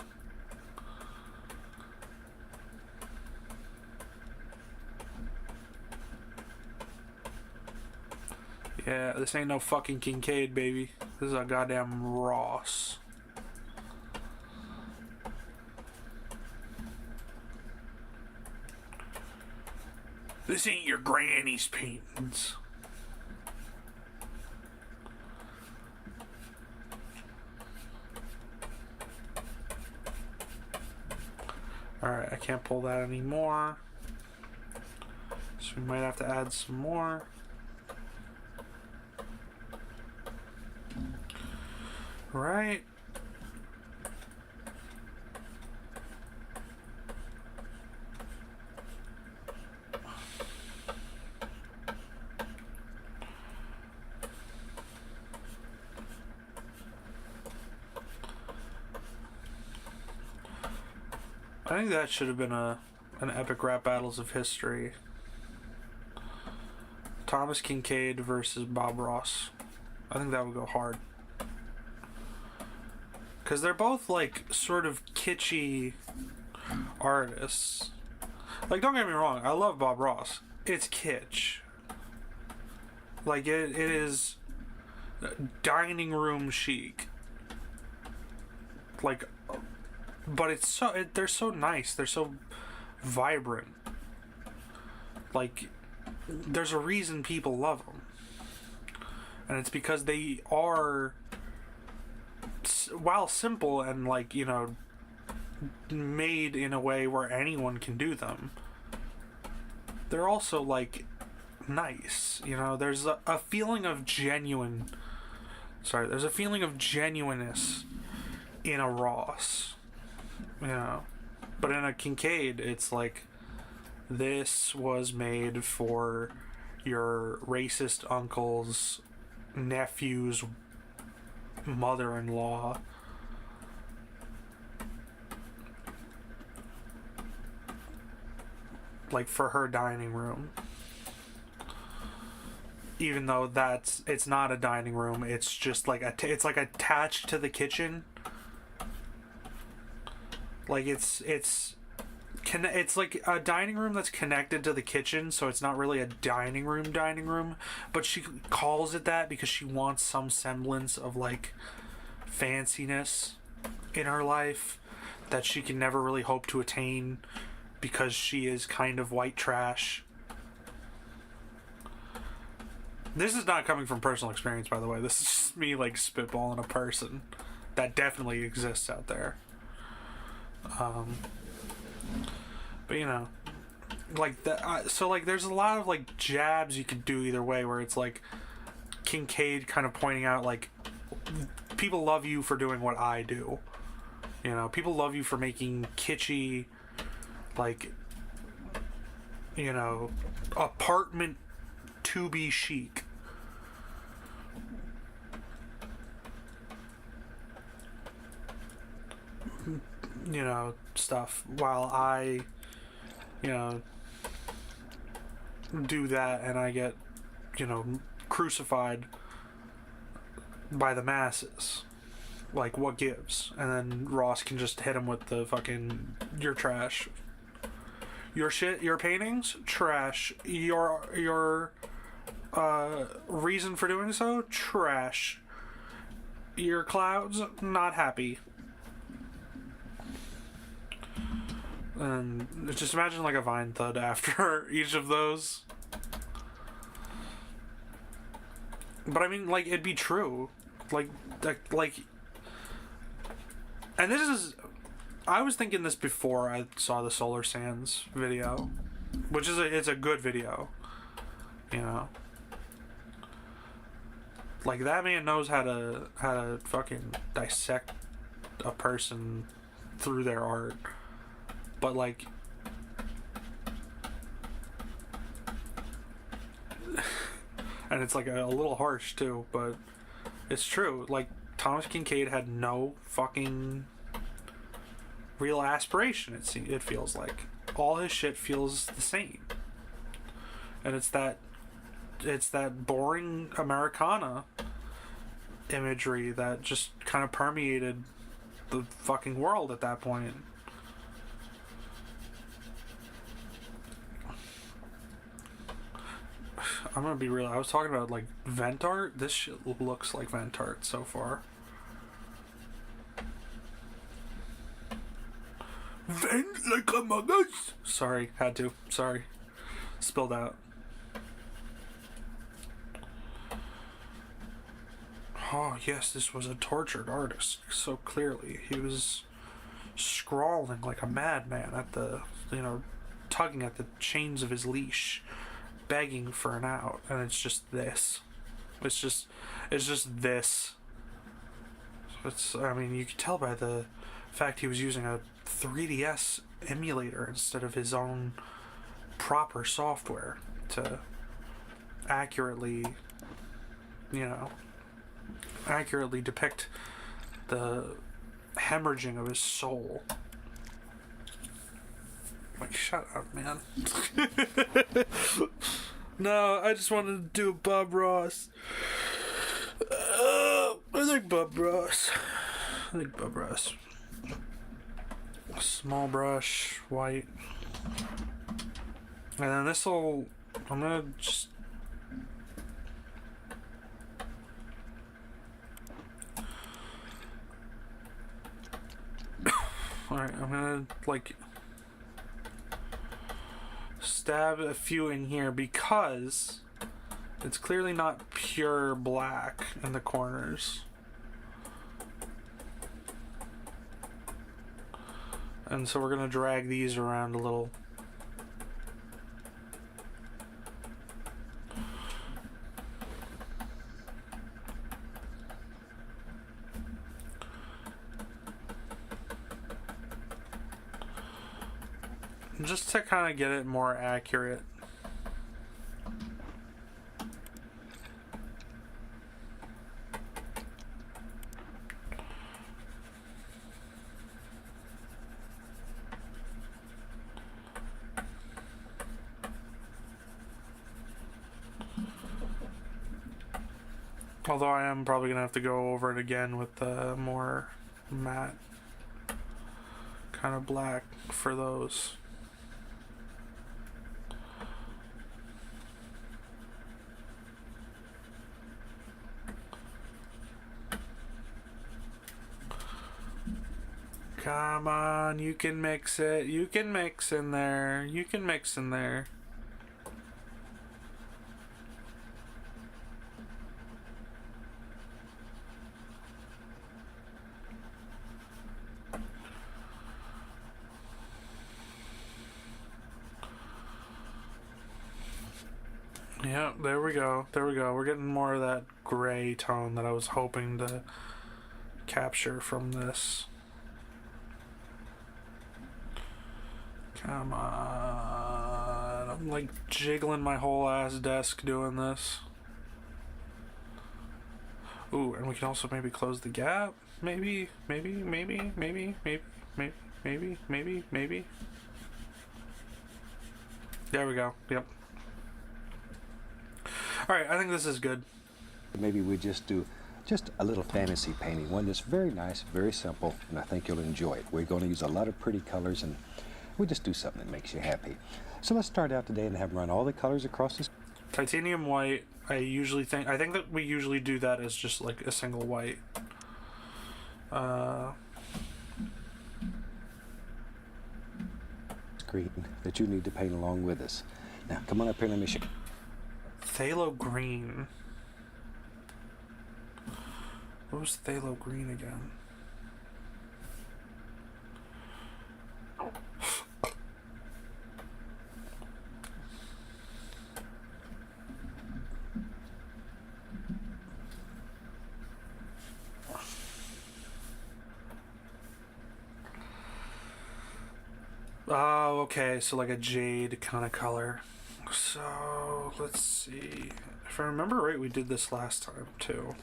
Yeah, this ain't no fucking Kincaid, baby. This is a goddamn Ross. This ain't your granny's paintings. Alright, I can't pull that anymore. So we might have to add some more. Right. I think that should have been an epic rap battles of history. Thomas Kincaid versus Bob Ross. I think that would go hard. Because they're both, like, sort of kitschy artists. Like, don't get me wrong, I love Bob Ross. It's kitsch. Like, it is dining room chic. Like, but it's so, they're so nice. They're so vibrant. Like, there's a reason people love them. And it's because they are, while simple and, like, you know, made in a way where anyone can do them, they're also, like, nice. You know, there's a feeling of there's a feeling of genuineness in a Ross, you know. But in a Kincaid, it's like, this was made for your racist uncle's nephew's mother-in-law. Like, for her dining room. Even though it's not a dining room, it's just like it's like attached to the kitchen. Like, it's like a dining room that's connected to the kitchen, so it's not really a dining room, but she calls it that because she wants some semblance of, like, fanciness in her life that she can never really hope to attain because she is kind of white trash. This is not coming from personal experience, by the way. This is just me, like, spitballing a person that definitely exists out there. But, you know, like, so, like, there's a lot of, like, jabs you could do either way, where it's, like, Kincaid kind of pointing out, like, people love you for doing what I do. You know, people love you for making kitschy, like, you know, apartment to be chic. You know, stuff, while I, you know, do that and I get, you know, crucified by the masses. Like, what gives? And then Ross can just hit him with the fucking, you're trash. Your shit, your paintings, trash. Your reason for doing so, trash. Your clouds, not happy. And just imagine, like, a Vine thud after each of those. But I mean, like, it'd be true. Like, and this is, I was thinking this before I saw the Solar Sands video, which is it's a good video, you know. Like, that man knows how to fucking dissect a person through their art. But, like, and it's, like, a little harsh too, but it's true. Like, Thomas Kincaid had no fucking real aspiration, it feels like. All his shit feels the same. And it's that boring Americana imagery that just kind of permeated the fucking world at that point. I'm gonna be real. I was talking about, like, vent art. This shit looks like vent art so far. Vent like Among Us. Sorry, had to. Sorry, spilled out. Oh yes, this was a tortured artist. So clearly, he was scrawling like a madman at the, you know, tugging at the chains of his leash, begging for an out, and it's just this. It's just this. It's, I mean, you can tell by the fact he was using a 3DS emulator instead of his own proper software to accurately, you know, accurately depict the hemorrhaging of his soul. Like, shut up, man. No, I just wanted to do Bob Ross. I think Bob Ross. Small brush, white. And then this'll... I'm gonna just... Alright, I'm gonna, like... stab a few in here because it's clearly not pure black in the corners. And so we're gonna drag these around a little. Just to kind of get it more accurate. Although I am probably gonna have to go over it again with the more matte kind of black for those. Come on, you can mix it. You can mix in there. You can mix in there. Yeah, there we go. There we go. We're getting more of that gray tone that I was hoping to capture from this. Come on. I'm like jiggling my whole ass desk doing this. Ooh, and we can also maybe close the gap. Maybe. There we go. Yep. Alright, I think this is good. Maybe we just do just a little fantasy painting, one that's very nice, very simple, and I think you'll enjoy it. We're going to use a lot of pretty colors, and we'll just do something that makes you happy. So let's start out today and have run all the colors across this. Titanium white, I think that we usually do that as just like a single white. Screen that you need to paint along with us. Now, come on up here, let me show you. Phthalo green. What was phthalo green again? Oh, okay, so like a jade kind of color. So, let's see. If I remember right, we did this last time, too.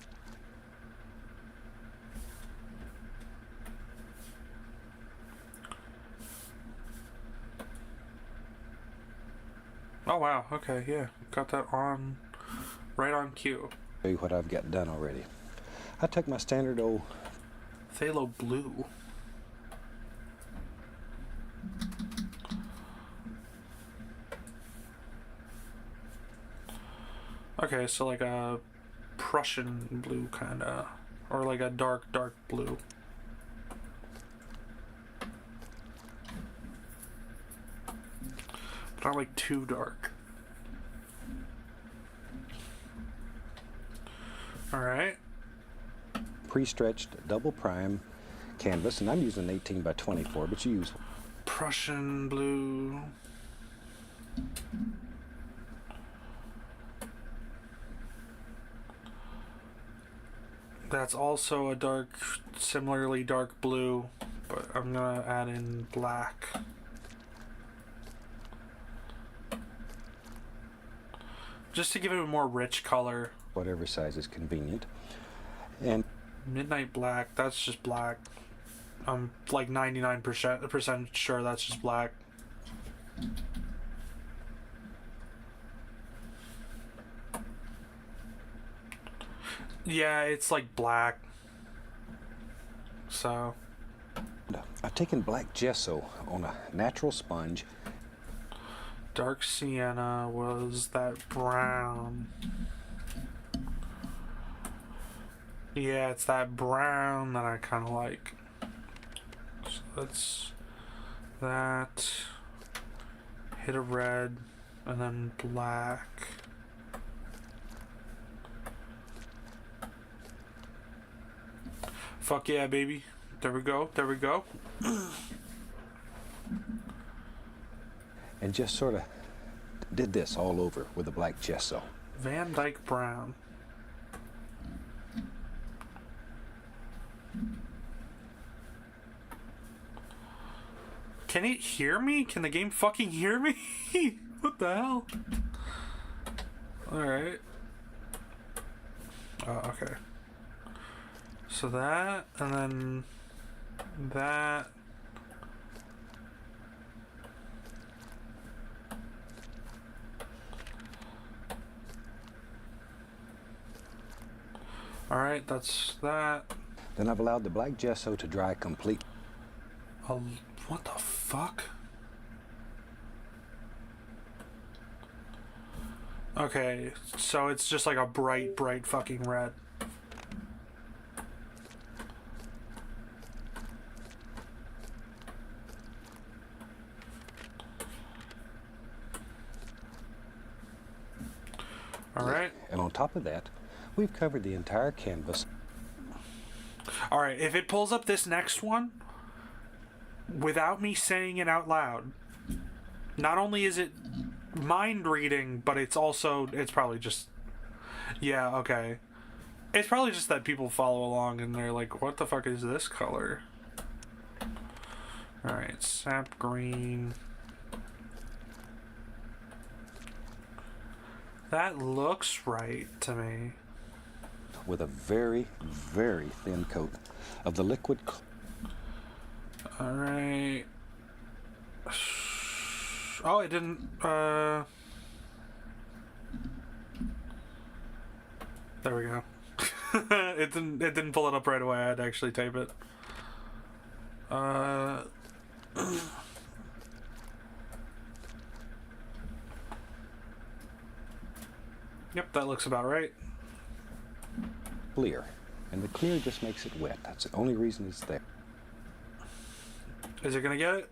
Oh, wow. Okay, yeah. Got that on, right on cue. Show you what I've got done already. I took my standard old Phthalo blue. Okay, so like a Prussian blue kinda, or like a dark blue. But not like too dark. Alright. pre-stretched double prime canvas, and I'm using an 18 by 24, but you use Prussian blue. That's also a similarly dark blue, but I'm gonna add in black. Just to give it a more rich color. whatever size is convenient. And Midnight black, that's just black. I'm like 99% sure that's just black. Yeah, it's like black. So. I've taken black gesso on a natural sponge. Dark sienna was that brown. Yeah, it's that brown that I kind of like. So that's that. Hit a red and then black. Fuck yeah, baby. There we go. There we go. And just sort of did this all over with the black gesso. Van Dyke Brown. Can it hear me? Can the game fucking hear me? What the hell? Alright. Oh, okay. So that, and then that. Alright, that's that. Then I've allowed the black gesso to dry complete. What the fuck? Okay, so it's just like a bright, bright fucking red. Alright. And on top of that, we've covered the entire canvas. Alright, if it pulls up this next one, without me saying it out loud, not only is it mind reading, but it's probably just, yeah, okay. It's probably just that people follow along and they're like, what the fuck is this color? Alright, sap green. That looks right to me. With a very, very thin coat of the liquid. Alright. Oh, it didn't, there we go. It didn't pull it up right away. I had to actually type it. Yep, that looks about right. Clear. And the clear just makes it wet. That's the only reason it's there. Is it gonna get it?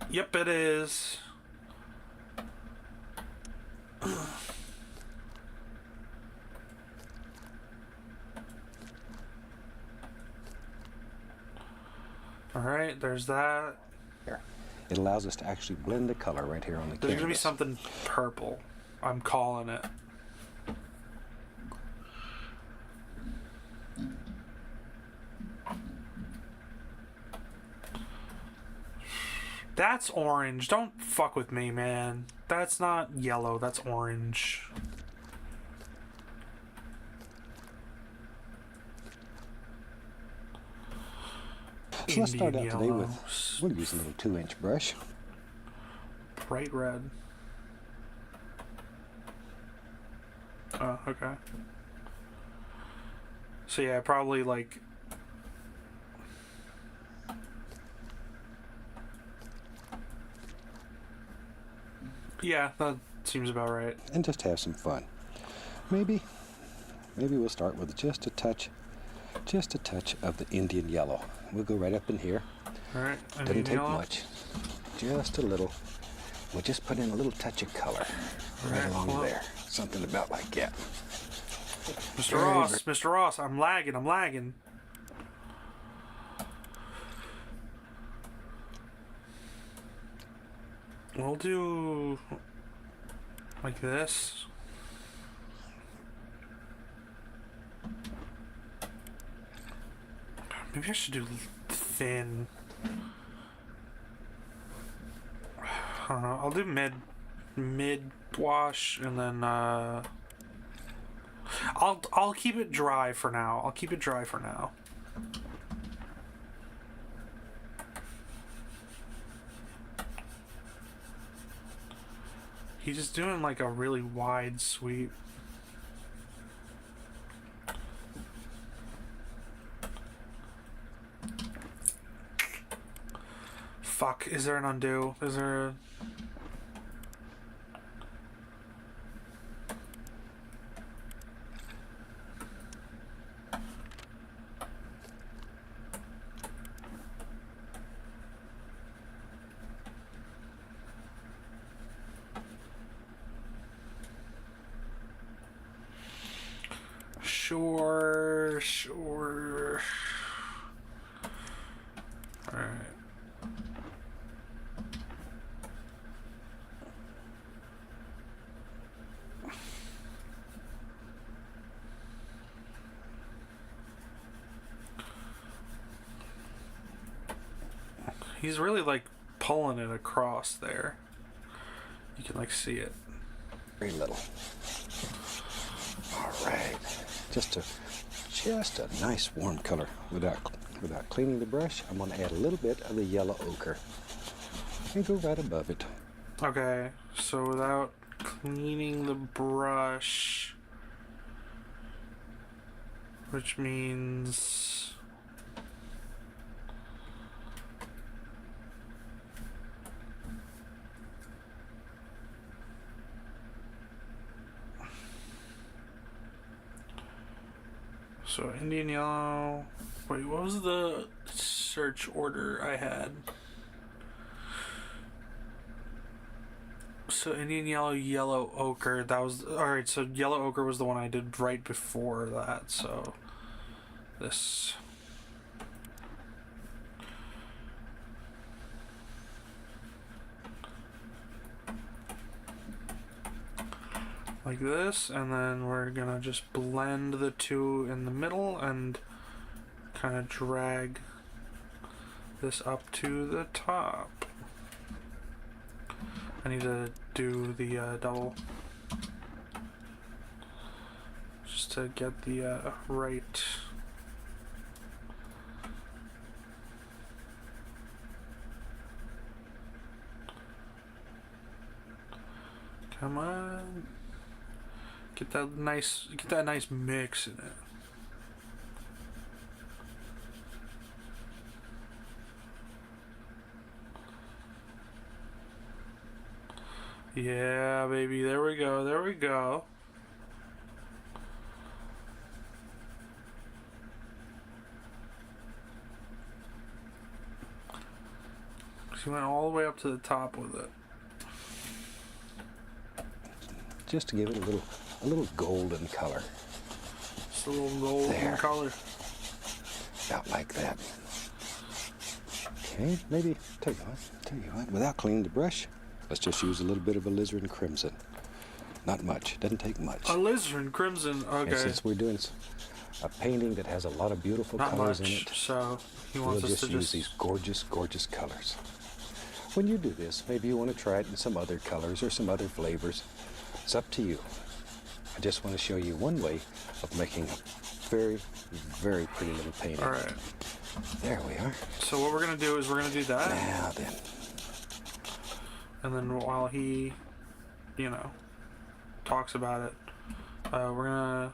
Yep, it is. Alright, there's that. Here. It allows us to actually blend the color right here on the There's canvas. gonna be something purple. I'm calling it. That's orange. Don't fuck with me, man. That's not yellow. That's orange. So let's start out Indian today yellow. with, we'll use a little 2-inch brush. Bright red. Oh, okay. So yeah, probably like... Yeah, that seems about right. And just have some fun. Maybe we'll start with just a touch of the Indian yellow. We'll go right up in here. Alright, Doesn't take much. Just a little. We'll just put in a little touch of color right Alright, along well. there. Something about like that. Mr. Ross, I'm lagging. We'll do like this. Maybe I should do thin. I don't know. I'll do mid wash and then I'll keep it dry for now. He's just doing like a really wide sweep. fuck. Is there an undo? Is there a... Sure, sure. Alright. He's really like pulling it across there. You can like see it. Very little. All right. Just a nice warm color. Without cleaning the brush, I'm going to add a little bit of the yellow ochre and go right above it. Okay, so without cleaning the brush, which means so Indian yellow. Wait, what was the search order I had? So Indian yellow, yellow ochre. That was alright. So yellow ochre was the one I did right before that. So this. Like this, and then we're gonna just blend the two in the middle and kind of drag this up to the top. I need to do the double just to get the right. Come on. Get that nice mix in it. Yeah, baby. There we go. There we go. She went all the way up to the top with it. Just to give it a little golden color. Just a little golden color. About like that. Okay, maybe tell you what, without cleaning the brush, let's just use a little bit of alizarin crimson. Not much. Doesn't take much. Alizarin crimson. Okay. And since we're doing a painting that has a lot of beautiful Not colors much, in it, so he we'll wants us to use these gorgeous, gorgeous colors. When you do this, maybe you want to try it in some other colors or some other flavors. It's up to you. I just want to show you one way of making a very, very pretty little painting. All right. There we are. So what we're gonna do is we're gonna do that. Now then. And then while he, talks about it, we're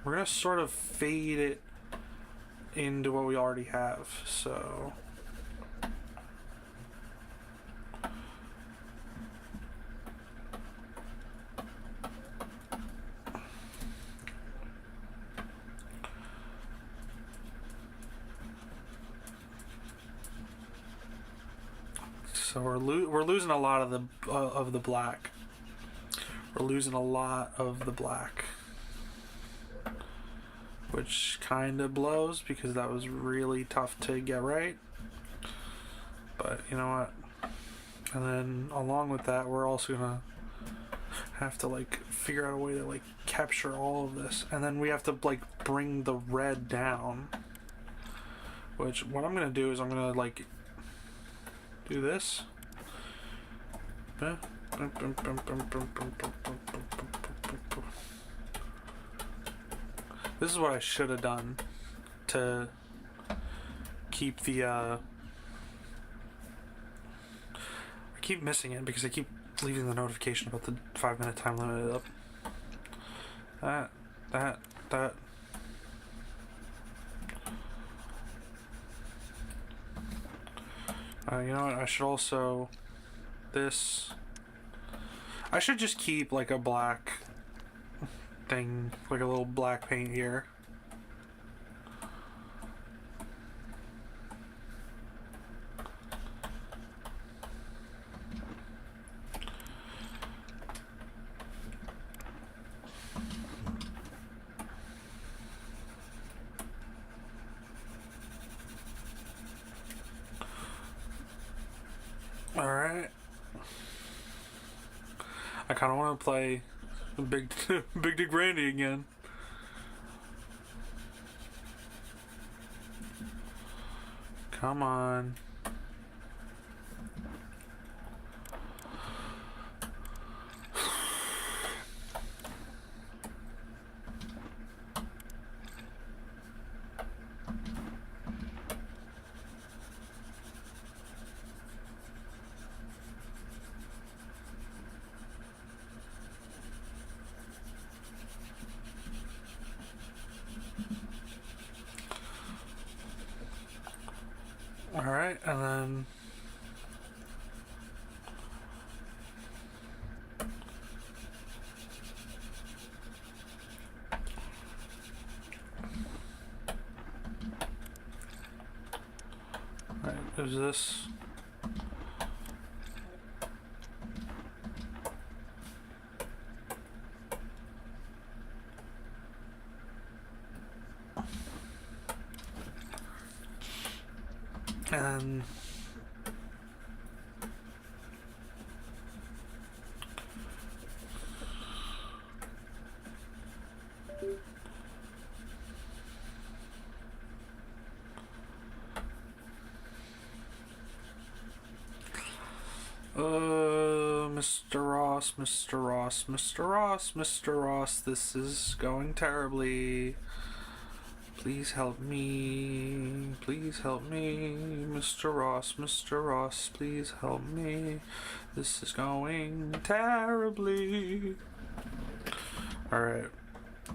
gonna sort of fade it into what we already have. So. So we're losing a lot of the black. We're losing a lot of the black, which kind of blows because that was really tough to get right. But you know what? And then along with that, we're also gonna have to figure out a way to capture all of this, and then we have to bring the red down. Which what I'm gonna do is I'm gonna do this. This is what I should have done to keep the I keep missing it because I keep leaving the notification about the 5-minute time limit up. That. You know what? I should also... This... I should just keep, like, a black thing, like a little black paint here. Alright. I kind of want to play Big Big Dick Randy again. Come on. Alright, and then... Alright, there's this. And Mr. Ross, this is going terribly. Please help me, Mr. Ross, please help me. This is going terribly. Alright.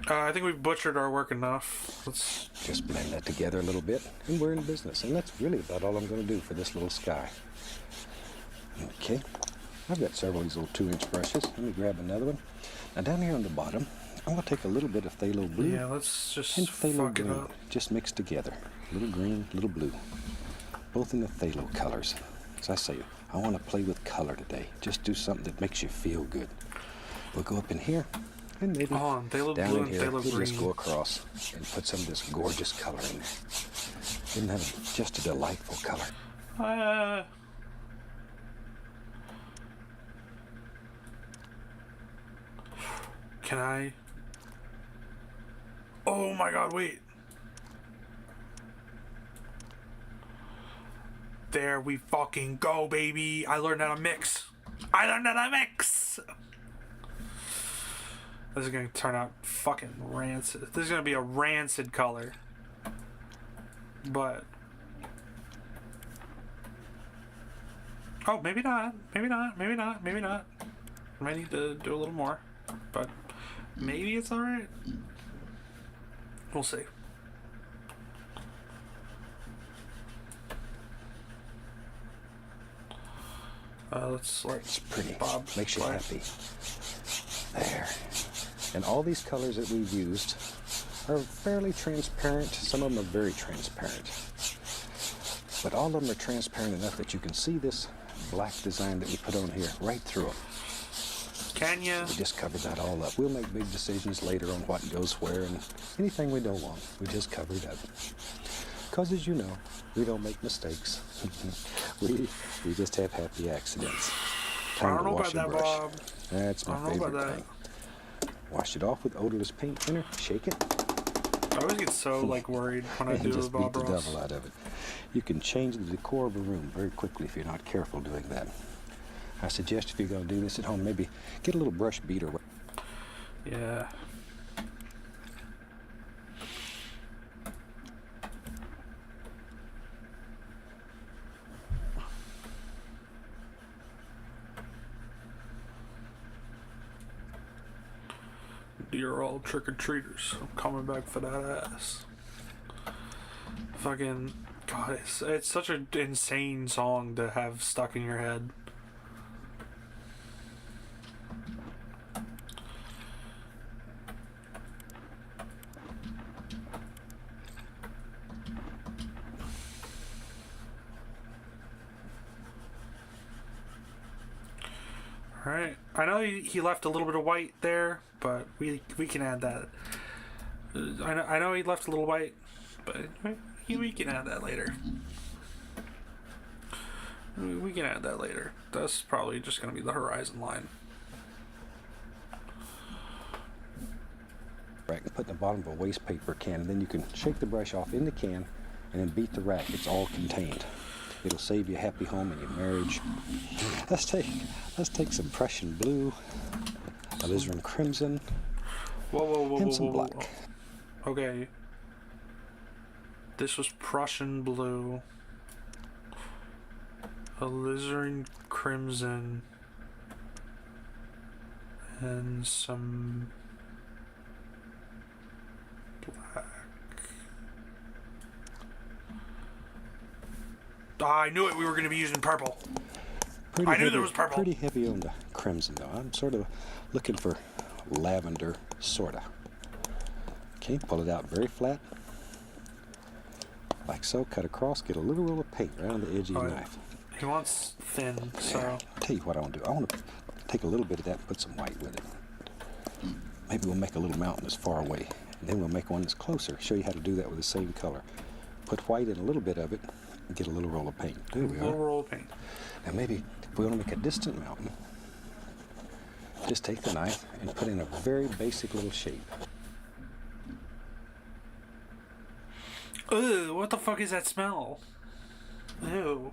I think we've butchered our work enough. Let's Just blend that together a little bit, and we're in business. And that's really about all I'm going to do for this little sky. Okay. I've got several of these little 2-inch brushes. Let me grab another one. Now down here on the bottom, I'm going to take a little bit of phthalo blue. Yeah, let's just and phthalo fuck it green, up. just mixed together. Little green, little blue. Both in the phthalo colors. As I say, I want to play with color today. Just do something that makes you feel good. We'll go up in here, and maybe Phthalo down blue in and here, phthalo we'll just green. go across and put some of this gorgeous color in there. Isn't that just a delightful color? Can I? Oh my god, wait. There we fucking go, baby. I learned how to mix. This is gonna turn out fucking rancid. This is gonna be a rancid color. But... Oh, maybe not. Maybe not. I might need to do a little more. But maybe it's alright. We'll see. Let's let It's pretty. Bob Makes you play. happy. There. And all these colors that we've used are fairly transparent. Some of them are very transparent. But all of them are transparent enough that you can see this black design that we put on here right through them. Can ya? We just covered that all up. We'll make big decisions later on what goes where, and anything we don't want, we just cover it up. Because as you know, we don't make mistakes. we just have happy accidents. I don't to know wash about and that, brush. Bob. That's my I don't know favorite about that. thing. Wash it off with odorless paint thinner, shake it, I always get so like worried when I and do just beat Bob the Ross. devil out of it. You can change the decor of a room very quickly if you're not careful doing that. I suggest if you're going to do this at home, maybe get a little brush beater. Yeah. You're all trick-or-treaters. I'm coming back for that ass. Fucking... God, it's such an insane song to have stuck in your head. Alright, I know he left a little bit of white there, but we can add that. I know he left a little white, but we can add that later. We can add that later. That's probably just going to be the horizon line. Rack and put in the bottom of a waste paper can, and then you can shake the brush off in the can and then beat the rack. It's all contained. It'll save you a happy home and your marriage. Let's take some Prussian blue, alizarin crimson, and some black. Okay. This was Prussian blue, alizarin crimson, and some black. Ah, I knew it. We were going to be using purple. I knew there was purple. Pretty heavy on the crimson, though. I'm sort of looking for lavender, sorta. Okay, pull it out very flat, like so. Cut across. Get a little roll of paint around the edge of your knife. He wants thin, so. I'll tell you what I want to do. I want to take a little bit of that and put some white with it. Maybe we'll make a little mountain that's far away, and then we'll make one that's closer. Show you how to do that with the same color. Put white in a little bit of it, and get a little roll of paint. There we are. A little roll of paint. Now maybe if we want to make a distant mountain, just take the knife and put in a very basic little shape. Ugh, what the fuck is that smell? Ew.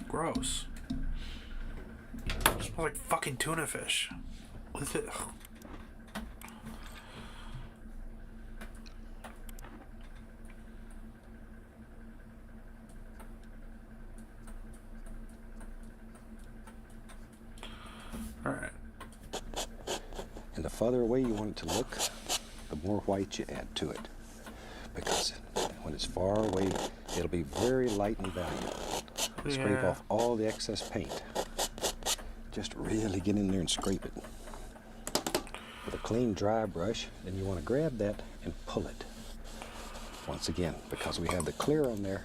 Gross. It smells like fucking tuna fish. Ugh. Alright. And the farther away you want it to look, the more white you add to it. Because when it's far away, it'll be very light and valuable. Scrape off all the excess paint. Just really get in there and scrape it. With a clean, dry brush, then you want to grab that and pull it. Once again, because we have the clear on there,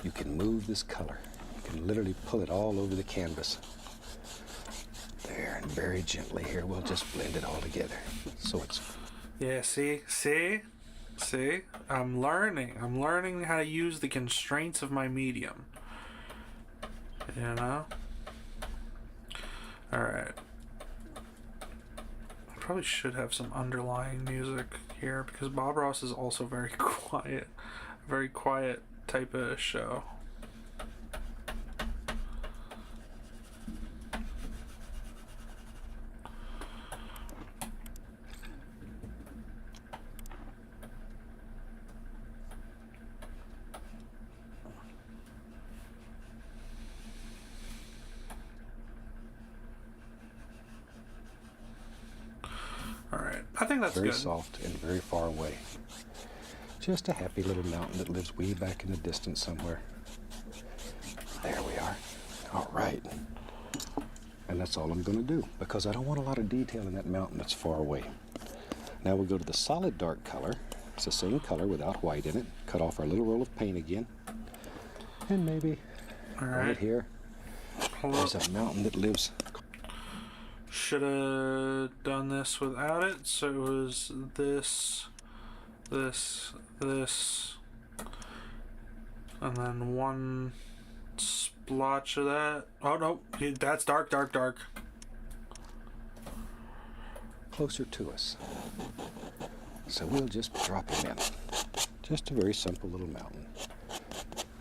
you can move this color. You can literally pull it all over the canvas. There, and very gently here, we'll just blend it all together. So it's... Yeah, see? I'm learning how to use the constraints of my medium. You know? Alright. I probably should have some underlying music here because Bob Ross is also very quiet type of show. Alright, I think that's very good. soft and very far away. Just a happy little mountain that lives way back in the distance somewhere. There we are. All right. And that's all I'm going to do because I don't want a lot of detail in that mountain that's far away. Now we'll go to the solid dark color. It's the same color without white in it. Cut off our little roll of paint again. And maybe right here, there's a mountain that lives... Should have done this without it, so it was this, and then one splotch of that. Oh no, that's dark. Closer to us. So we'll just drop him in. Just a very simple little mountain.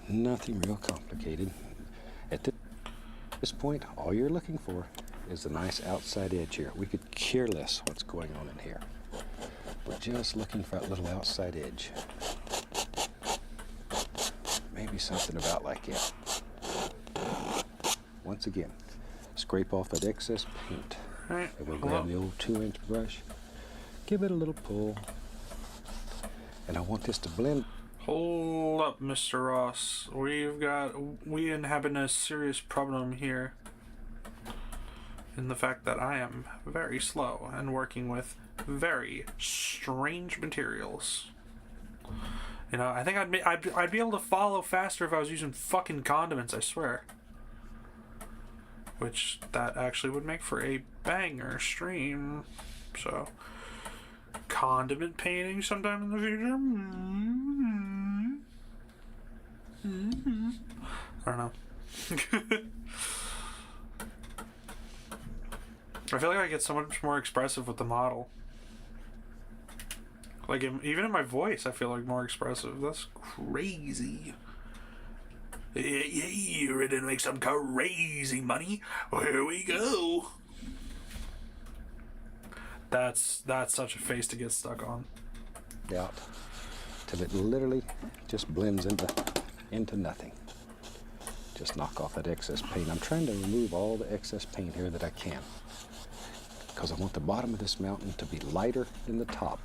Nothing real complicated. At this point, all you're looking for is the nice outside edge here. We could care less what's going on in here. We're just looking for that little outside edge. Maybe something about like that. Once again, scrape off that excess paint. Right. And we'll grab the old 2-inch brush, give it a little pull, and I want this to blend. Hold up, Mr. Ross. We inhabit a serious problem here. In the fact that I am very slow and working with very strange materials. You know, I think I'd be able to follow faster if I was using fucking condiments, I swear. Which, that actually would make for a banger stream. So, condiment painting sometime in the future? I don't know. I feel like I get so much more expressive with the model. Like, even in my voice, I feel like more expressive. That's crazy. Yeah, you're ready to make some crazy money? Well, here we go. That's such a face to get stuck on. Out till it literally just blends into nothing. Just knock off that excess paint. I'm trying to remove all the excess paint here that I can, because I want the bottom of this mountain to be lighter than the top.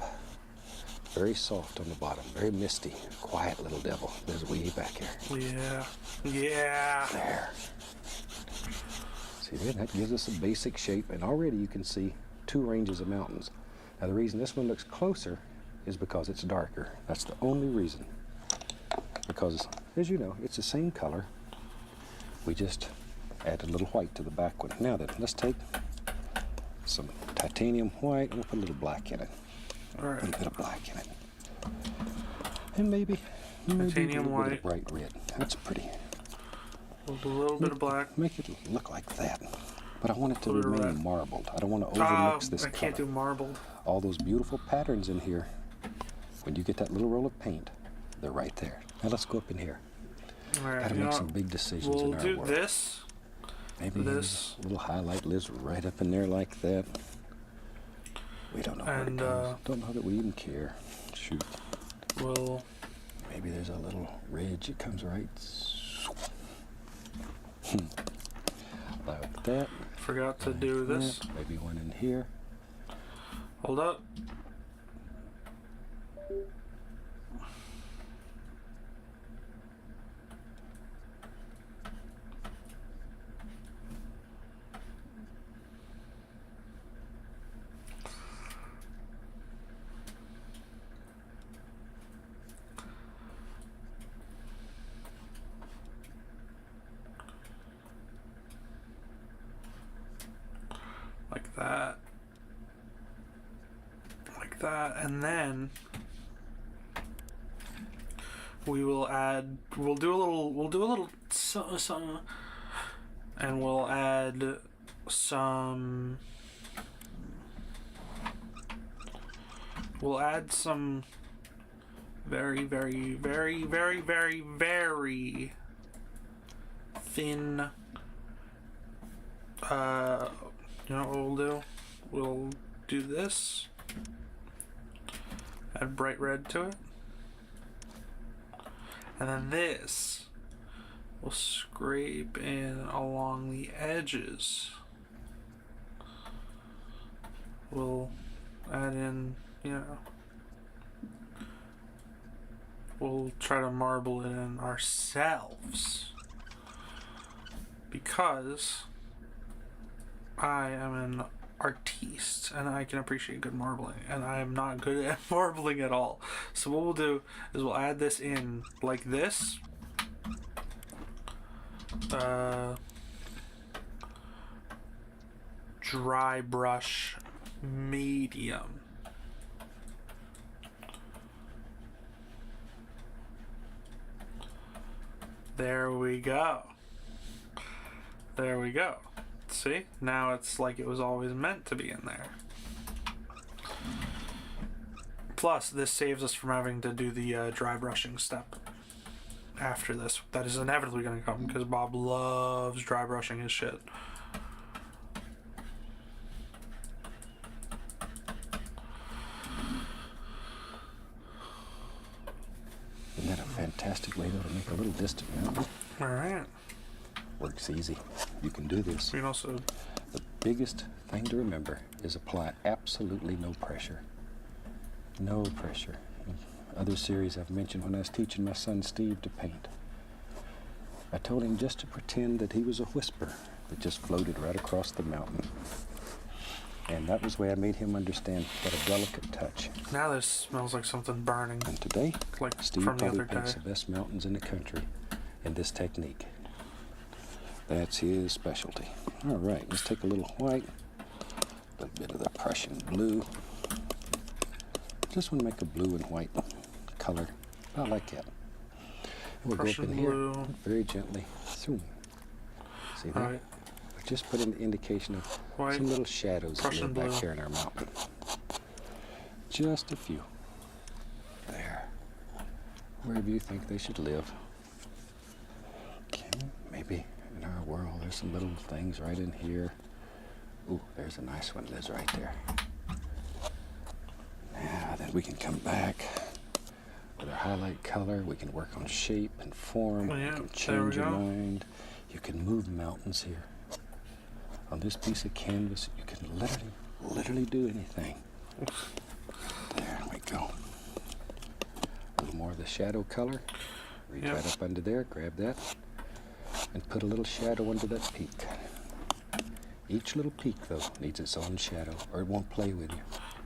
Very soft on the bottom, very misty, quiet little devil. There's way back here. Yeah. There. See there, that gives us a basic shape, and already you can see two ranges of mountains. Now the reason this one looks closer is because it's darker. That's the only reason. Because, as you know, it's the same color. We just add a little white to the back one. Now then, let's take some titanium white and we'll put a little black in it. All right. A little bit of black in it. And maybe Titanium a little white. bit of bright red. That's pretty. A little bit of black. Make it look like that. But I want it to Little bit of remain red. marbled. I don't want to overmix this I can't do color. marbled. All those beautiful patterns in here, when you get that little roll of paint, they're right there. Now let's go up in here. All right. Gotta make some big decisions We'll in our do world. this. Maybe this. a little highlight lives right up in there like that. We don't know where it And, goes. Don't know that we even care. Shoot. We'll. Maybe there's a little ridge that comes right. Like that. Forgot to do this. Maybe one in here. Hold up. Like that. Like that. And then we will add, we'll do a little some, and we'll add some, very, very, very, very, very, very thin, you know what we'll do? We'll do this. Add bright red to it. And then this. We'll scrape in along the edges. We'll add in, you know. We'll try to marble it in ourselves. Because I am an artiste and I can appreciate good marbling, and I am not good at marbling at all. So what we'll do is we'll add this in like this. Dry brush medium. There we go. There we go. See? Now it's like it was always meant to be in there. Plus, this saves us from having to do the dry brushing step after this. That is inevitably going to come because Bob loves dry brushing his shit. Isn't that a fantastic way though to make a little distant mountain? Alright. Works easy. You can do this. We can also... The biggest thing to remember is apply absolutely no pressure. No pressure. other series I've mentioned when I was teaching my son Steve to paint. I told him just to pretend that he was a whisper that just floated right across the mountain. And that was the way I made him understand what a delicate touch. Now this smells like something burning. And today, Like Steve from the probably other paints day. the best mountains in the country in this technique. That's his specialty. All right, let's take a little white, a little bit of the Prussian blue. Just want to make a blue and white color, about like that. And we'll Prussian go up in blue. here very gently. Zoom. See that? Alright. We just put an indication of White, some little shadows that Prussian live back blue. here in our mountain. Just a few. There. Wherever you think they should live. Okay, maybe in our world there's some little things right in here. Ooh, there's a nice one lives right there. Now then we can come back with our highlight color. We can work on shape and form. Oh, yeah, You can there we change your go. mind. You can move mountains here. On this piece of canvas, you can literally do anything. There we go. A little more of the shadow color. Reach Yep. right up under there, grab that, and put a little shadow under that peak. Each little peak, though, needs its own shadow, or it won't play with you.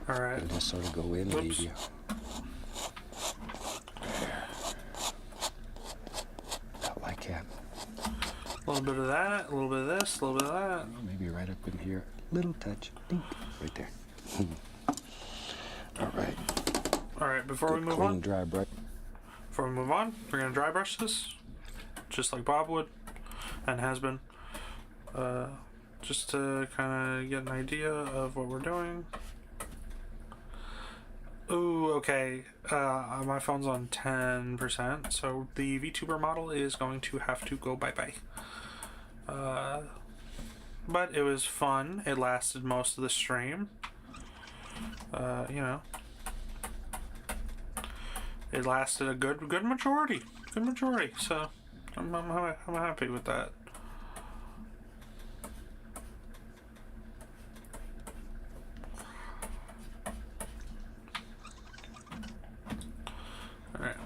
Alright. It'll just sort of go in and Whoops. leave you. There. About like that. A little bit of that, a little bit of this, a little bit of that. Maybe right up in here. Little touch. Dink. Right there. All right. Alright, before we Good move clean, on, dry brush. we're gonna dry brush this, just like Bob would, and has been, just to kind of get an idea of what we're doing. Ooh, okay. My phone's on 10%, so the VTuber model is going to have to go bye-bye. But it was fun. It lasted most of the stream. You know. It lasted a good majority. Good majority, so I'm happy with that. Alright.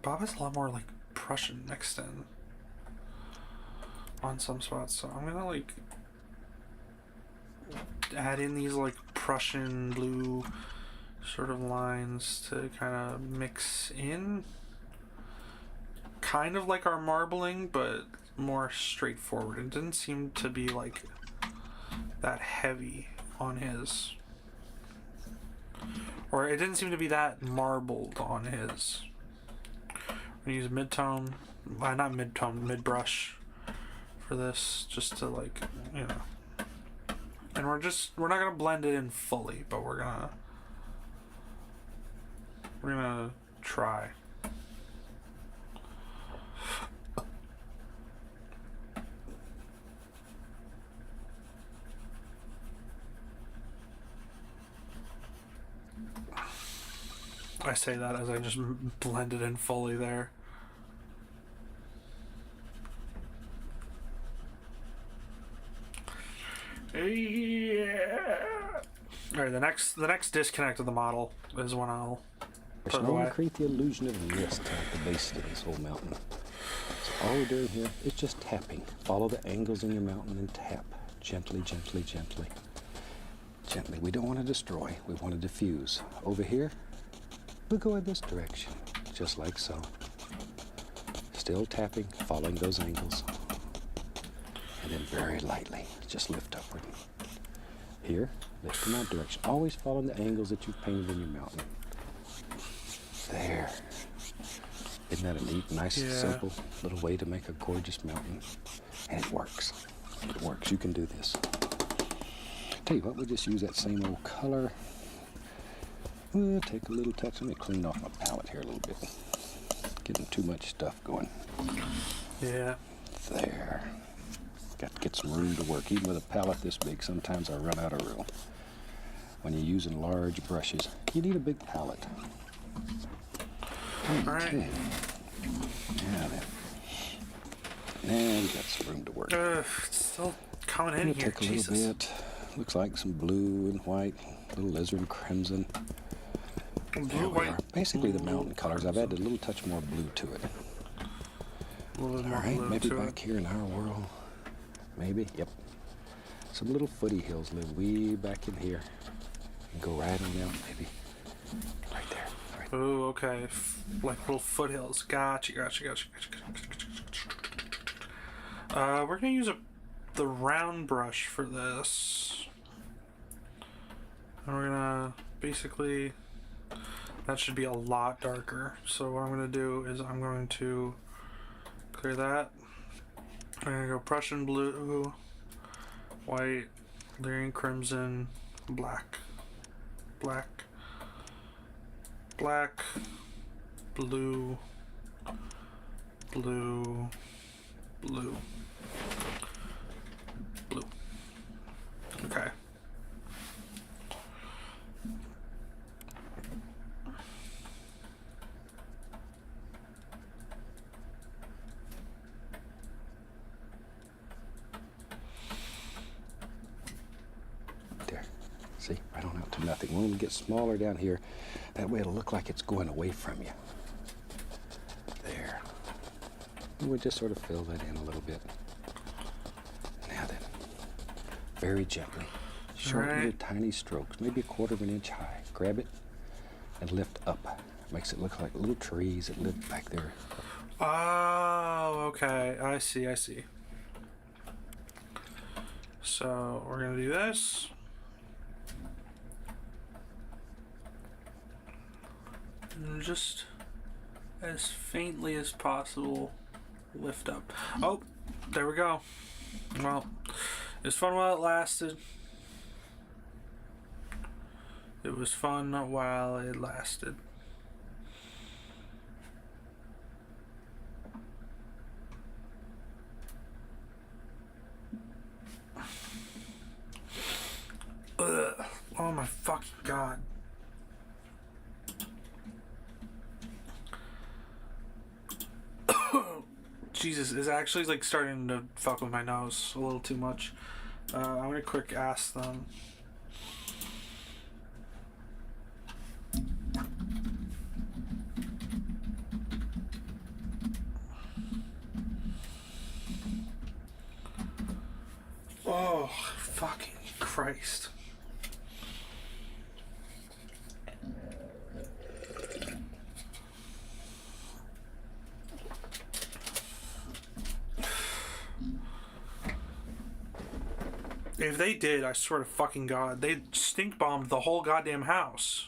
Bob has a lot more like Prussian mixed in on some spots, so I'm gonna like add in these like Prussian blue sort of lines to kind of mix in, kind of like our marbling, but more straightforward. It didn't seem to be like that heavy on his, or it didn't seem to be that marbled on his. We're gonna use mid-tone, not mid-tone, mid-brush for this, just to like, you know. And we're not gonna blend it in fully, but we're gonna try. I say that as I just blended in fully there. Yeah. All right, the next disconnect of the model is when I'll put it I want away. to create the illusion of mist at the base of this whole mountain. So all we're doing here is just tapping. Follow the angles in your mountain and tap. Gently, gently, gently. Gently. We don't want to destroy. We want to diffuse. Over here, we'll go in this direction, just like so. Still tapping, following those angles. And then very lightly, just lift upward. Here, lift in that direction. Always following the angles that you've painted in your mountain. There. Isn't that a neat, nice, Yeah. simple little way to make a gorgeous mountain? And it works. It works. You can do this. Tell you what, we'll just use that same old color. We'll take a little touch. Let me clean off my palette here a little bit. Getting too much stuff going. Yeah. There. Got to get some room to work. Even with a palette this big, sometimes I run out of room. When you're using large brushes, you need a big palette. Right. Okay. Yeah, then. And we got some room to work. It's still coming in We'll here. take a Jesus. little bit. Looks like some blue and white, a little alizarin crimson. Blue, we white. are. Basically the mountain colors. I've added a little touch more blue to it. A little bit All more right, blue maybe to back it. here in our world. Maybe, yep. Some little footy hills live way back in here. And go right on down, maybe. Right there. Right. Ooh, okay. Like little foothills. Gotcha. We're gonna use the round brush for this. And we're gonna basically, that should be a lot darker. So what I'm gonna do is I'm going to clear that. I'm gonna go Prussian blue, white, Lyrian crimson, black, blue, blue. Okay. There. See, right on out to nothing. We're going to get smaller down here. That way it'll look like it's going away from you. There. And we'll just sort of fill that in a little bit. Now then, very gently, short little tiny strokes, maybe 1/4 of an inch high. Grab it and lift up. Makes it look like little trees that live back there. Oh, okay. I see. So we're gonna do this. And just as faintly as possible lift up. Oh, there we go. Well, it was fun while it lasted. It was fun while it lasted. Ugh. Oh my fucking god. Jesus, it's actually like starting to fuck with my nose a little too much. I'm gonna quick ask them. Oh, fucking Christ. If they did, I swear to fucking God, they stink bombed the whole goddamn house.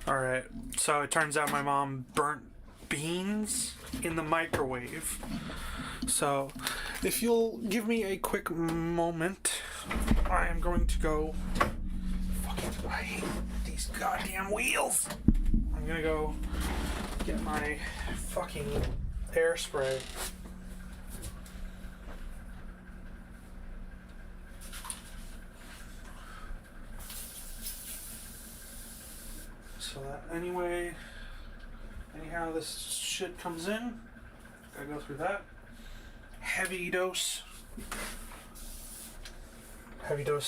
Alright, so it turns out my mom burnt beans in the microwave. So, if you'll give me a quick moment, I am going to go. Fucking, I hate these goddamn wheels! I'm gonna go get my fucking air spray. So that anyhow this shit comes in, gotta go through that. Heavy dose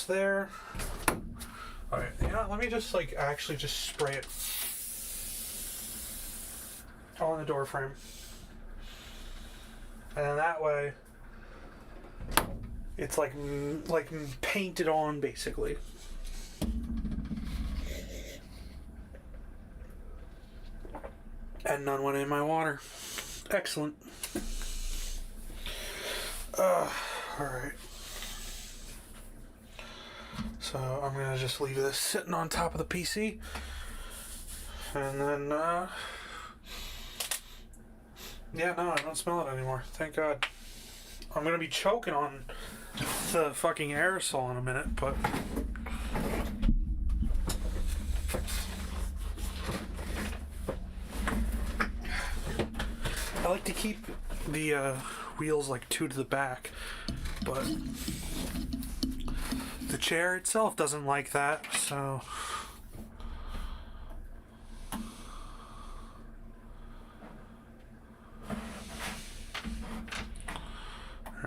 there. Alright, let me just actually just spray it on the door frame. And then that way It's like painted on, basically. And none went in my water. Excellent. Alright. So I'm gonna just leave this sitting on top of the PC. And then, yeah, no, I don't smell it anymore. Thank God. I'm gonna be choking on the fucking aerosol in a minute, but... I like to keep the wheels like 2 to the back, but the chair itself doesn't like that, so...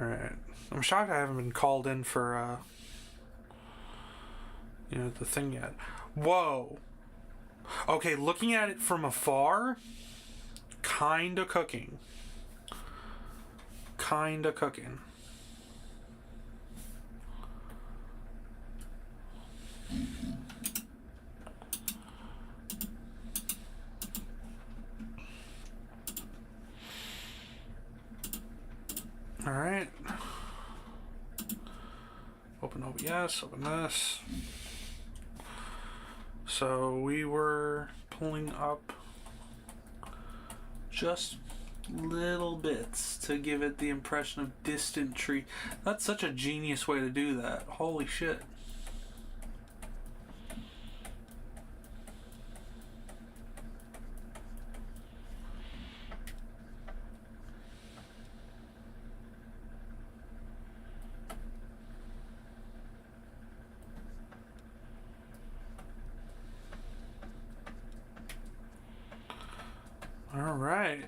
Alright. I'm shocked I haven't been called in for, the thing yet. Whoa! Okay, looking at it from afar... Kinda cooking. Kinda cooking. Alright. Open OBS, open this. So we were pulling up just little bits to give it the impression of distant tree. That's such a genius way to do that. Holy shit. All right.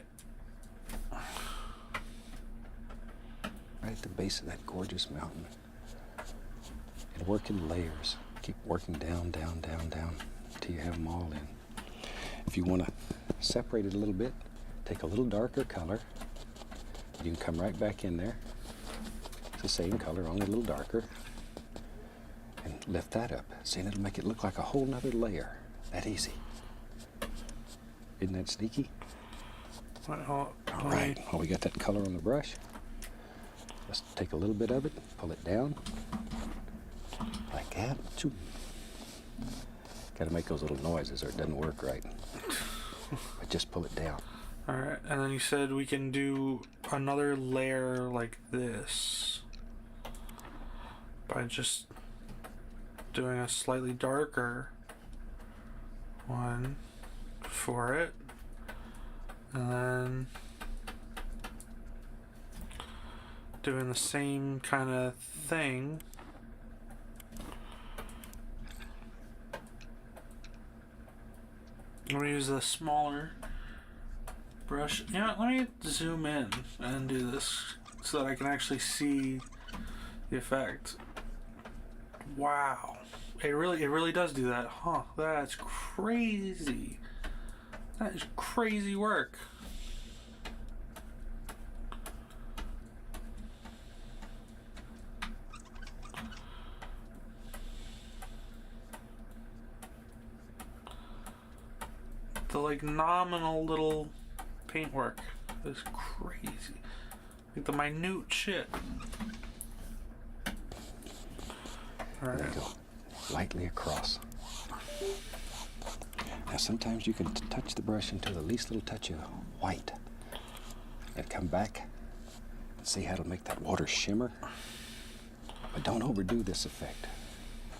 Right at the base of that gorgeous mountain. And work in layers. Keep working down, down, down, down until you have them all in. If you want to separate it a little bit, take a little darker color. You can come right back in there. It's the same color, only a little darker. And lift that up. See, and it'll make it look like a whole nother layer. That easy. Isn't that sneaky? All right. Well, we got that color on the brush. Let's take a little bit of it, pull it down, like that. Got to make those little noises or it doesn't work right. But just pull it down. All right, and then you said we can do another layer like this by just doing a slightly darker one for it. And then doing the same kind of thing. I'm going to use the smaller brush. You know, let me zoom in and do this so that I can actually see the effect. Wow. It really does do that. Huh. That's crazy. That is crazy work. The like nominal little paintwork is crazy. Like the minute shit. All There right. you go. Lightly across. Now sometimes you can touch the brush until the least little touch of white and come back and see how it'll make that water shimmer. But don't overdo this effect.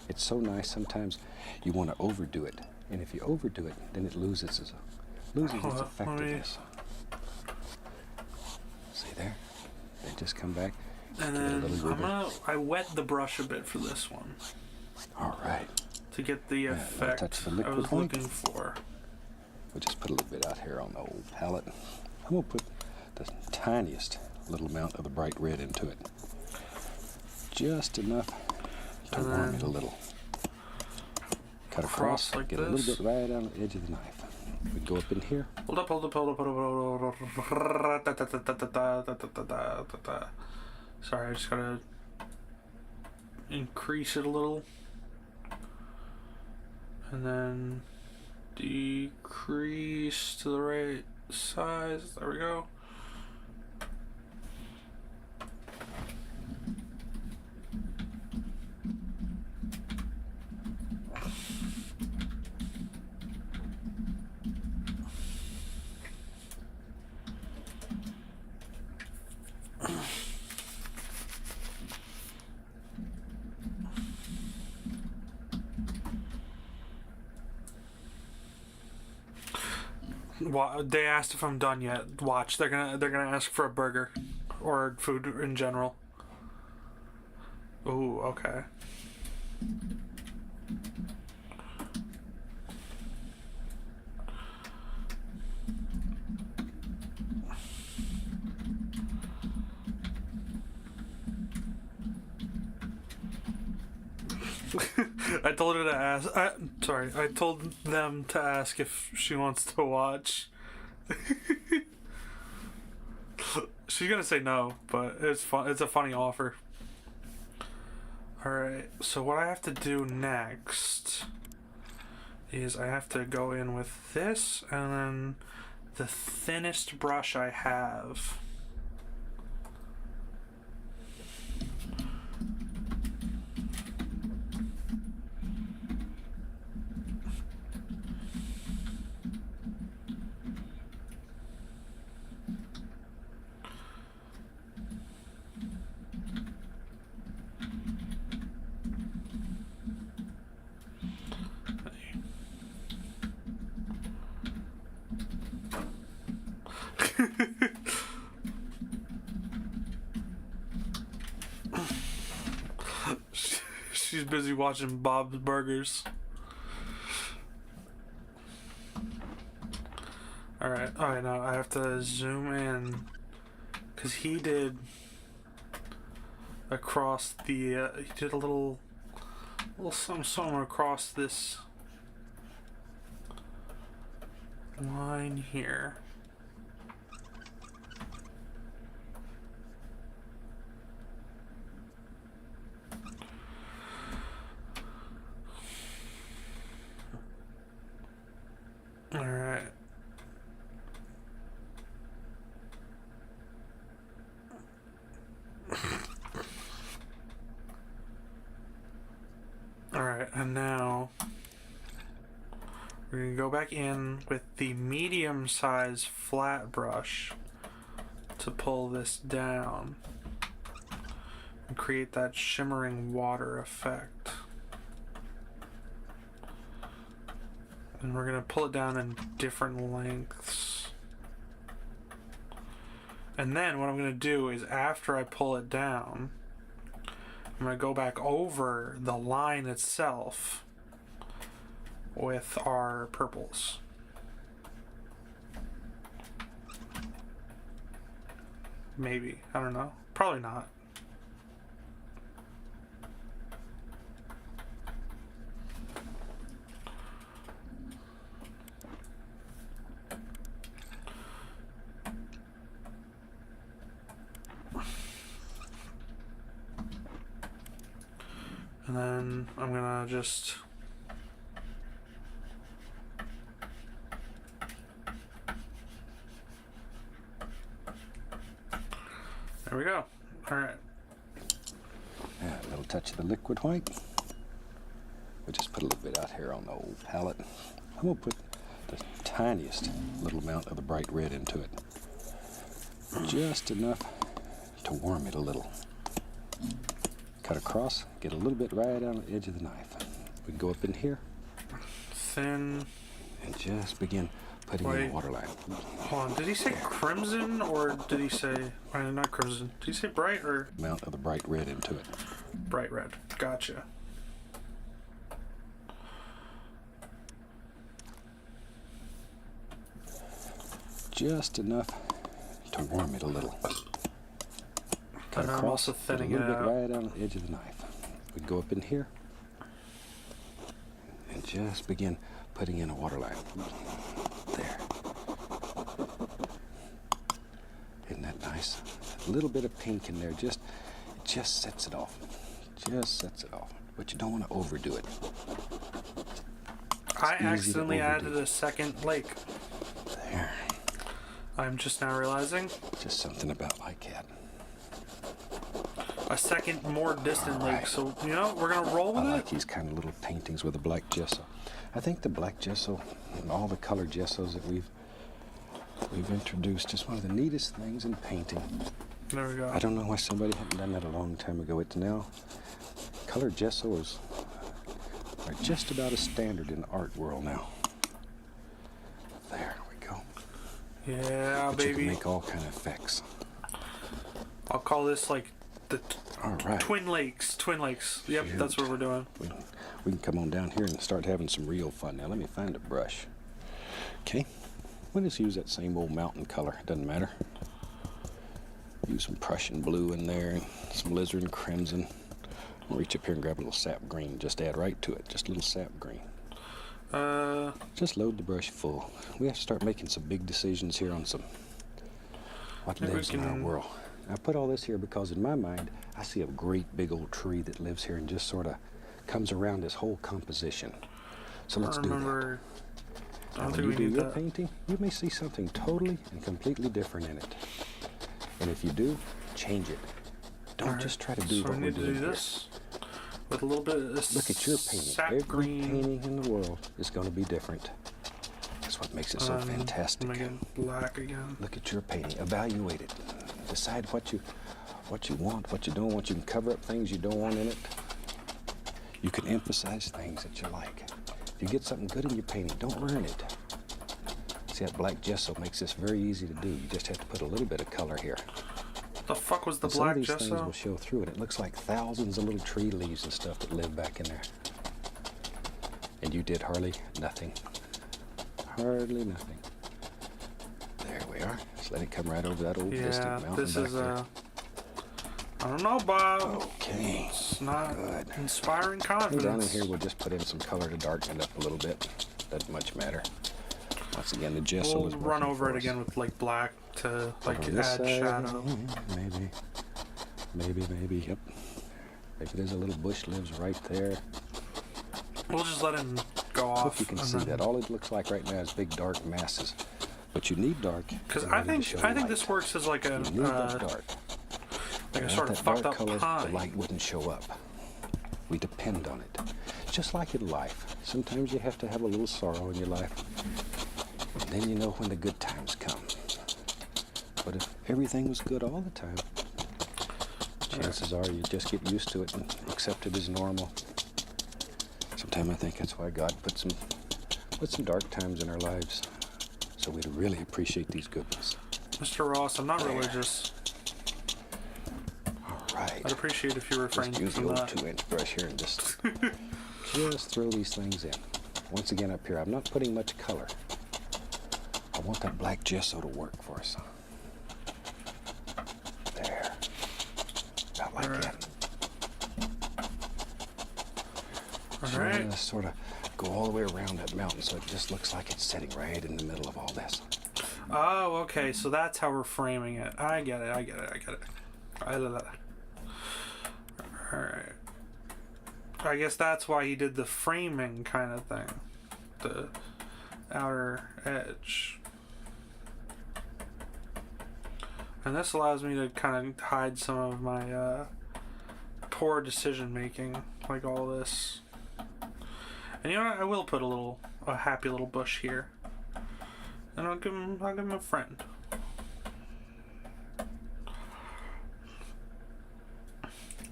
It's so nice sometimes you want to overdo it. And if you overdo it, then it loses its effectiveness. See there? They just come back. And give it a then little wiggle. I wet the brush a bit for this one All right. to get the effect touch the I liquid was point. looking for. We'll just put a little bit out here on the old palette. I'm going to put the tiniest little amount of the bright red into it. Just enough to And warm then it a little. Cut cross across, like get a this. little bit right on the edge of the knife. We go up in here. Hold up. Sorry, I just gotta increase it a little. And then decrease to the right size. There we go. They asked if I'm done yet. Watch, they're gonna ask for a burger or food in general. Ooh, okay. I told her to ask. I told them to ask if she wants to watch. She's gonna say no, but it's fun. It's a funny offer. All right. So what I have to do next is I have to go in with this, and then the thinnest brush I have. She's busy watching Bob's Burgers. Alright, now I have to zoom in because he did across the he did a little something across this line here. Alright. Alright, and now we're gonna go back in with the medium size flat brush to pull this down and create that shimmering water effect. And we're gonna pull it down in different lengths. And then what I'm gonna do is after I pull it down, I'm gonna go back over the line itself with our purples. Maybe, I don't know. Probably not. And then I'm gonna just there we go. All right. Yeah, a little touch of the liquid white. We'll just put a little bit out here on the old palette. I'm gonna put the tiniest little amount of the bright red into it. Just enough to warm it a little. Cut across, get a little bit right on the edge of the knife. We can go up in here. Thin. And just begin putting in a waterline. Hold on, did he say crimson or did he say, not crimson, did he say bright or? Amount of the bright red into it. Bright red, gotcha. Just enough to warm it a little. Cut And I'm across, also get a thinning little it bit out. right on the edge of the knife. We can go up in here and just begin putting in a waterline. There. Isn't that nice? A little bit of pink in there, just just sets it off. Just sets it off. But you don't want to overdo it. I easy to accidentally added overdo. a second lake. There. I'm just now realizing. Just something about like that. A second more distant All lake. right. So, you know, we're going to roll with I it. like these kind of little paintings with the black gesso. I think the black gesso and all the colored gessos that we've introduced is one of the neatest things in painting. There we go. I don't know why somebody hadn't done that a long time ago. It's now colored gessos are just about a standard in the art world now. There we go. Yeah, But you can baby. make all kind of effects. I'll call this like the All right. Twin Lakes. Twin Lakes. Yep, Shoot. that's what we're doing. We can come on down here and start having some real fun. Now let me find a brush. Okay. We'll just use that same old mountain color. Doesn't matter. Use some Prussian blue in there and some alizarin crimson. I'll reach up here and grab a little sap green. Just add right to it. Just a little sap green. Just load the brush full. We have to start making some big decisions here on some what Maybe we lives in our can- world. I put all this here because in my mind I see a great big old tree that lives here and just sort of comes around this whole composition. So let's do that. Remember, I Now, don't when think you we do need your that. painting, you may see something totally and completely different in it. And if you do, change it. Don't Alright, just try to do so what we we're need to doing do here. this with a little bit of this. Look at your painting. Sap Every green. painting in the world is going to be different. That's what makes it so fantastic. Again, black again. Look at your painting. Evaluate it. Decide what you want, what you don't want. You can cover up things you don't want in it. You can emphasize things that you like. If you get something good in your painting, don't ruin it. See, that black gesso makes this very easy to do. You just have to put a little bit of color here. What the fuck was the And some black of these things gesso? will show through it. It looks like thousands of little tree leaves and stuff that live back in there. And you did hardly nothing. Hardly nothing. There we are. Just let it come right over that old distant Yeah, mountain this back is there. I don't know, Bob. Okay. It's not Good. inspiring And confidence. down in here, we'll just put in some color to darken it up a little bit. Doesn't much matter. Once again, the gesso We'll is run working over for it us. again with like black to like On this add side, shadow. Maybe. Yep. Maybe there's a little bush lives right there. We'll just let him go I off. hope you can and see then- that. All it looks like right now is big dark masses. But you need dark. Because in I order to think show I think light. this works as like a You need that dark. like a Without sort of that fucked dark up color, pie. the light wouldn't show up. We depend on it. Just like in life. Sometimes you have to have a little sorrow in your life. And then you know when the good times come. But if everything was good all the time, chances are you just get used to it and accept it as normal. Sometimes I think that's why God put some dark times in our lives, so we'd really appreciate these good ones. Mr. Ross, I'm not There. religious. All right. I'd appreciate if you refrained Just use the from old that. 2-inch brush here and just throw these things in. Once again up here, I'm not putting much color. I want that black gesso to work for us. There. About like Alright. that. All right. Just sort of go all the way around that mountain so it just looks like it's sitting right in the middle of all this. Oh, okay. So that's how we're framing it. I get it. All right. I guess that's why he did the framing kind of thing. The outer edge. And this allows me to kind of hide some of my poor decision making, like all this. And you know what? I will put a happy little bush here. And I'll give him a friend.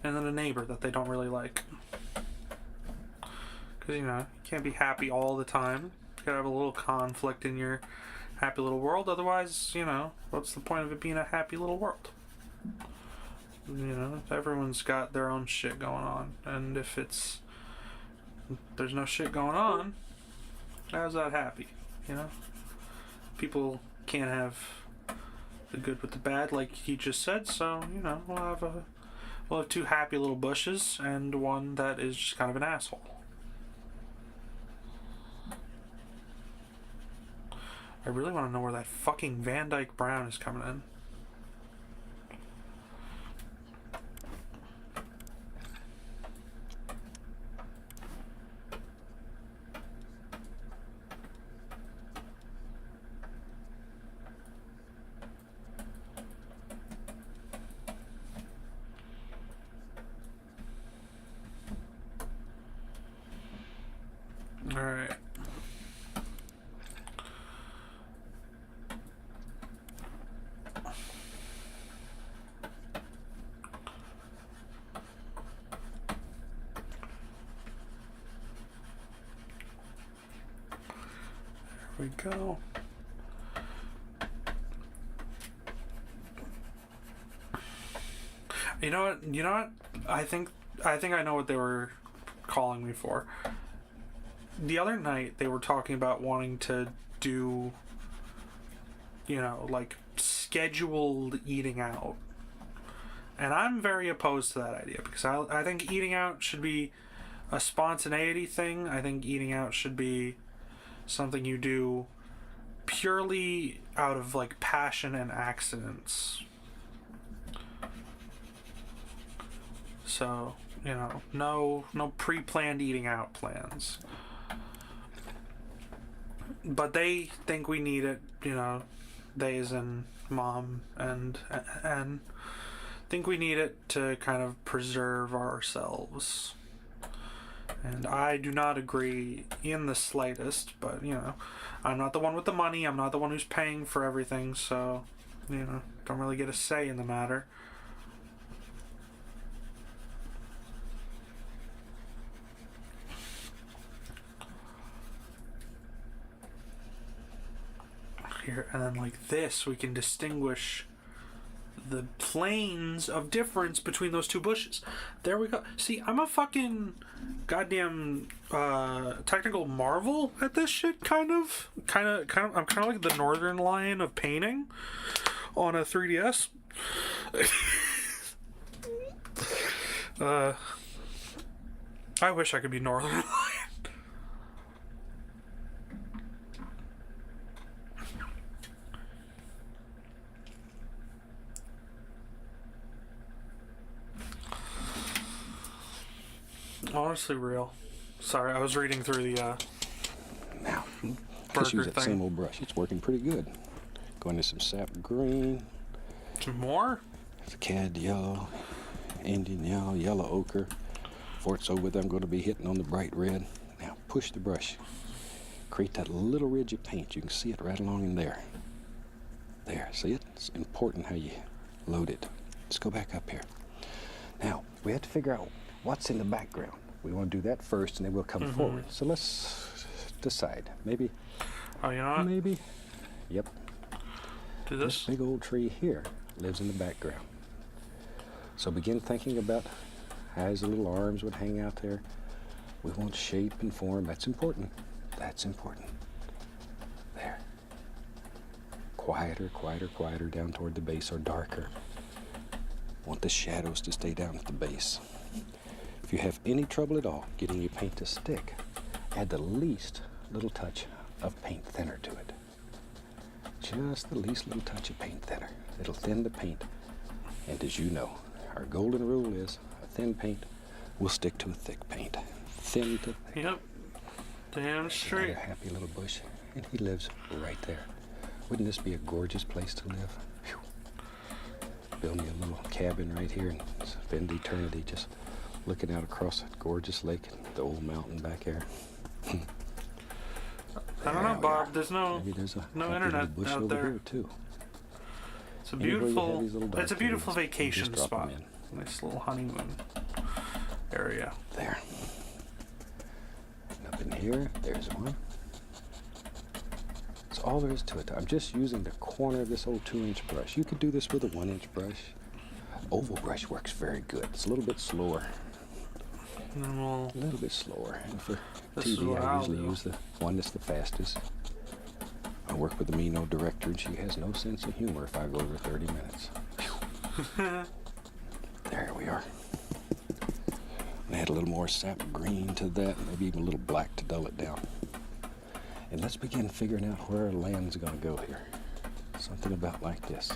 And then a neighbor that they don't really like. Because, you can't be happy all the time. You gotta have a little conflict in your happy little world. Otherwise, what's the point of it being a happy little world? Everyone's got their own shit going on. And if there's no shit going on, how's that happy? People can't have the good with the bad, like he just said. So we'll have two happy little bushes and one that is just kind of an asshole. I really want to know where that fucking Van Dyke Brown is coming in. we go. You know what? You know what? I think I know what they were calling me for. The other night they were talking about wanting to do, you know, like scheduled eating out. And I'm very opposed to that idea because I think eating out should be a spontaneity thing. I think eating out should be something you do purely out of like passion and accidents. So, you know, no pre-planned eating out plans. But they think we need it, you know, they as in mom and think we need it to kind of preserve ourselves. And I do not agree in the slightest, but, you know, I'm not the one with the money, I'm not the one who's paying for everything, so, you know, don't really get a say in the matter. Here, and then like this, we can distinguish the planes of difference between those two bushes. There we go. See, I'm a fucking goddamn technical marvel at this shit. Kind of. I'm kind of like the Northern Lion of painting on a 3DS. I wish I could be Northern Lion. Honestly, real. Sorry, I was reading through the Now, burger just use that thing. same old brush. It's working pretty good. Go into some sap green, Some more? cad yellow, Indian yellow, yellow ochre. Before it's over with, I'm going to be hitting on the bright red. Now, push the brush. Create that little ridge of paint. You can see it right along in there. There, see it? It's important how you load it. Let's go back up here. Now, we have to figure out what's in the background. We want to do that first, and then we'll come forward. So let's decide. Maybe. Oh, you know what? Maybe. Yep. Do This this. big old tree here lives in the background. So begin thinking about how his little arms would hang out there. We want shape and form. That's important. That's important. There. Quieter, quieter, quieter down toward the base, or darker. Want the shadows to stay down at the base. If you have any trouble at all getting your paint to stick, add the least little touch of paint thinner to it. Just the least little touch of paint thinner. It'll thin the paint. And as you know, our golden rule is a thin paint will stick to a thick paint. Thin to thick. Yep. Damn straight. Another happy little bush. And he lives right there. Wouldn't this be a gorgeous place to live? Whew. Build me a little cabin right here and spend eternity just looking out across that gorgeous lake and the old mountain back there. I don't know, Bob. There's no Maybe there's a no happy internet little bush out over there. here too. It's a Anywhere you have beautiful. these little dark It's a beautiful areas, you vacation just drop 'em spot. in. Nice little honeymoon area. There. And up in here, there's one. That's all there is to it. I'm just using the corner of this old 2-inch brush. You could do this with a 1-inch brush. Oval brush works very good. It's a little bit slower. And then we'll. A little bit slower. And for This is TV, what I I'll usually do. use the one that's the fastest. I work with a mean old director, and she has no sense of humor if I go over 30 minutes. There we are. And add a little more sap green to that, maybe even a little black to dull it down. And let's begin figuring out where our land's going to go here. Something about like this.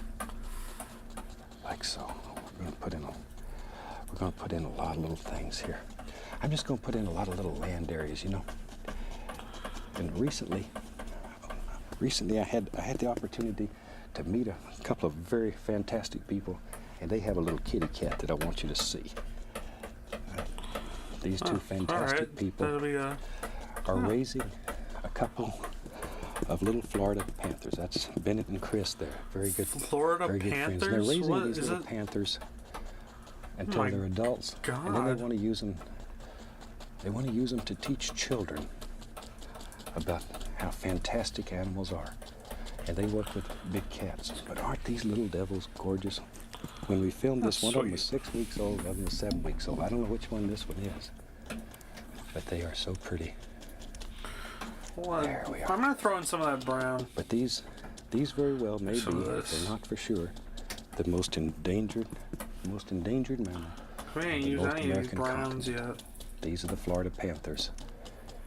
Like so. We're going to put in a lot of little things here. I'm just going to put in a lot of little land areas, you know. And recently I had the opportunity to meet a couple of very fantastic people, and they have a little kitty cat that I want you to see. These two fantastic Alright. people That'll be are raising a couple of little Florida panthers. That's Bennett and Chris there. Very good. Florida very good friends. They're Panthers? raising What these is little it? panthers until My they're adults, and then they God. want to use them. They want to use them to teach children about how fantastic animals are. And they work with big cats. But aren't these little devils gorgeous? When we filmed this, one of them was 6 weeks old, the other was 7 weeks old. I don't know which one this one is. But they are so pretty. Well, There we are. I'm gonna throw in some of that brown. But these very well may be, Some of if this. they're not for sure, the most endangered mammal. We ain't of the used North any of these American browns continent. yet. These are the Florida panthers.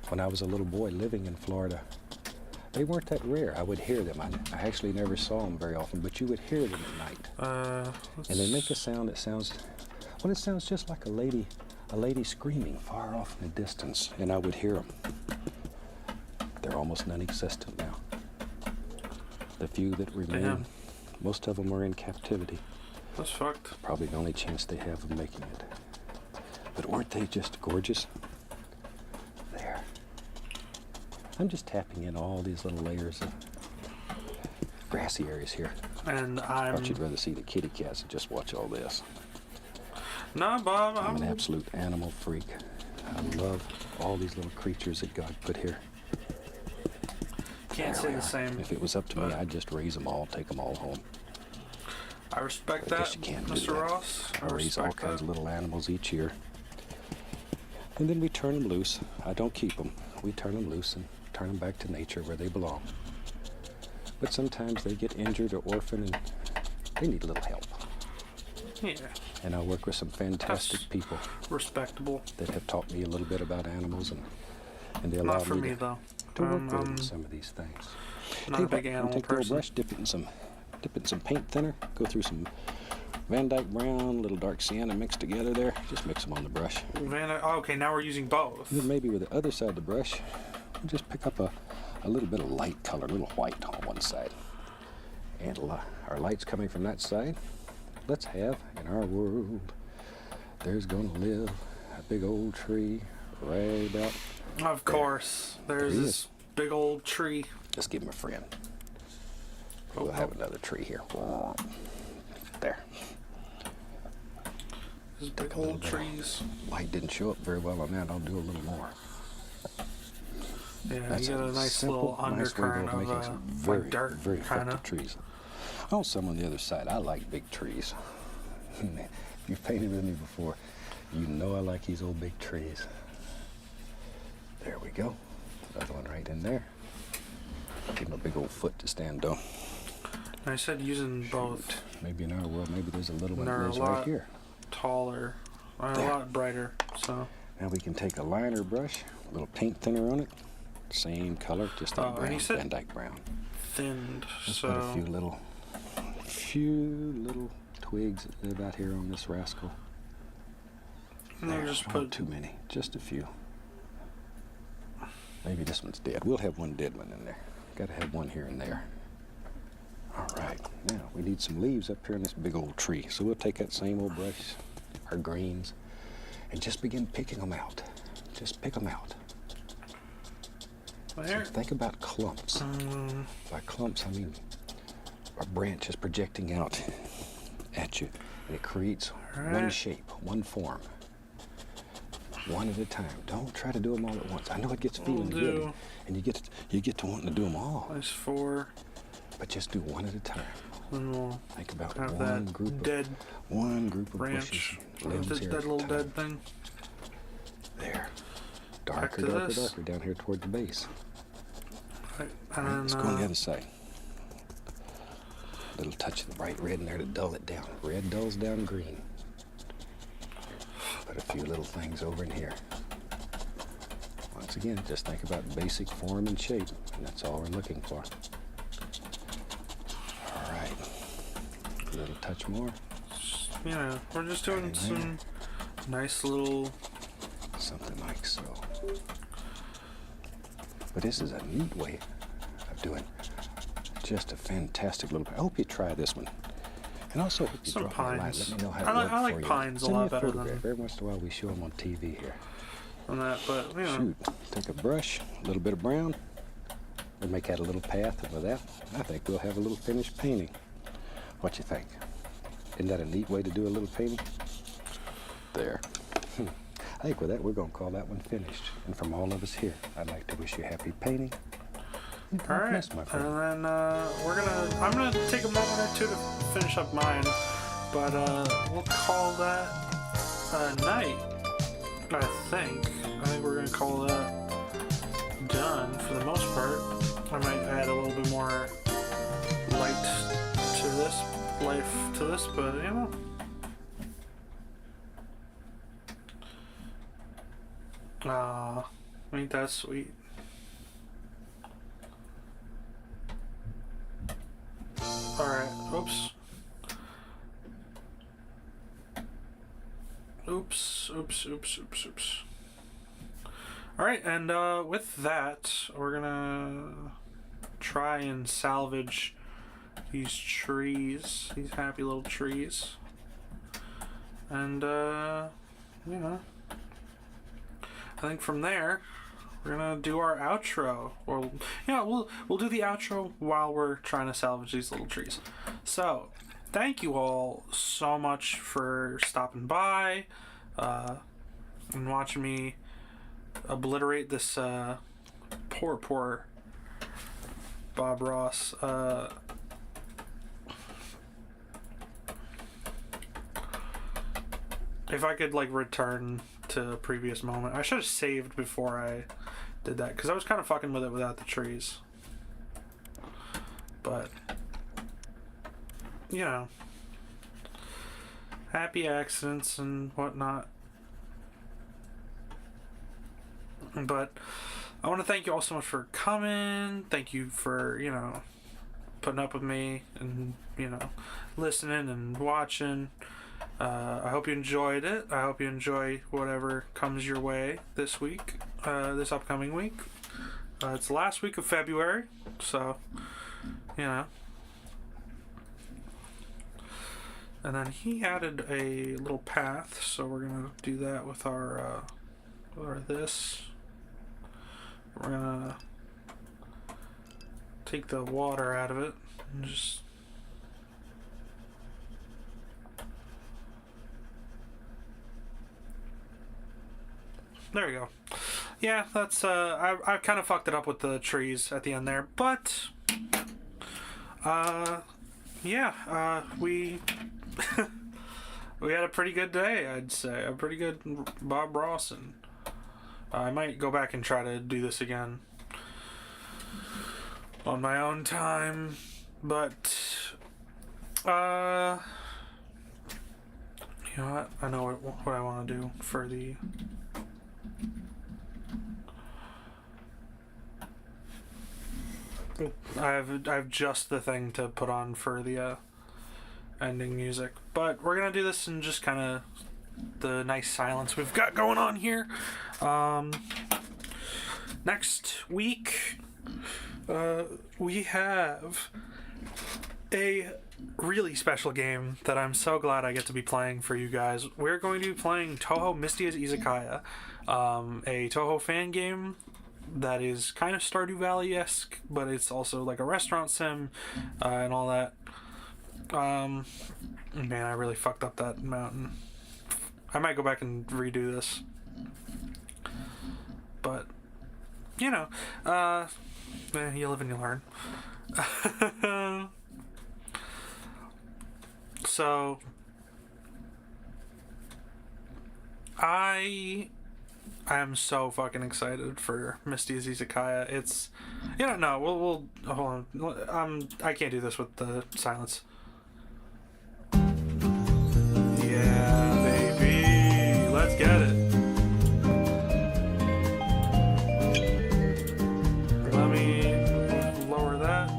When I was a little boy living in Florida, they weren't that rare. I would hear them. I actually never saw them very often, but you would hear them at night. And they make a sound that sounds, well, it sounds just like a lady screaming far off in the distance, and I would hear them. They're almost non-existent now. The few that remain, Damn. most of them are in captivity. That's fucked. Probably the only chance they have of making it. But weren't they just gorgeous? There. I'm just tapping in all these little layers of grassy areas here. And I thought you'd rather see the kitty cats and just watch all this. Nah, Bob, I'm an absolute animal freak. I love all these little creatures that God put here. can't There say we the are. same. If it was up to me, but I'd just raise them all, take them all home. I respect But I that, guess you can't do Mr. that. Ross. I I raise all respect kinds that. of little animals each year. And then we turn them loose. I don't keep them. We turn them loose and turn them back to nature where they belong. But sometimes they get injured or orphaned and they need a little help. Yeah, And I work with some fantastic That's people respectable. that have taught me a little bit about animals, and they allow Not for me me, to, though. to work with in some of these things. Not Tell a you big what, animal take the old person. brush, dip it in some paint thinner, go through some Van Dyke brown, little dark sienna mixed together there. Just mix them on the brush. Okay, now we're using both. And then maybe with the other side of the brush, we'll just pick up a little bit of light color, a little white on one side. And our light's coming from that side. Let's have, in our world, there's gonna live a big old tree right about. Of course. There's There he this big old tree. Let's give him a friend. Oh, We'll have another tree here. There. There's big a little old bit of- trees. Light didn't show up very well on that. I'll do a little more. Yeah, That's you got a nice little nice way undercurrent making of some very, like dirt, very kind effective of. trees. Oh, some on the other side. I like big trees. If you've painted with me before, you know I like these old big trees. There we go. Another one right in there. Give him a big old foot to stand on. I said using both. Maybe in our world, maybe there's a little one They're that a lives lot right here. taller, a There. lot brighter. So Now we can take a liner brush, a little paint thinner on it. Same color, just that Oh, and brown, he said- Van Dyke brown. thinned. Let's So put a few little twigs that live out here on this rascal. and then There, just not put too many, just a few. Maybe this one's dead. We'll have one dead one in there. Got to have one here and there. All right, now we need some leaves up here in this big old tree. So we'll take that same old brush, our greens, and just begin picking them out. Just pick them out. there. So think about clumps. By clumps, I mean a branch is projecting out at you, and it creates one Alright. shape, one form, one at a time. Don't try to do them all at once. I know it gets feeling Will good, do. and you get to wanting to do them all, Nice 4. but just do one at a time. Then we'll Think about have one that group dead of branch. bushes, limbs This here dead at a little time. dead thing. There, Back darker, to darker, this. darker down here toward the base. Right. All right, And let's then go on the other side. Little touch of the bright red in there to dull it down. Red dulls down green. Put a few little things over in here. Once again, just think about basic form and shape, and that's all we're looking for. All right. A little touch more. yeah, we're just doing in some nice little. Something like so. But this is a neat way of doing just a fantastic little. I hope you try this one. And also, hope you Some drop me a line. pines. Let me know how it I like- worked I like for you. pines a Send me lot better photograph. than- Every once in a while, we show them on TV here. On that, but you know, Shoot, take a brush, a little bit of brown. We'll make that a little path, and with that, I think we'll have a little finished painting. What you think? Isn't that a neat way to do a little painting? There. I think with that, we're going to call that one finished. And from all of us here, I'd like to wish you happy painting All right, Yes, my friend. and then I'm gonna take a moment or two to finish up mine, but we'll call that a night. I think we're gonna call that done for the most part. I might add a little bit more life to this, but you know. Ain't that sweet. Alright, oops. Oops. Alright, and with that, we're gonna try and salvage these trees, these happy little trees. And, you know, I think from there, we're gonna do our outro. Or, yeah, we'll do the outro while we're trying to salvage these little trees. So, thank you all so much for stopping by and watching me obliterate this poor Bob Ross. If I could like return to a previous moment, I should have saved before I did that, because I was kind of fucking with it without the trees. But you know, happy accidents and whatnot. But I want to thank you all so much for coming. Thank you for, you know, putting up with me and, you know, listening and watching. I hope you enjoyed it. I hope you enjoy whatever comes your way this week, this upcoming week. It's the last week of February, so, you know. And then he added a little path, so we're gonna do that with our this. We're gonna take the water out of it and just there we go. Yeah, that's I kind of fucked it up with the trees at the end there, but yeah, we we had a pretty good day, I'd say. A pretty good Bob Ross, and I might go back and try to do this again on my own time, but you know what? I know what I want to do for the I have just the thing to put on for the ending music, but we're gonna do this in just kind of the nice silence we've got going on here. Next week we have a really special game that I'm so glad I get to be playing for you guys. We're going to be playing Touhou Misty's Izakaya, a Touhou fan game that is kind of Stardew Valley-esque, but it's also like a restaurant sim and all that. Man, I really fucked up that mountain. I might go back and redo this, but you know, you live and you learn. So I am so fucking excited for Misty's Izakaya. It's, you know, no, we'll hold on. I can't do this with the silence. Yeah, baby, let's get it. Let me lower that.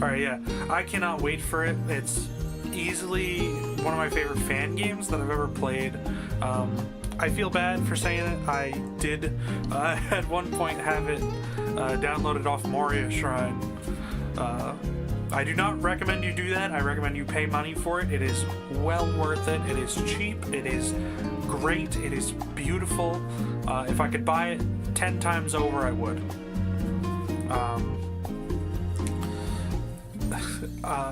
Alright, yeah, I cannot wait for it. It's easily one of my favorite fan games that I've ever played. I feel bad for saying it. I did at one point have it downloaded off Moria Shrine. I do not recommend you do that. I recommend you pay money for it. It is well worth it. It is cheap. It is great. It is beautiful. If I could buy it 10 times over, I would.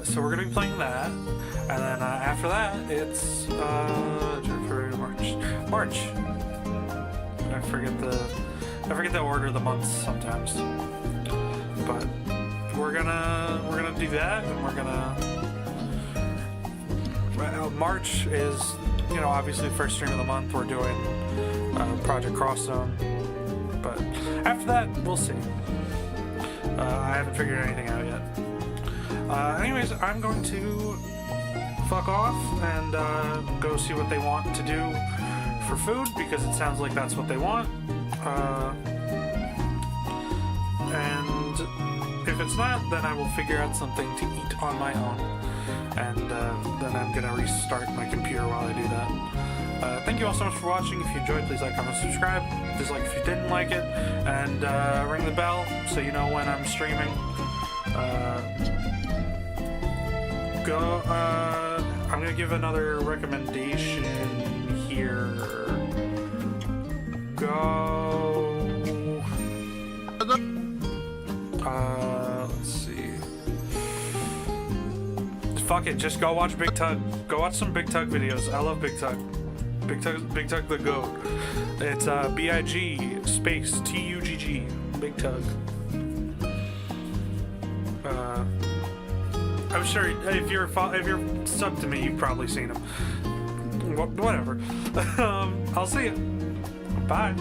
So we're gonna be playing that, and then after that it's February, March. I forget the I forget the order of the months sometimes. But we're gonna do that, and we're gonna. March is, you know, obviously the first stream of the month. We're doing Project Cross Zone, but after that, we'll see. I haven't figured anything out yet. Anyways, I'm going to fuck off and go see what they want to do for food, because it sounds like that's what they want. And if it's not, then I will figure out something to eat on my own. And then I'm going to restart my computer while I do that. Thank you all so much for watching. If you enjoyed, please like, comment, subscribe. Dislike if you didn't like it. And ring the bell so you know when I'm streaming. I'm going to give another recommendation here. Let's see. Fuck it, just go watch Big Tug. Go watch some Big Tug videos. I love Big Tug. Big Tug the Gogh. It's BIG space TUGG. Big Tug. I'm sure if you're subbed to me, you've probably seen him. Whatever. I'll see you. Bye.